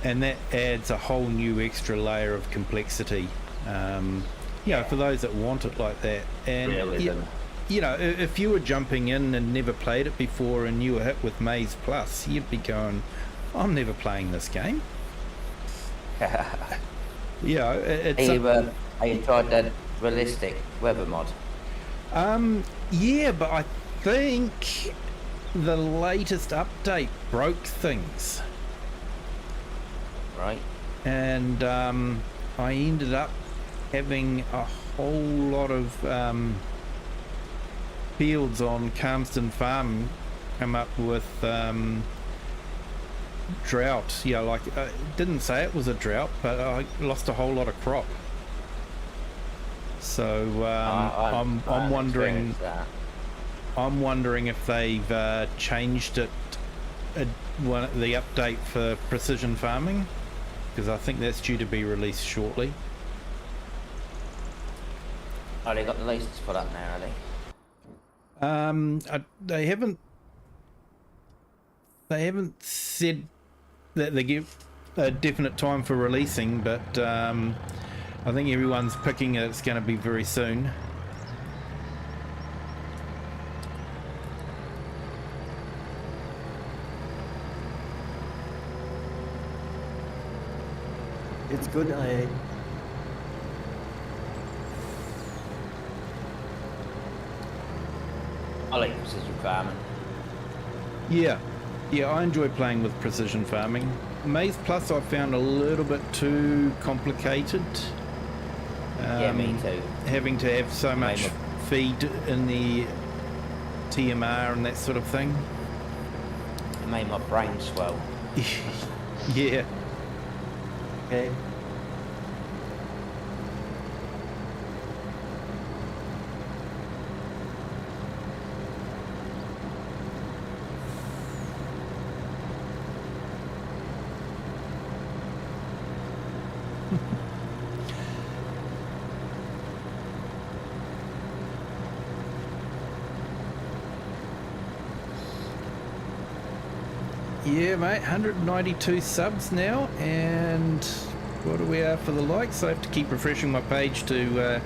And that adds a whole new extra layer of complexity, for those that want it like that. And you know, if you were jumping in and never played it before and you were hit with Maze Plus, you'd be going, I'm never playing this game. Yeah, it's... Have you tried that realistic weather mod? Yeah, but I think the latest update broke things. Right. And I ended up having a whole lot of fields on Calmston Farm come up with drought. Yeah, like it didn't say it was a drought, but I lost a whole lot of crop. So I'm wondering. I'm wondering if they've changed it, the update for precision farming, because I think that's due to be released shortly. Oh, they got the license for that now, are they? They haven't said that they give a definite time for releasing, but I think everyone's picking it. It's going to be very soon. It's good, I like precision farming. Yeah, I enjoy playing with precision farming. Maze Plus I found a little bit too complicated. Yeah, me too. Having to have so much feed in the TMR and that sort of thing. It made my brain swell. Yeah. Okay. Yeah, mate, 192 subs now, and what do we have for the likes? I have to keep refreshing my page to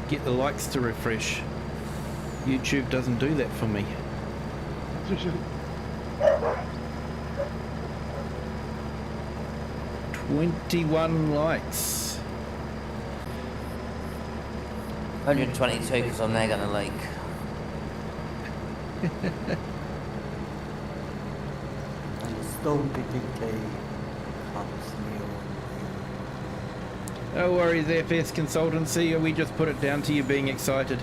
get the likes to refresh. YouTube doesn't do that for me. 21 likes. 122 because I'm now going to leak. And the stone picking clay helps me on. No worries, FS Consultancy, we just put it down to you being excited.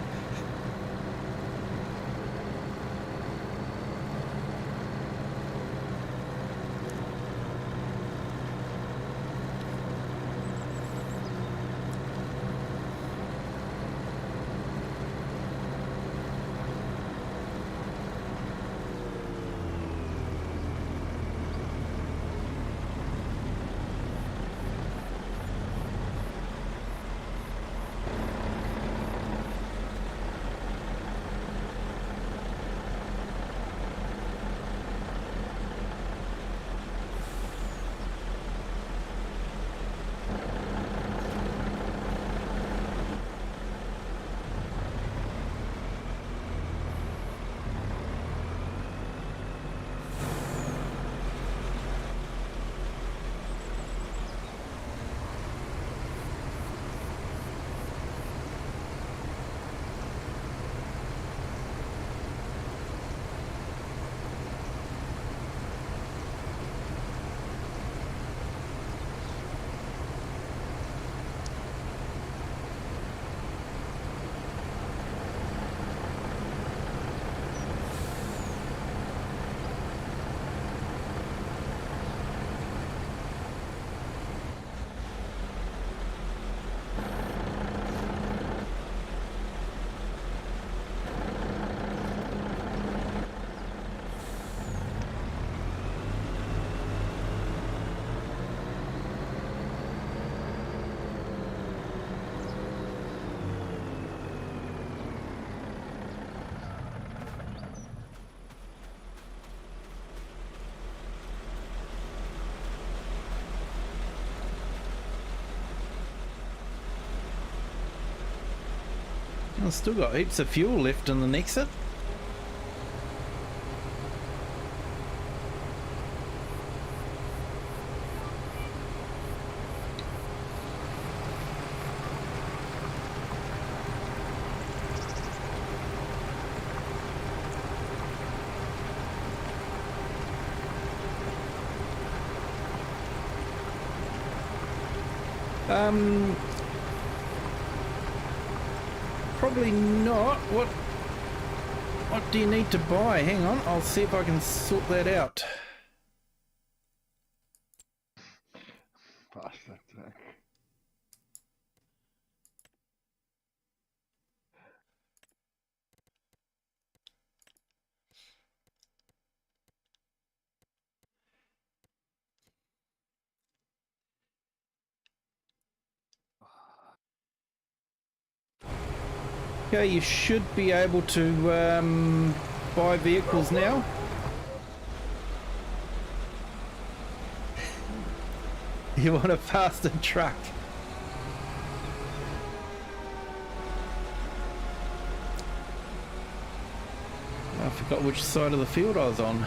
I've still got heaps of fuel left in the NEXAT. Probably not. What do you need to buy? Hang on, I'll see if I can sort that out. Bastard. Okay, you should be able to buy vehicles now. You want a faster truck? I forgot which side of the field I was on.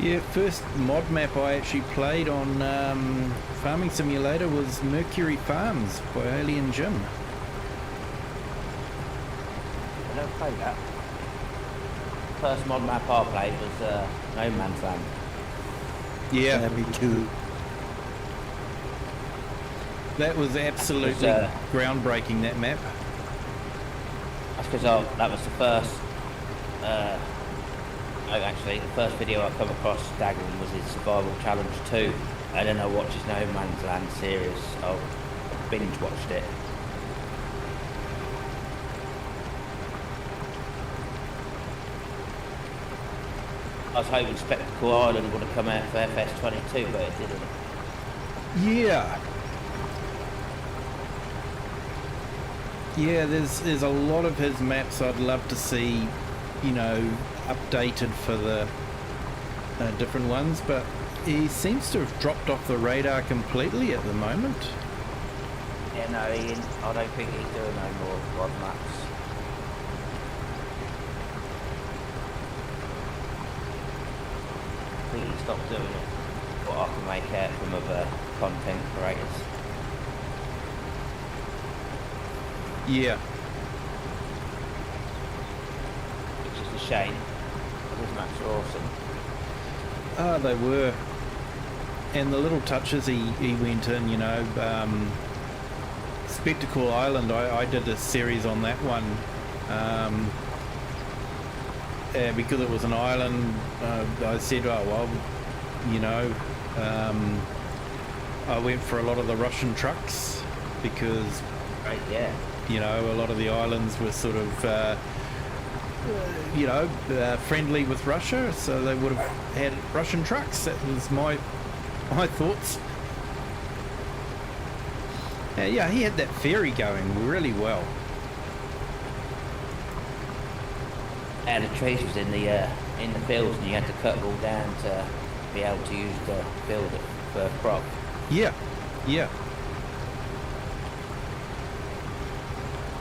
Yeah, first mod map I actually played on Farming Simulator was Mercury Farms by Alien Jim. I don't play that. First mod map I played was No Man's Land. Yeah, Me too. that was absolutely groundbreaking, that map. That's because that was the first Oh, actually, the first video I come across staggering was his Survival Challenge 2, and then I watched his No Man's Land series. I binge watched it. I was hoping Spectacle Island would have come out for FS22, but it didn't. Yeah. Yeah, there's a lot of his maps I'd love to see, you know, updated for the different ones, but he seems to have dropped off the radar completely at the moment. Yeah, no, I don't think he's doing no more quad maps. I think he stopped doing it. What I can make out from other content creators. Yeah. Which is a shame. His maps are awesome. Ah, they were. And the little touches he went in, you know, Spectacle Island, I did a series on that one. Because it was an island, I said, oh, well, you know, I went for a lot of the Russian trucks because, Right, yeah. you know, a lot of the islands were sort of, you know, friendly with Russia, so they would have had Russian trucks. That was my thoughts. Yeah, he had that ferry going really well. And the trees was in the fields, and you had to cut it all down to be able to use the field for crop. Yeah, yeah.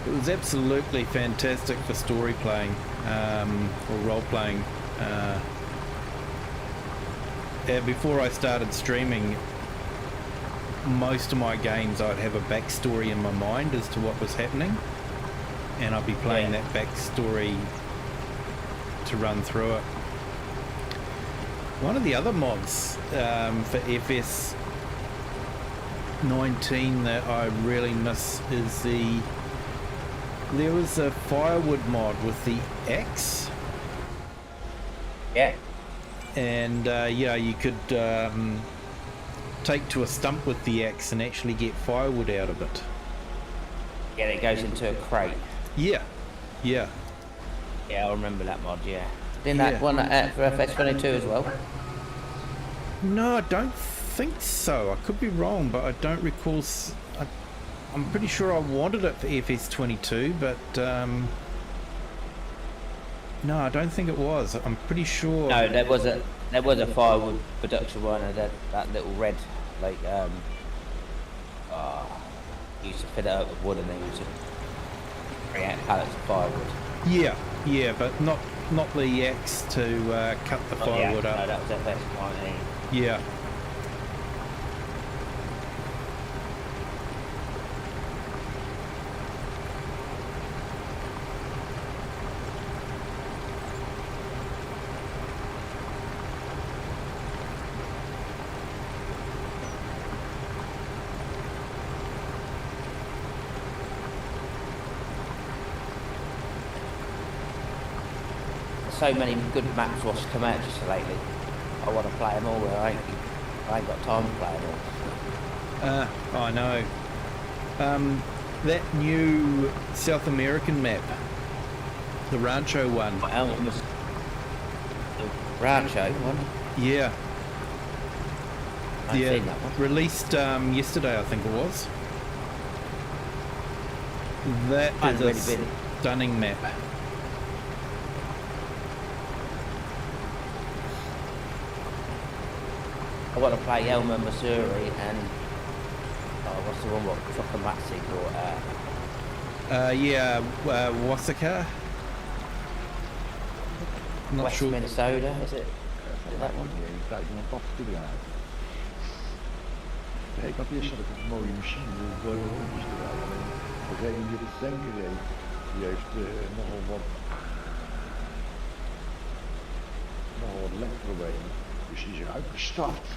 It was absolutely fantastic for story playing, or role playing. Before I started streaming, most of my games I'd have a backstory in my mind as to what was happening, and I'd be playing that backstory to run through it. One of the other mods for FS 19 that I really miss is there was a firewood mod with the axe. Yeah. And yeah, you could take to a stump with the axe and actually get firewood out of it. Yeah, it goes into a crate. Yeah, yeah. Yeah, I remember that mod, yeah. Didn't that one for FS22 as well? No, I don't think so. I could be wrong, but I don't recall. I'm pretty sure I wanted it for FS22, but no, I don't think it was. I'm pretty sure. No, there was a firewood production one, and that little red, like, used to fit it up with wood, and then used to create pallets of firewood. Yeah, yeah, but not the axe to cut the firewood up. No, that was FS19. Yeah. So many good maps what's come out just lately. I want to play them all, but I ain't got time to play them all. I know. That new South American map, the Rancho one. What else was the Rancho one? Yeah. I've seen that one. Released yesterday, I think it was. That I've is really a been. stunning map. I want to play Elmer, Missouri, and what's the one what Chocomatzi brought out? Yeah, Wasaka. Not West sure. Minnesota, is it? Is that one? Ja, je kijkt naar pad te draaien. Ik had eerst had ik een mooie machine, dus ik rondjes te rijden. Degene die het tanken reed, die heeft nogal wat lekproblemen. Dus die is eruit gestapt.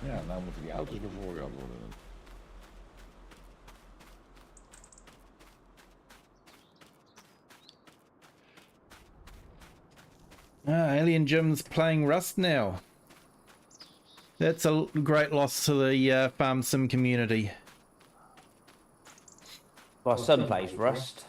Ja, nou moeten die auto's bevoorraad worden. Alien Jim's playing Rust now. That's a great loss to the farm sim community. My son plays Rust.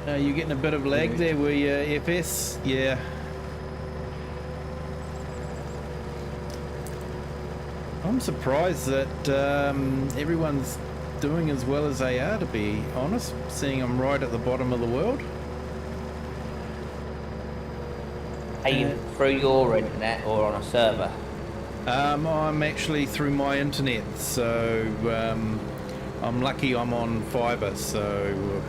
You're getting a bit of lag there, were you, FS? Yeah. I'm surprised that everyone's doing as well as they are, to be honest, seeing I'm right at the bottom of the world. Are you through your internet or on a server? I'm actually through my internet, so I'm lucky I'm on fibre, so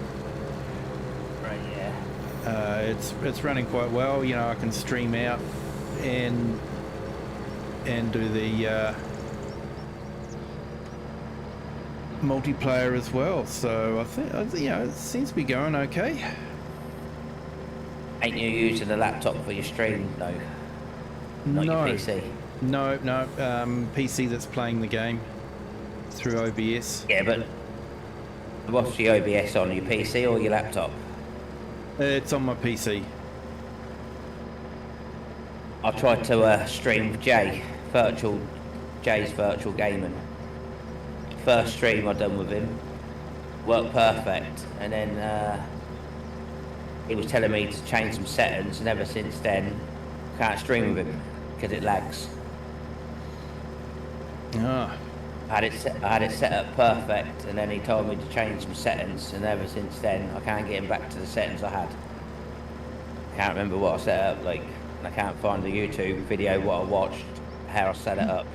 Right, yeah. it's running quite well. You know, I can stream out and do the multiplayer as well. So I think, you know, it seems to be going okay. Ain't you using a laptop for your stream though? Not No. your PC? No, PC that's playing the game through OBS. Yeah, but what's the OBS on, your PC or your laptop? It's on my PC. I tried to stream with Jay's virtual gaming. First stream I done with him, worked perfect, and then he was telling me to change some settings, and ever since then, can't stream with him because it lags. Ah, I had it set up perfect, and then he told me to change some settings, and ever since then, I can't get him back to the settings I had. Can't remember what I set up, like, and I can't find the YouTube video what I watched, how I set it up.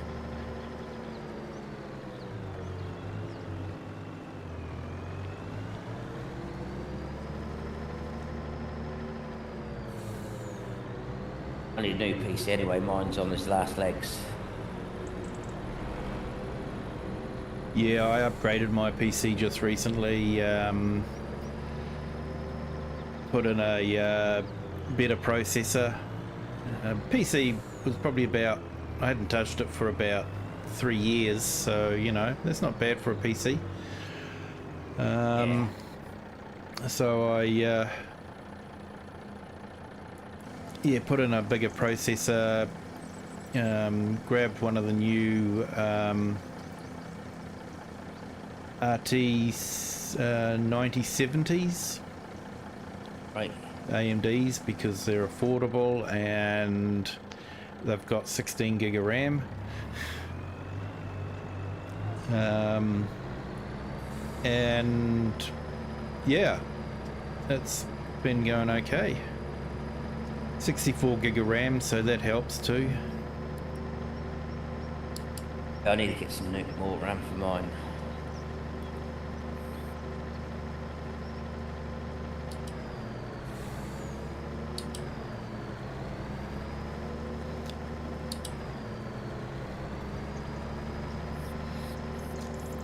I need a new PC anyway, mine's on this last legs. yeah, I upgraded my PC just recently. Put in a better processor. PC was probably about, I hadn't touched it for about 3 years, so you know, that's not bad for a PC. So I put in a bigger processor, grabbed one of the new RT 9070s. Right. AMDs, because they're affordable and they've got 16 gig of RAM. And yeah, it's been going okay. 64 gig of RAM, so that helps too. I need to get some more RAM for mine.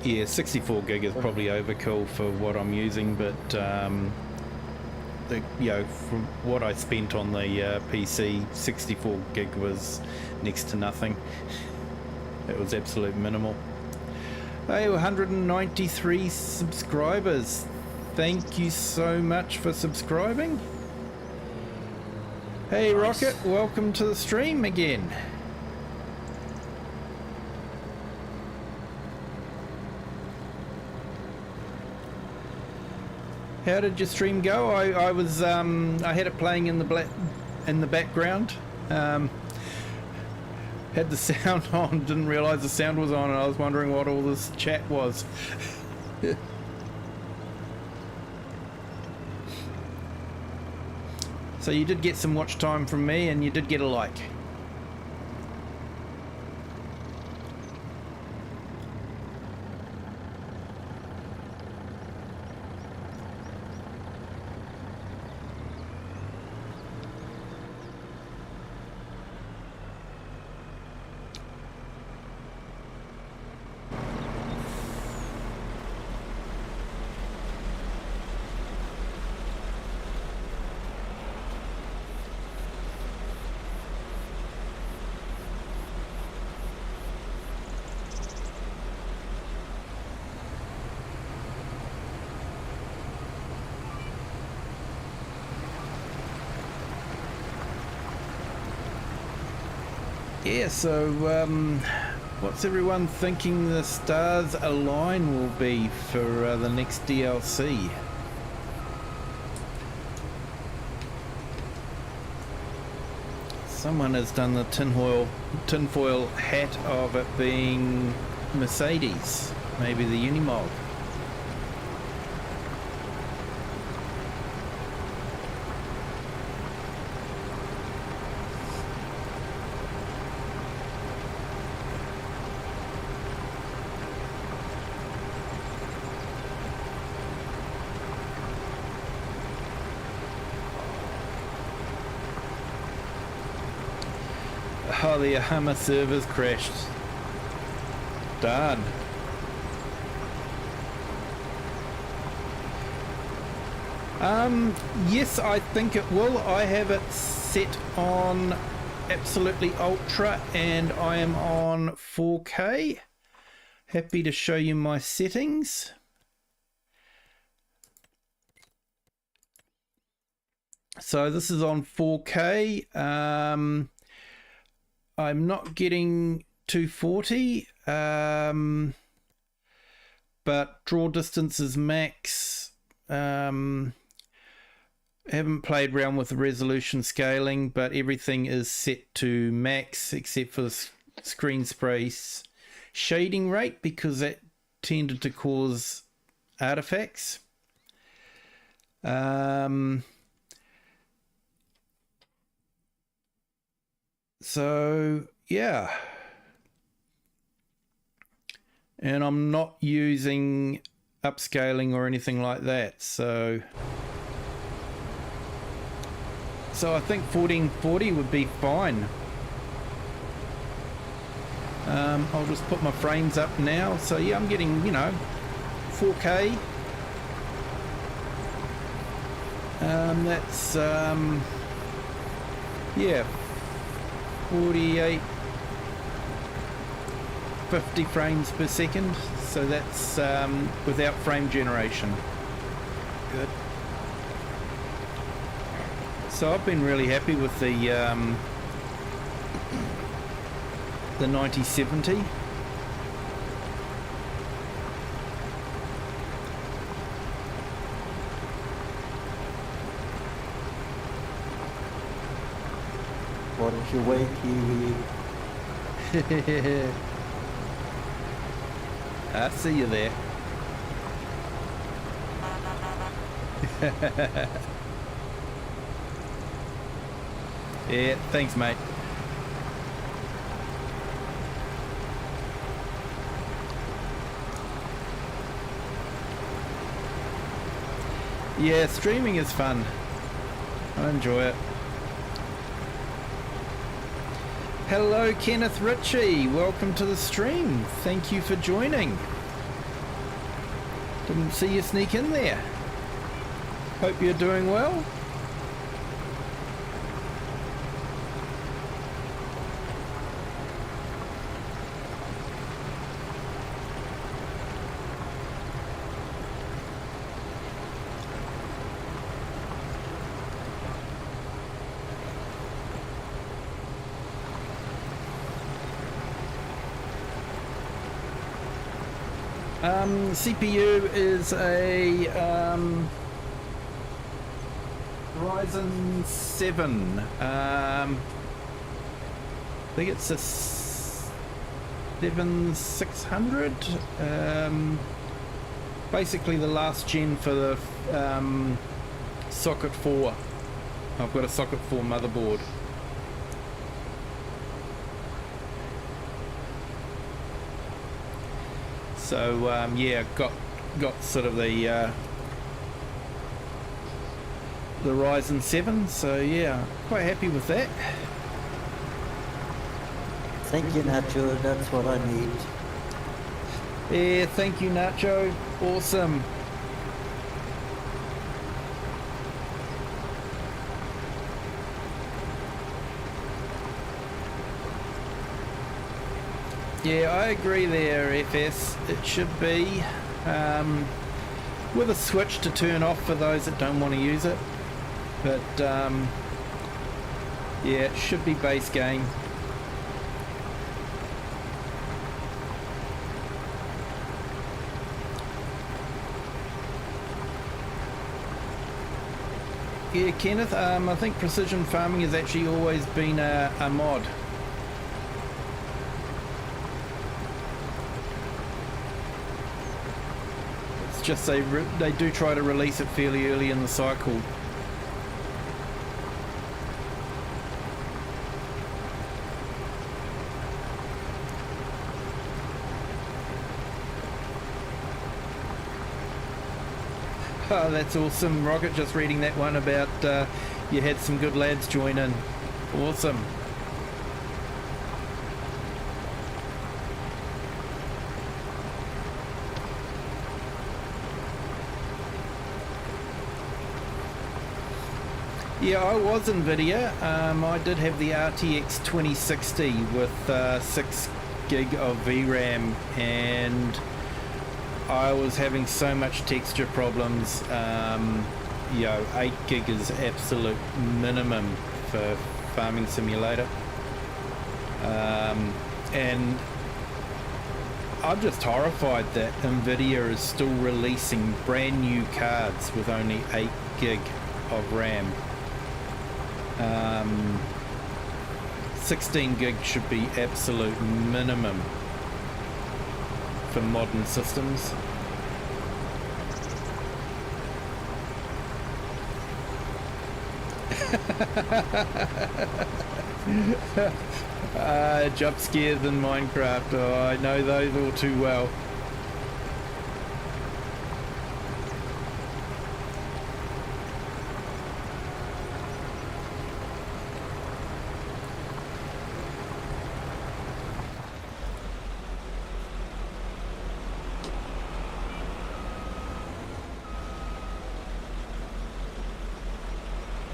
Yeah, 64 gig is probably overkill for what I'm using, but you know, from what I spent on the PC, 64 gig was next to nothing. It was absolute minimal. Hey, 193 subscribers. Thank you so much for subscribing. Hey, Nice. Rocket, welcome to the stream again. How did your stream go? I was I had it playing in the background. Had the sound on, didn't realise the sound was on, and I was wondering what all this chat was. So you did get some watch time from me, and you did get a like. Yeah, so what's everyone thinking the stars align will be for the next DLC? Someone has done the tinfoil hat of it being Mercedes, maybe the Unimog. Oh, the Ahama servers crashed. Darn. Yes, I think it will. I have it set on absolutely ultra and I am on 4K. Happy to show you my settings. So this is on 4K. I'm not getting 240, but draw distance is max. Haven't played around with the resolution scaling, but everything is set to max except for the screen space shading rate because that tended to cause artifacts. So yeah, and I'm not using upscaling or anything like that, so I think 1440 would be fine. I'll just put my frames up now. So yeah, I'm getting, you know, 4K. That's yeah, 48, 50 frames per second, so that's without frame generation. Good. So I've been really happy with the 9070. What is your weight, Kiwi? I see you there. Yeah, thanks, mate. Yeah, streaming is fun. I enjoy it. Hello, Kenneth Ritchie. Welcome to the stream. Thank you for joining. Didn't see you sneak in there. Hope you're doing well. CPU is a Ryzen 7. I think it's a 7600. Basically the last gen for the socket 4. I've got a socket 4 motherboard. So yeah, got sort of the Ryzen 7. So yeah, quite happy with that. Thank you, Nacho. That's what I need. Yeah, thank you, Nacho. Awesome. Yeah, I agree there, FS. It should be with a switch to turn off for those that don't want to use it. But yeah, it should be base game. Yeah, Kenneth, I think precision farming has actually always been a mod. It's just they do try to release it fairly early in the cycle. Oh, that's awesome, Rocket. Just reading that one about you had some good lads join in. Awesome. Yeah, I was NVIDIA. I did have the RTX 2060 with 6 gig of VRAM, and I was having so much texture problems. 8 gig is absolute minimum for Farming Simulator. And I'm just horrified that NVIDIA is still releasing brand new cards with only 8 gig of RAM. 16 gig should be absolute minimum for modern systems. Jump scares in Minecraft. Oh, I know those all too well.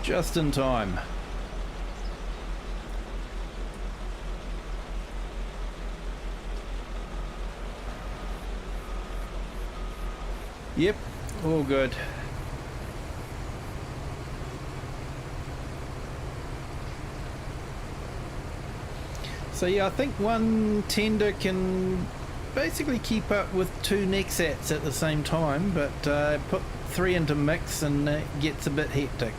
Just in time. Yep, all good. So yeah, I think one tender can basically keep up with 2 NEXATs at the same time, but put 3 into mix and it gets a bit hectic.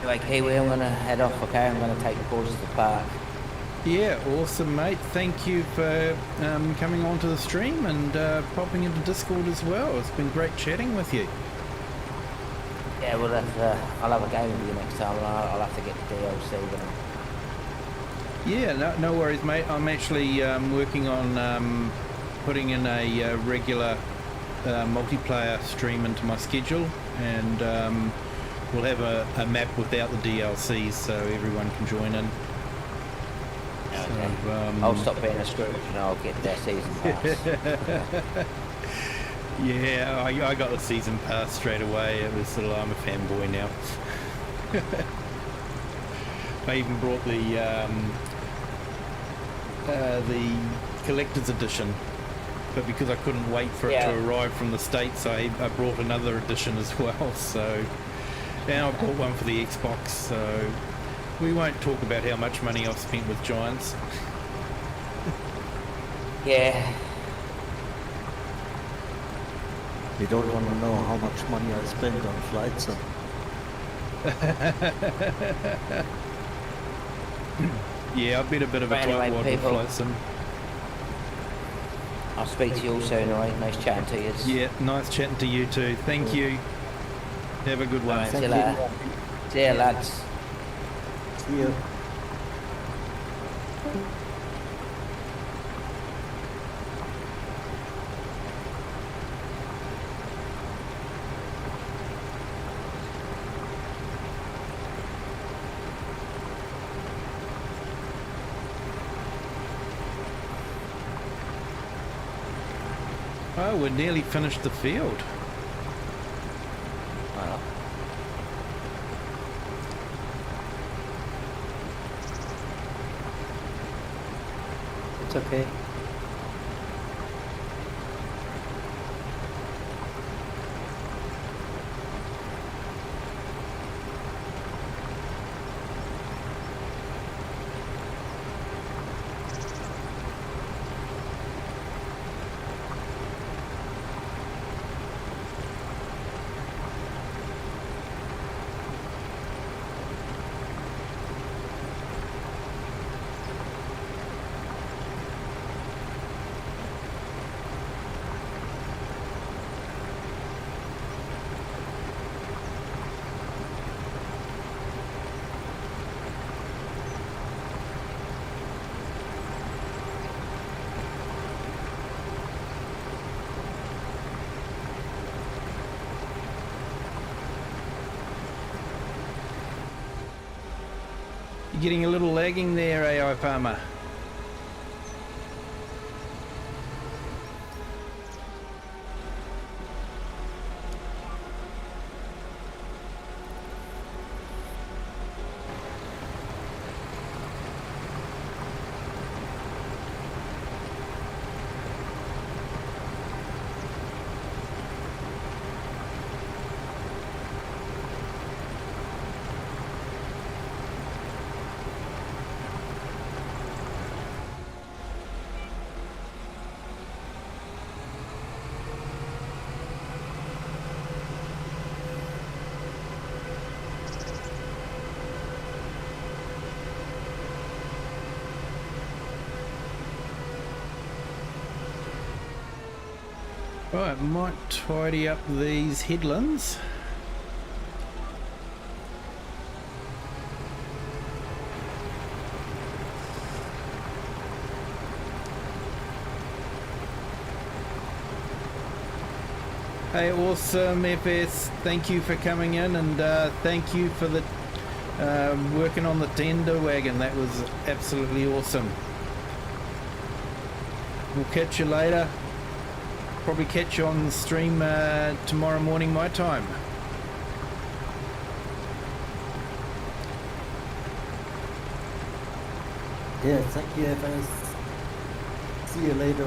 Anyway, Kiwi, I'm going to head off, okay? I'm going to take the boys to the park. Yeah, awesome, mate. Thank you for coming onto the stream and popping into Discord as well. It's been great chatting with you. Yeah, well, I'll have a game with you next time, and I'll have to get the DLC. Yeah, no worries, mate. I'm actually working on putting in a regular multiplayer stream into my schedule, and we'll have a map without the DLCs so everyone can join in. Okay. So, I'll stop being a Scrooge and I'll get their season pass. Yeah, I got the season pass straight away. It was sort of, I'm a fanboy now. I even brought the collector's edition, but because I couldn't wait for it to arrive from the States, I brought another edition as well. So now I bought one for the Xbox. So We won't talk about how much money I've spent with Giants. Yeah. You don't want to know how much money I spend on flights. Yeah, I've been a bit of a But anyway, tightwad with people- Flight Sim. I'll speak to you all soon, alright? Nice chatting to you. Yeah, nice chatting to you too. Thank you. Have a good one. Alright, see you later. See ya, lads. See you. Oh, we're nearly finished the field. Wow. It's okay. You're getting a little lagging there, AI Farmer. Right, might tidy up these headlands. Hey, awesome FS, thank you for coming in, and thank you for the working on the tender wagon. That was absolutely awesome. We'll catch you later. Probably catch you on the stream tomorrow morning my time. Yeah, thank you, FS. See you later.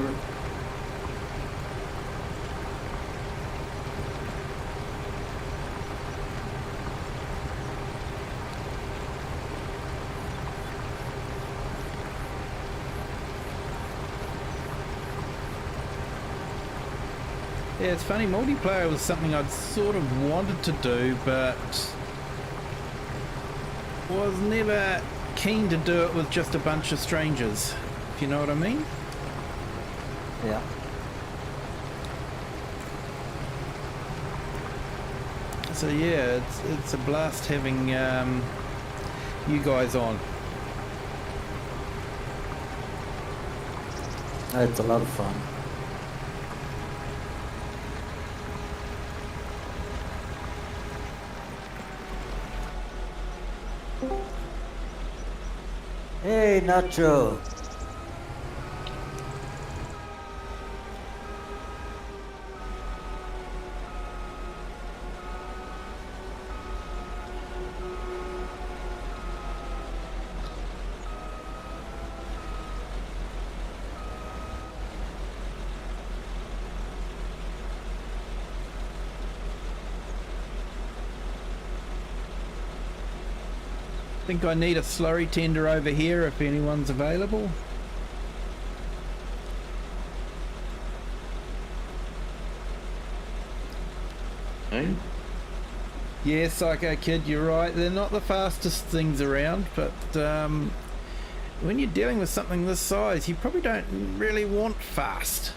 Yeah, it's funny, multiplayer was something I'd sort of wanted to do, but was never keen to do it with just a bunch of strangers, if you know what I mean. Yeah. So yeah, it's a blast having you guys on. It's a lot of fun. Hey, Nacho. Think I need a slurry tender over here if anyone's available. Hey? Yeah, Psycho Kid, you're right. They're not the fastest things around, but when you're dealing with something this size, you probably don't really want fast.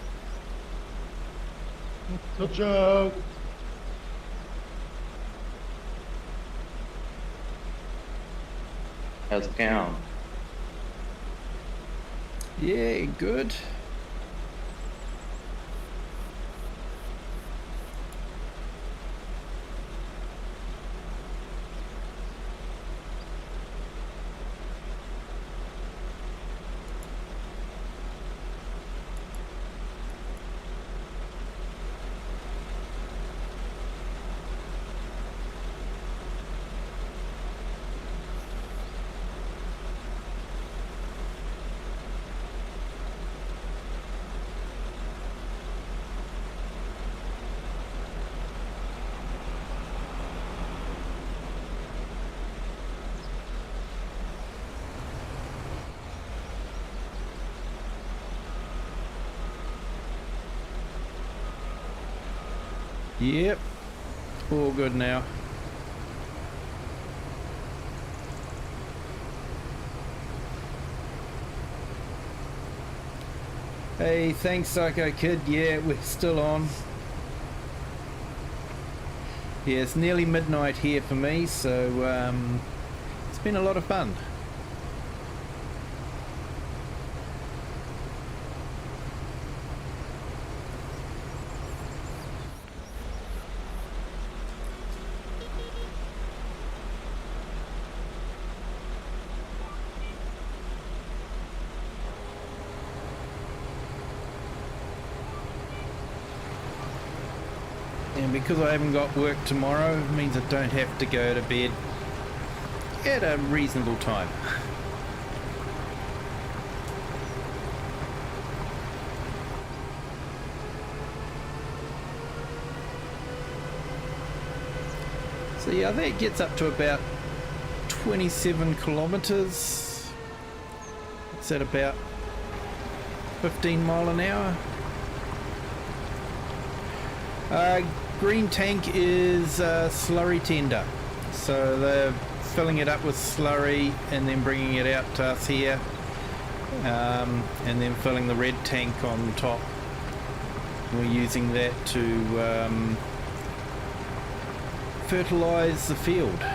Tot zo. How's it going? Yeah, good. Yep, all good now. Hey, thanks Psycho Kid. Yeah, we're still on. Yeah, it's nearly midnight here for me, so it's been a lot of fun. And because I haven't got work tomorrow, it means I don't have to go to bed at a reasonable time. So yeah, that gets up to about 27 kilometers. It's at about 15 mile an hour. Green tank is slurry tender, so they're filling it up with slurry and then bringing it out to us here, and then filling the red tank on top. We're using that to fertilise the field.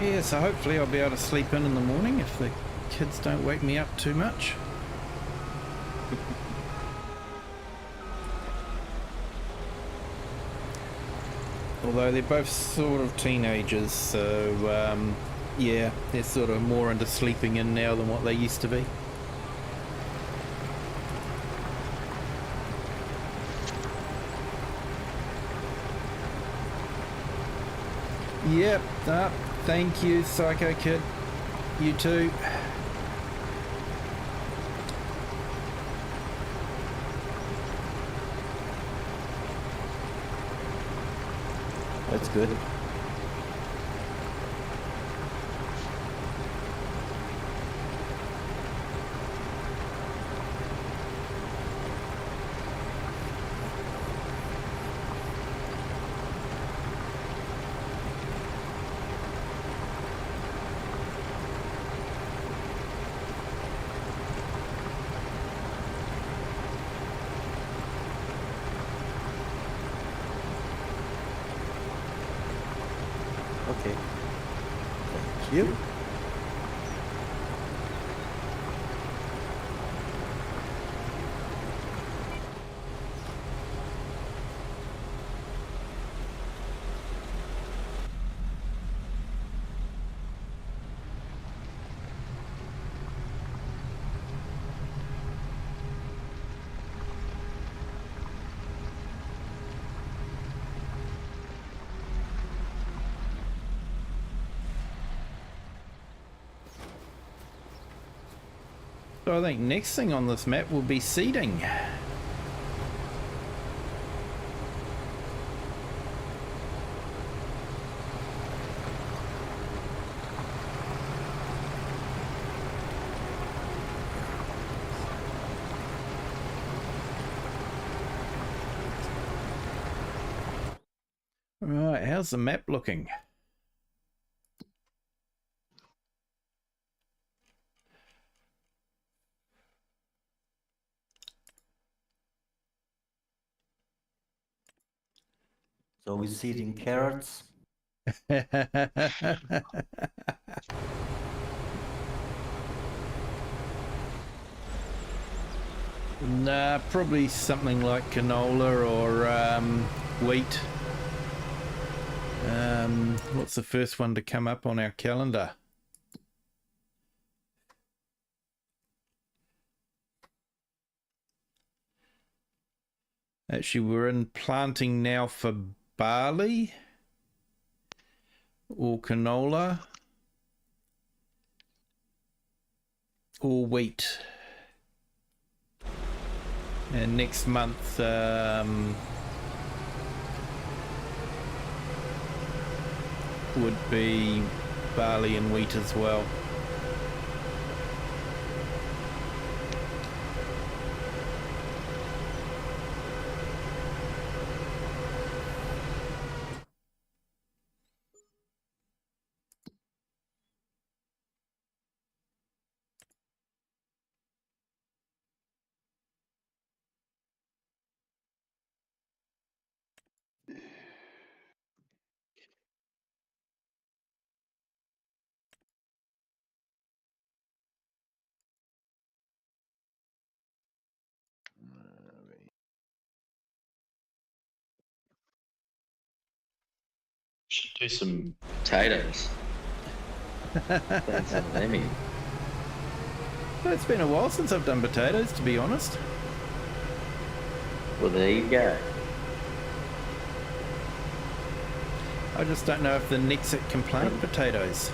Yeah, so hopefully I'll be able to sleep in the morning if the kids don't wake me up too much. Although they're both sort of teenagers, so yeah, they're sort of more into sleeping in now than what they used to be. Yep, thank you, Psycho Kid. You too. That's good. Okay. Thank you. So I think next thing on this map will be seeding. Right, how's the map looking? So we're seeding carrots. Nah, probably something like canola or wheat. What's the first one to come up on our calendar? Actually, we're in planting now for barley or canola or wheat. And next month would be barley and wheat as well. Should do some potatoes. Plant some of them in. Well, it's been a while since I've done potatoes, to be honest. Well, there you go. I just don't know if the NEXAT can plant potatoes.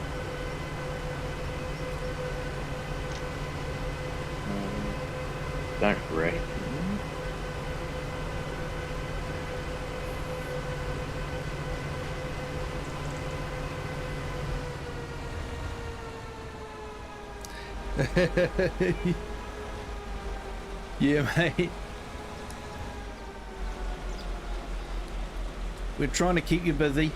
Don't reckon. Yeah, mate. We're trying to keep you busy.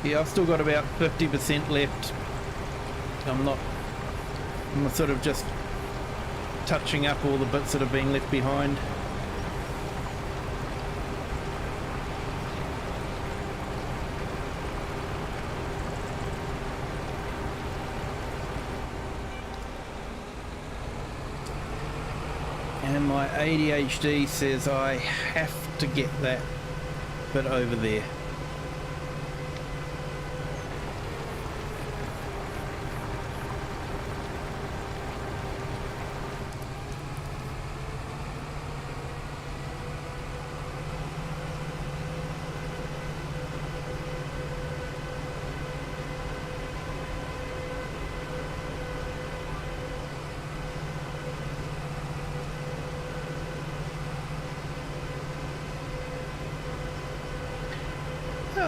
Yeah, I've still got about 50% left. I'm sort of just touching up all the bits that have been left behind. And my ADHD says I have to get that bit over there.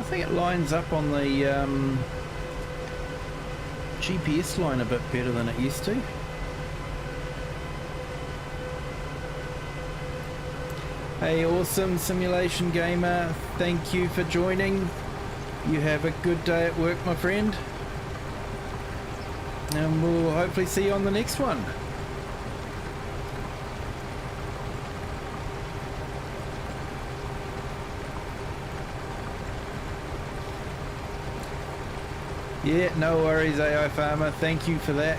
I think it lines up on the GPS line a bit better than it used to. Hey, awesome simulation gamer, thank you for joining. You have a good day at work, my friend. And we'll hopefully see you on the next one. Yeah, no worries, AI Farmer. Thank you for that.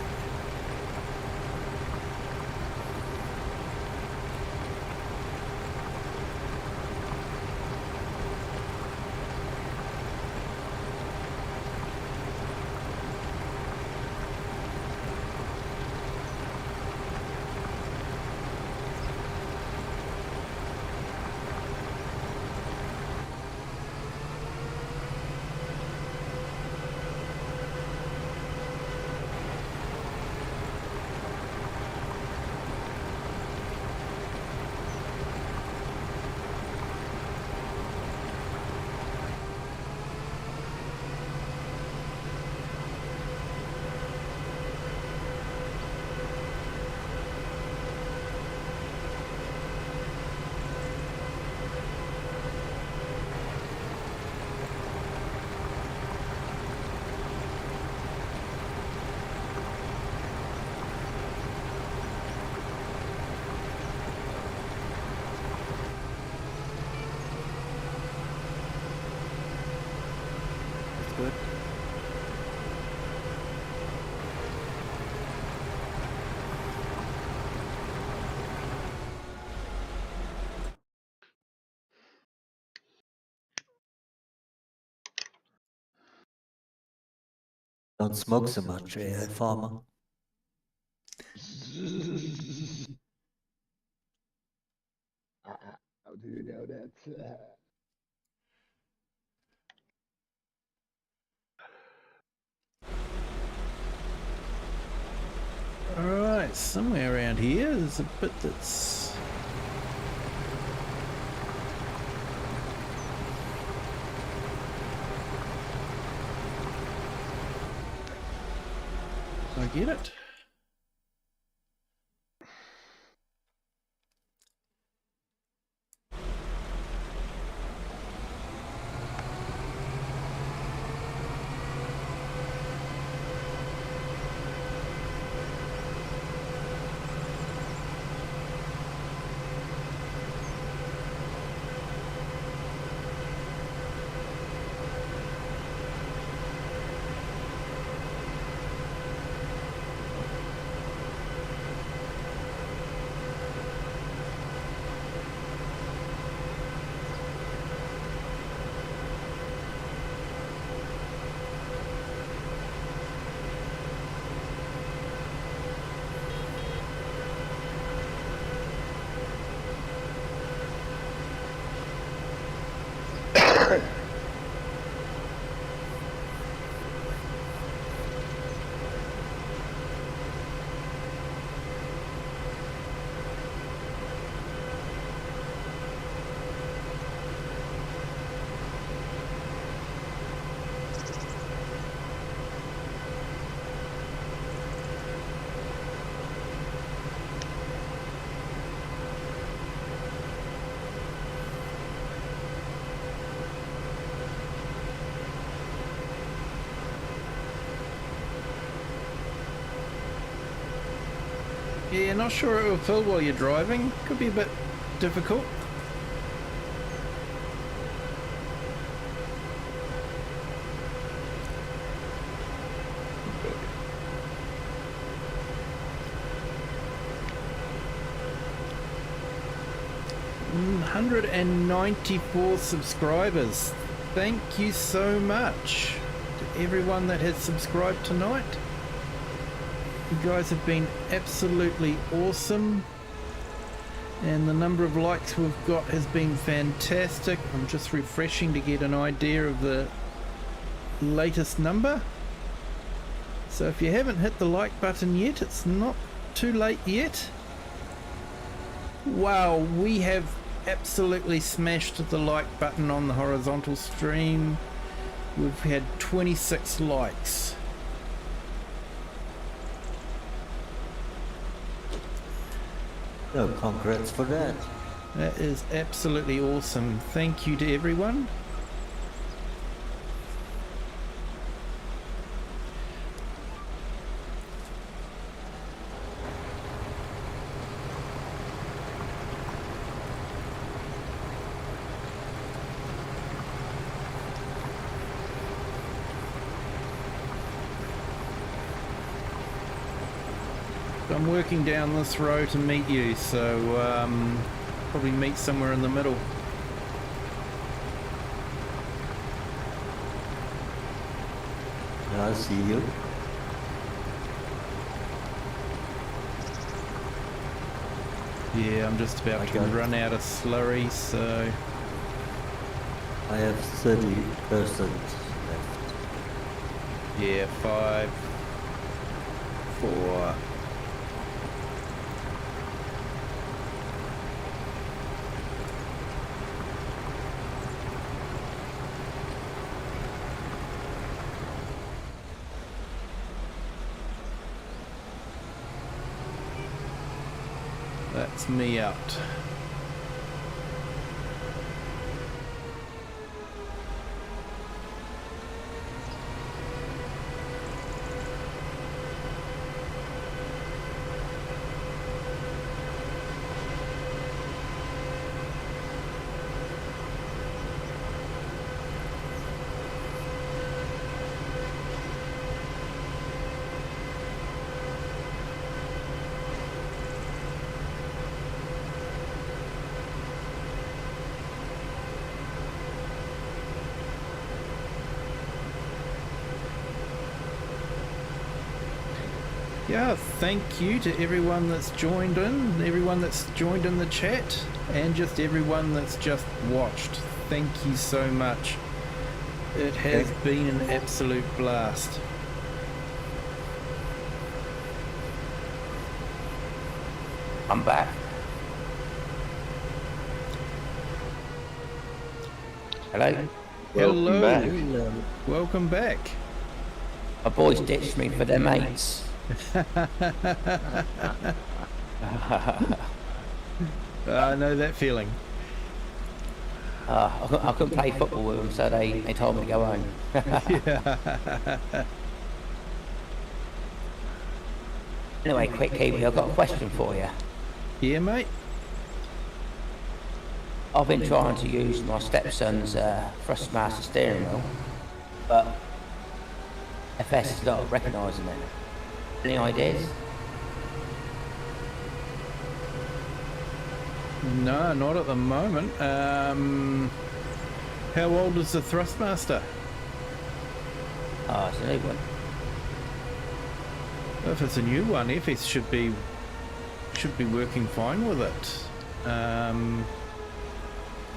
Good. Don't smoke so much, AI Farmer. How do you know that? Alright, somewhere around here there's a bit that's... I get it. Yeah, not sure it will fill while you're driving. Could be a bit difficult. Mm, 194 subscribers. Thank you so much to everyone that has subscribed tonight. You guys have been absolutely awesome, and the number of likes we've got has been fantastic. I'm just refreshing to get an idea of the latest number. So if you haven't hit the like button yet, it's not too late yet. Wow, we have absolutely smashed the like button on the horizontal stream. We've had 26 likes. No, congrats for that. That is absolutely awesome. Thank you to everyone. I'm working down this road to meet you, so probably meet somewhere in the middle. I see you. Yeah, I'm just about to run out of slurry, so... I have 30% left. Yeah, 5, 4... That's me out. Yeah, thank you to everyone that's joined in, everyone that's joined in the chat, and just everyone that's just watched. Thank you so much. It has been an absolute blast. I'm back. Hello? Hello. Back. Welcome back. My boys ditched me for their mates. I know that feeling. I couldn't play football with them, so they told me to go home. Anyway, quick Kiwi, I've got a question for you. Yeah, mate? I've been trying to use my stepson's Thrustmaster steering wheel, but FS is not recognising it. Any ideas? No, not at the moment. How old is the Thrustmaster? Oh, it's a new one. If it's a new one, FS should be working fine with it. I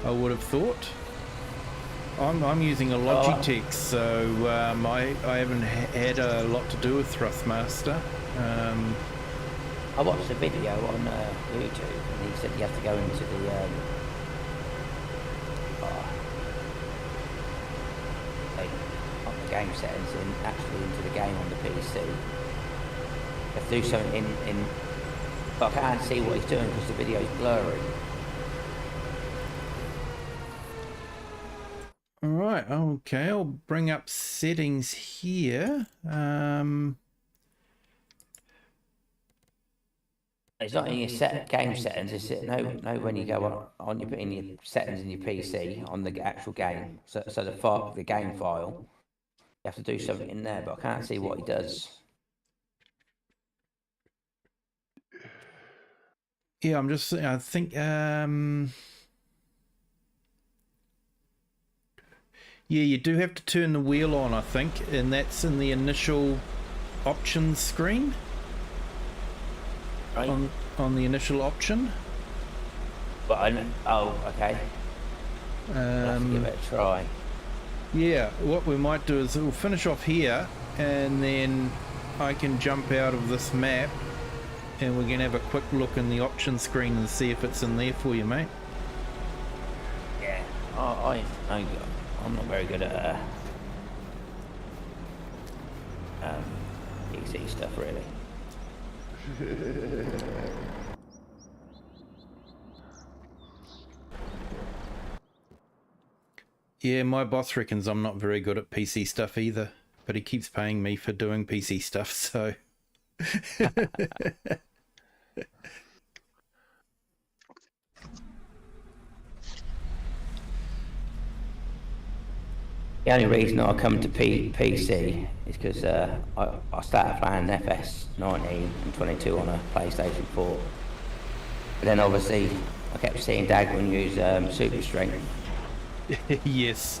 would have thought. I'm using a Logitech, so I haven't had a lot to do with Thrustmaster. I watched a video on YouTube, and he said you have to go into the on the game settings and actually into the game on the PC. You have to do something in but I can't see what he's doing because the video is blurry. Alright, okay, I'll bring up settings here. It's not in your game settings, is it? No, when you go on you put in your settings in your PC on the actual game. So the game file, you have to do something in there, but I can't see what he does. Yeah, I think, yeah, you do have to turn the wheel on, I think, and that's in the initial options screen. Right. On the initial option. But okay. I'll have to give it a try. Yeah, what we might do is we'll finish off here, and then I can jump out of this map, and we're gonna have a quick look in the option screen and see if it's in there for you, mate. Yeah. I'm not very good at PC stuff, really. Yeah, my boss reckons I'm not very good at PC stuff either, but he keeps paying me for doing PC stuff, so... The only reason I come to PC is because I started playing FS 19 and 22 on a PlayStation 4. But then obviously I kept seeing Dagwin use Super Strength. Yes.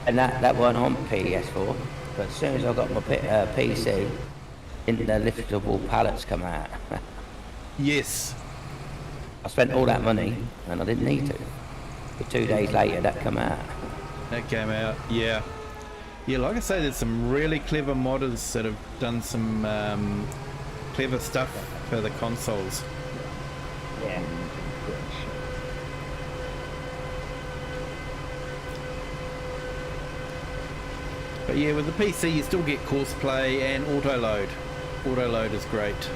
And that weren't on PS4. But as soon as I got my PC, didn't the liftable pallets come out? Yes. I spent all that money and I didn't need to. But 2 days later that come out. That came out, yeah. Yeah, like I say, there's some really clever modders that have done some clever stuff for the consoles. Yeah. But yeah, with the PC you still get course play and auto load. Auto load is great.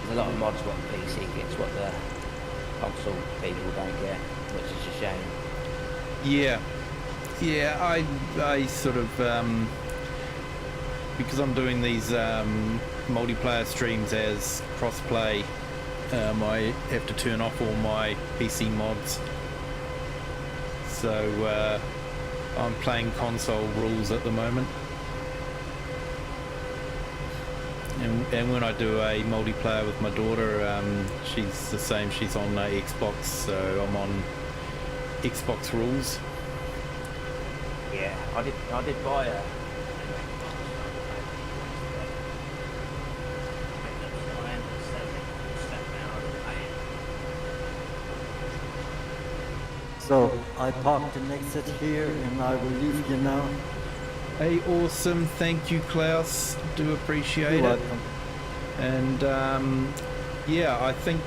There's a lot of mods what the PC gets, what the console people don't get, which is a shame. Yeah, I sort of because I'm doing these multiplayer streams as cross-play, I have to turn off all my PC mods. So I'm playing console rules at the moment. And when I do a multiplayer with my daughter, she's the same. She's on Xbox, so I'm on Xbox rules. Yeah, I did buy a. So I parked the NEXAT here and I will leave you now. Hey, awesome. Thank you, Klaus. Do appreciate You're it. welcome. And yeah, I think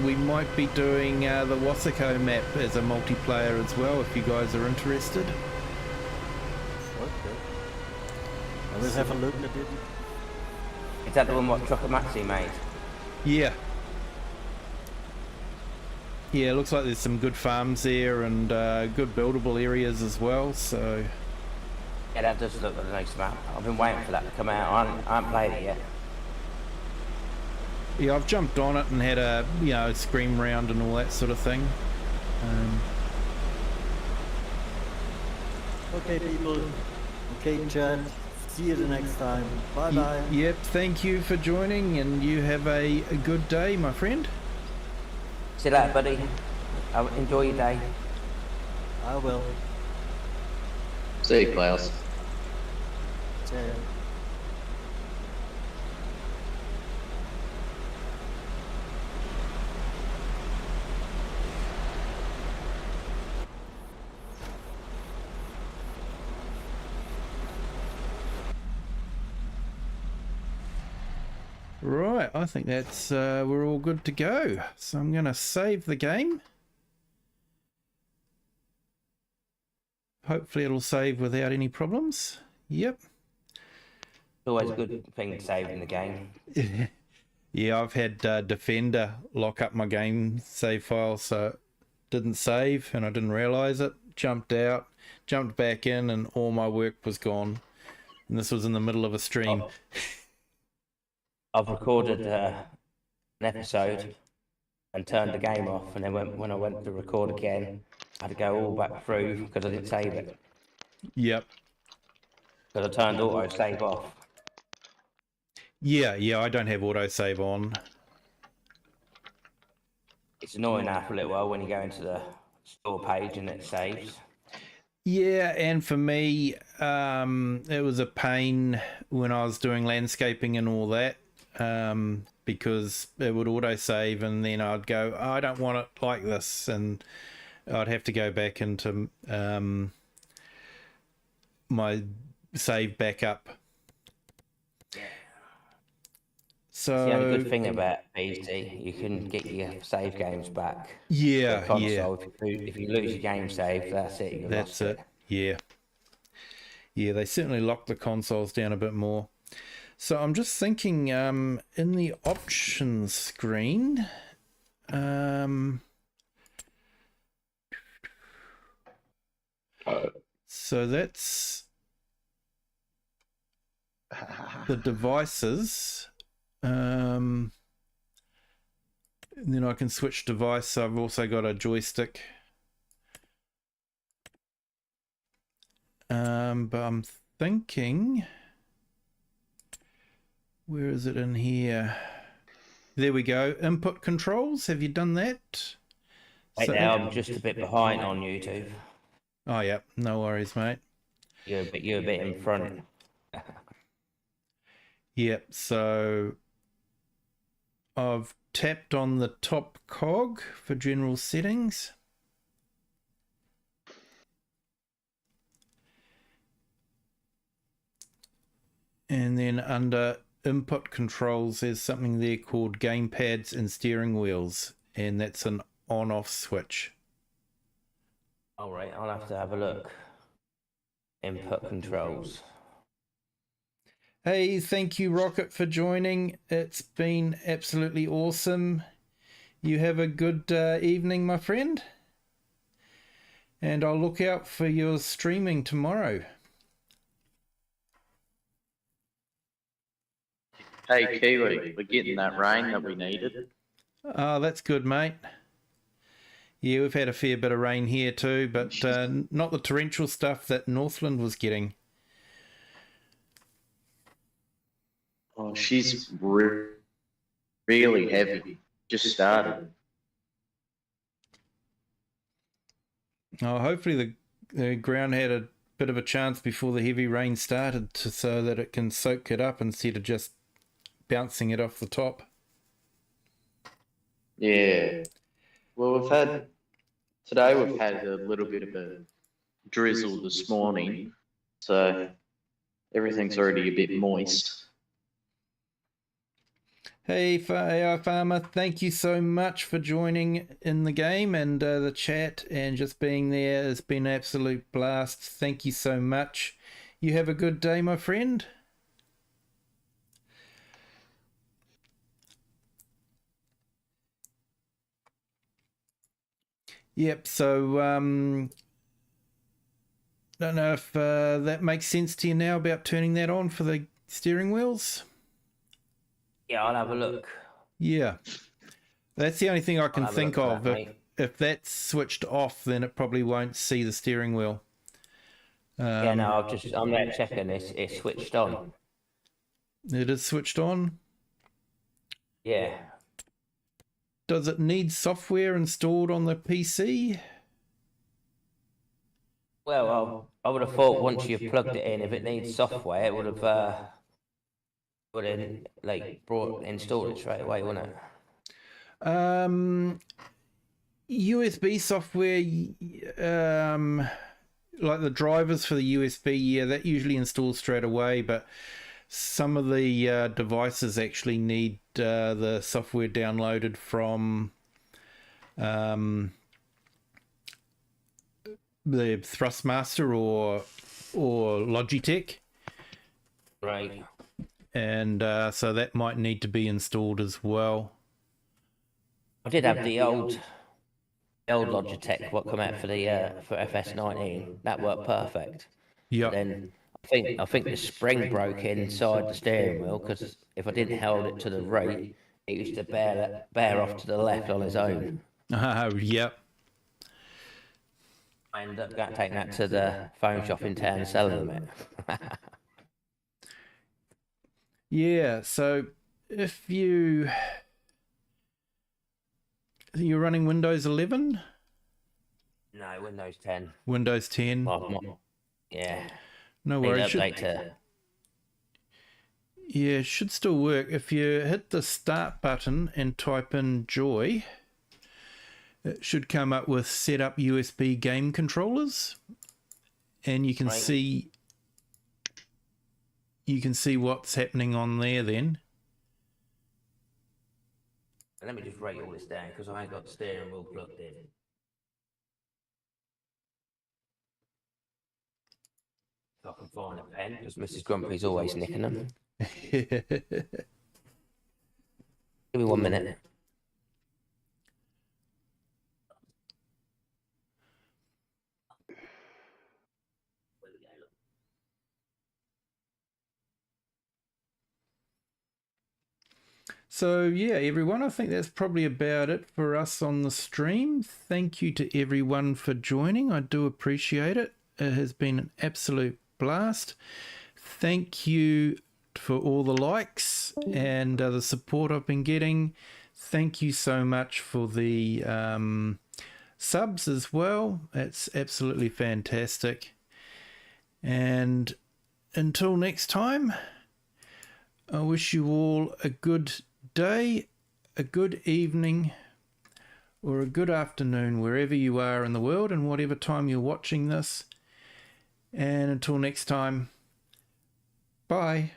we might be doing the Wasako map as a multiplayer as well, if you guys are interested. Okay. I will have a look at it. Is that the one what Chocomatsu made? Yeah. Yeah, looks like there's some good farms there and good buildable areas as well, so... Yeah, that does look like a nice map. I've been waiting for that to come out. I haven't played it yet. Yeah, I've jumped on it and had a, you know, scream round and all that sort of thing. Okay, people. Okay, chat. See you the next time. Bye-bye. Yep, thank you for joining and you have a good day, my friend. See you later, buddy. Enjoy your day. I will. See you, Klaus. See ya. Right, I think that's we're all good to go. So I'm going to save the game. Hopefully it'll save without any problems. Yep. It's always a good thing to save in the game. Yeah, I've had Defender lock up my game save file, so it didn't save and I didn't realize it. Jumped out, jumped back in, and all my work was gone. And this was in the middle of a stream. Oh. I've recorded an episode and turned the game off, and then when I went to record again, I had to go all back through because I didn't save it. Yep. Because I turned auto save off. Yeah, I don't have autosave on. It's annoying after a little while when you go into the store page and it saves. Yeah, and for me, it was a pain when I was doing landscaping and all that, because it would autosave and then I'd go, oh, I don't want it like this, and I'd have to go back into my save backup. So the only good thing about PC, you can get your save games back. Yeah, console, if you lose your game save, that's it. That's it. Yeah. Yeah, they certainly lock the consoles down a bit more. So I'm just thinking, in the options screen, so that's the devices. And then I can switch device. So I've also got a joystick. But I'm thinking, where is it in here? There we go. Input controls. Have you done that? Right now, I'm just a bit behind on YouTube. Oh, yeah. No worries, mate. You're a bit in front. Yep. So I've tapped on the top cog for general settings. And then under input controls, there's something there called gamepads and steering wheels. And that's an on-off switch. All right, I'll have to have a look. Input controls. Hey, thank you, Rocket, for joining. It's been absolutely awesome. You have a good evening, my friend. And I'll look out for your streaming tomorrow. Hey, Kiwi, we're getting that rain that we needed. Oh, that's good, mate. Yeah, we've had a fair bit of rain here too, but not the torrential stuff that Northland was getting. Oh, she's really heavy. Just started. Oh, hopefully the ground had a bit of a chance before the heavy rain started so that it can soak it up instead of just bouncing it off the top. Yeah. Well, we've had a little bit of a drizzle this morning, so everything's already a bit moist. Hey, AI Farmer, thank you so much for joining in the game and the chat and just being there. It's been an absolute blast. Thank you so much. You have a good day, my friend. Yep, so don't know if that makes sense to you now about turning that on for the steering wheels. Yeah, I'll have a look. Yeah, that's the only thing I can think of. If that's switched off, then it probably won't see the steering wheel. Yeah, no, I'm there checking. It's switched on. It is switched on. Yeah. Does it need software installed on the PC? Well, I would have thought once you've plugged it in, if it needs software, it would have installed it straight away, wouldn't it? USB software, like the drivers for the USB, yeah, that usually installs straight away, but some of the devices actually need the software downloaded from the Thrustmaster or Logitech. Right. And so that might need to be installed as well. I did have the old Logitech what come out for the for FS19. That worked perfect. Yeah. Then I think the spring broke inside the steering wheel because if I didn't hold it to the right, it used to bear off to the left on its own. Yep. I ended up taking that to the phone shop in town and selling them it. Yeah, so if you're running Windows 11? No, Windows 10. Windows 10. Yeah. No worries. Yeah, it should still work. If you hit the start button and type in Joy, it should come up with set up USB game controllers, and you can see what's happening on there then. Let me just write all this down because I ain't got the steering wheel plugged in. I can find a pen, because Mrs. Grumpy's always nicking them. Give me 1 minute. So yeah, everyone, I think that's probably about it for us on the stream. Thank you to everyone for joining. I do appreciate it. It has been an absolute blast. Thank you for all the likes and the support I've been getting. Thank you so much for the subs as well. That's absolutely fantastic. And until next time, I wish you all a good day, a good evening, or a good afternoon wherever you are in the world and whatever time you're watching this. And until next time, bye.